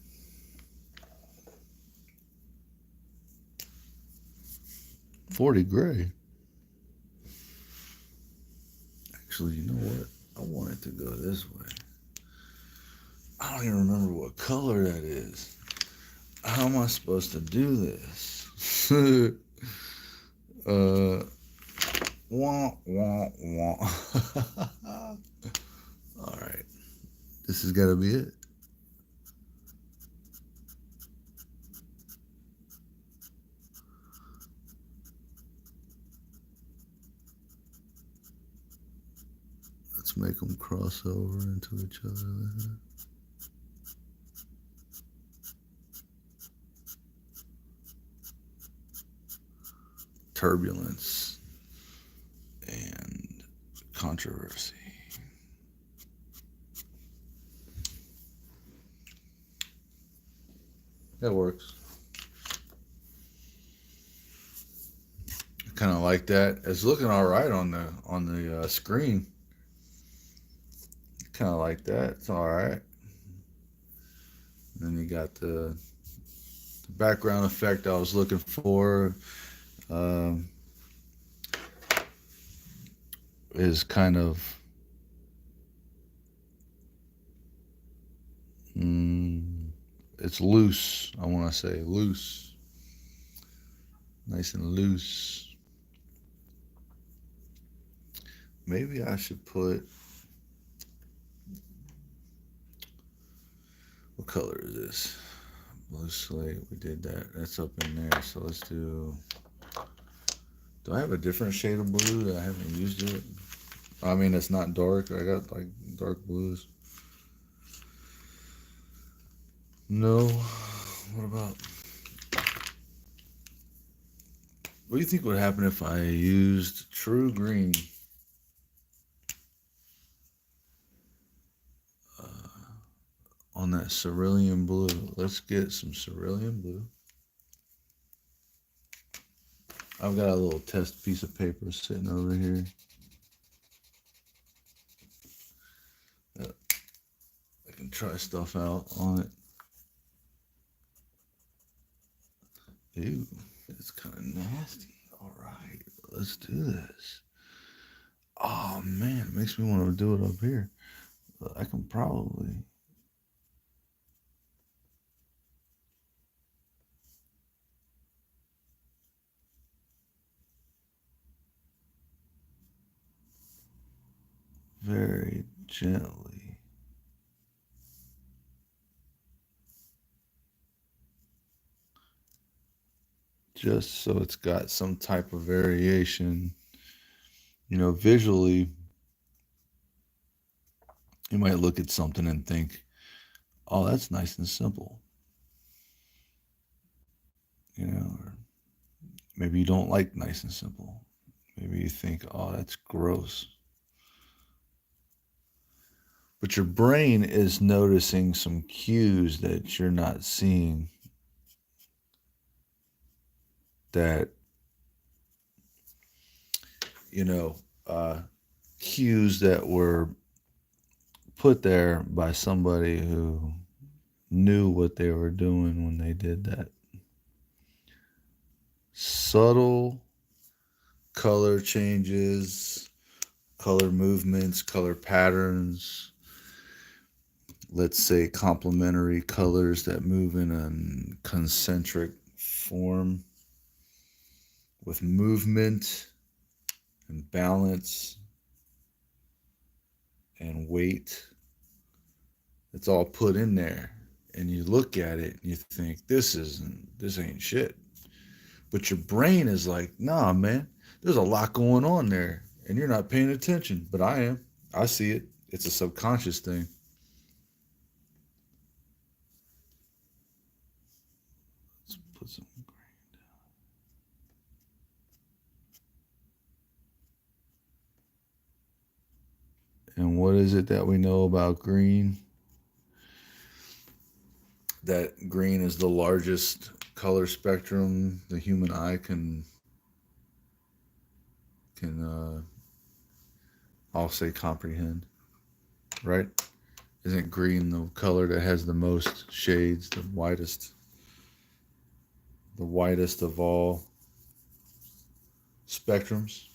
$40 gray. Actually, you know what? I want it to go this way. I don't even remember what color that is. How am I supposed to do this? Wah, wah, wah. All right. This has got to be it. Let's make them cross over into each other. Turbulence and controversy. That works. I kind of like that. It's looking all right on the screen. Kind of like that. It's all right. And then you got the background effect I was looking for. Is kind of it's loose. I want to say loose, nice and loose. Maybe I should put, what color is this? Blue slate. We did that. That's up in there. So let's do. Do I have a different shade of blue that I haven't used yet? I mean, it's not dark. I got like dark blues. No. What about? What do you think would happen if I used true green? On that cerulean blue. Let's get some cerulean blue. I've got a little test piece of paper sitting over here. I can try stuff out on it. Ew, it's kind of nasty. All right, let's do this. Oh man, it makes me want to do it up here. But I can probably. Very gently. just so it's got some type of variation. Visually, you might look at something and think, oh, that's nice and simple. Or maybe you don't like nice and simple. Maybe you think, oh, that's gross. But your brain is noticing some cues that you're not seeing, that, you know, uh, cues that were put there by somebody who knew what they were doing when they did that. Subtle color changes, color movements, color patterns, let's say complementary colors that move in a concentric form with movement and balance and weight. It's all put in there. And you look at it and you think, this ain't shit. But your brain is like, nah, man, there's a lot going on there. And you're not paying attention. But I am. I see it. It's a subconscious thing. Let's put some. And what is it that we know about green? That green is the largest color spectrum the human eye can I'll say comprehend, right? Isn't green the color that has the most shades, the widest of all spectrums?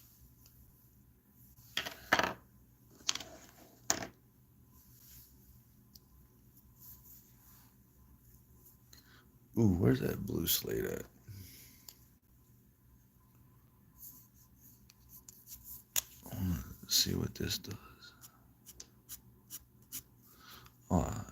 Ooh, where's that blue slate at? I want to see what this does. Oh,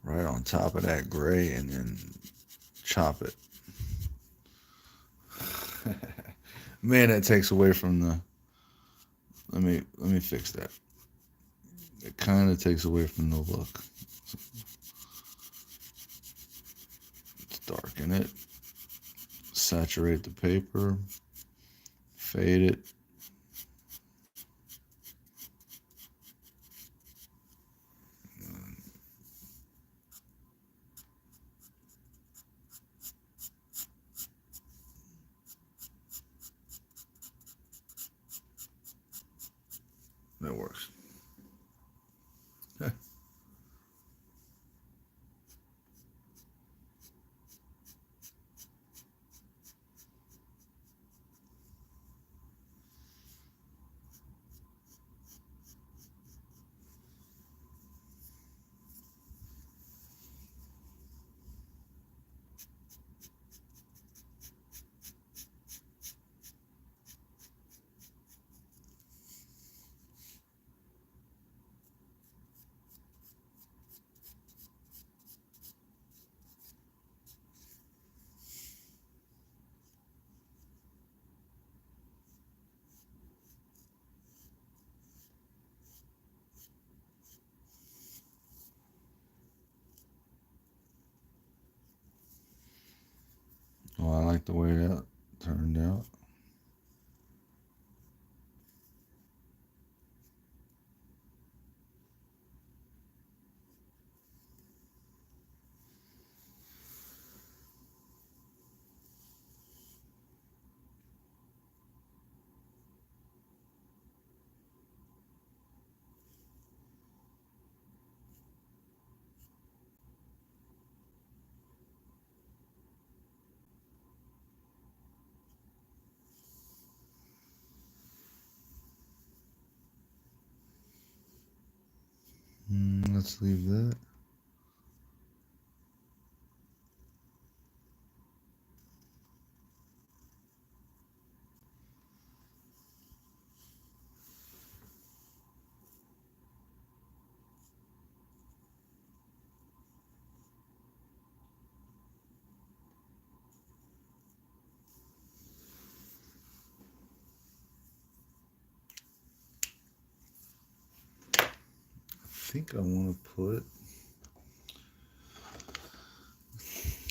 right on top of that gray, and then chop it. Man, that takes away from the. Let me fix that. It kind of takes away from the look. Let's darken it. Saturate the paper. Fade it. That works. Well, I like the way that turned out. let's leave that. I think I want to put,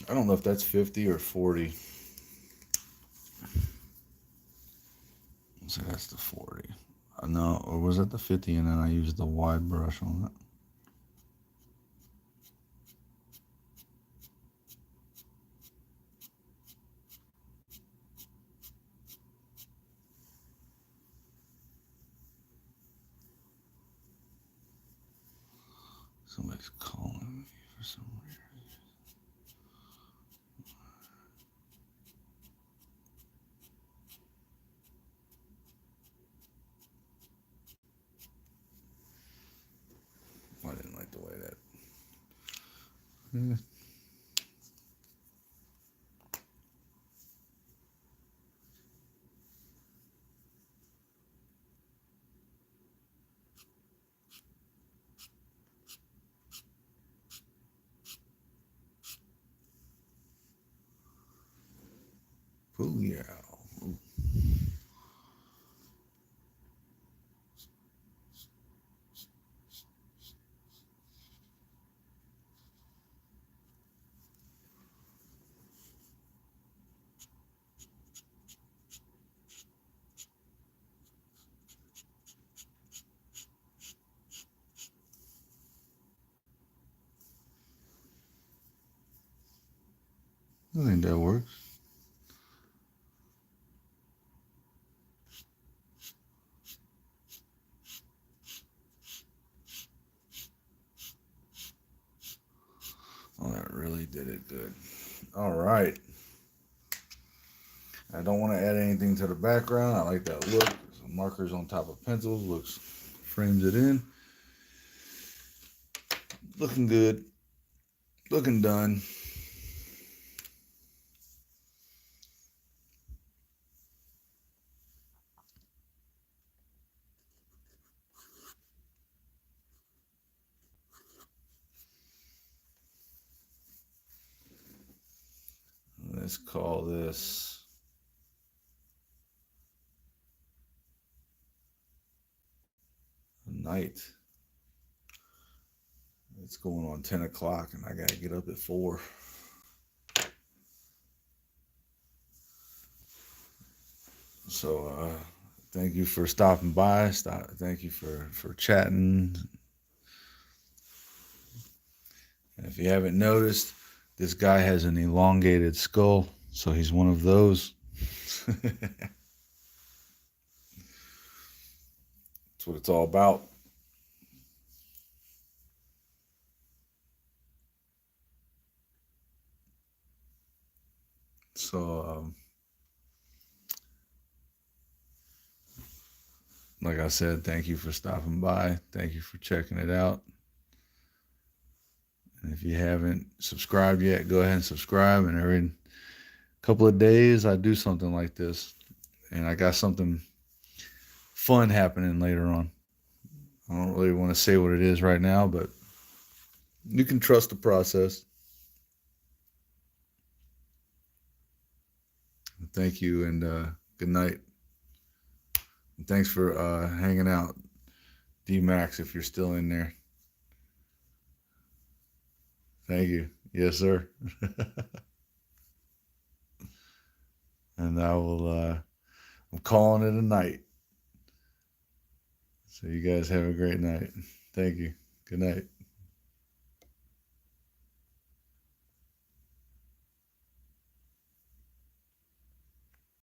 I don't know if that's 50 or 40. So that's the 40. No, or was that the 50 and then I used the wide brush on it? Somebody's calling me for some reason. I didn't like the way that. Oh yeah. I think that works. Oh, that really did it good. All right. I don't want to add anything to the background. I like that look. Some markers on top of pencils. Looks, frames it in. Looking good. Looking done. Let's call this night. It's going on 10 o'clock and I got to get up at 4. So thank you for stopping by. Thank you for chatting. And if you haven't noticed, this guy has an elongated skull, so he's one of those. That's what it's all about. So, like I said, thank you for stopping by. Thank you for checking it out. And if you haven't subscribed yet, go ahead and subscribe. And every couple of days, I do something like this. And I got something fun happening later on. I don't really want to say what it is right now, but you can trust the process. Thank you and good night. And thanks for hanging out, D-Max, if you're still in there. Thank you. Yes, sir. And I will, I'm calling it a night. So you guys have a great night. Thank you. Good night.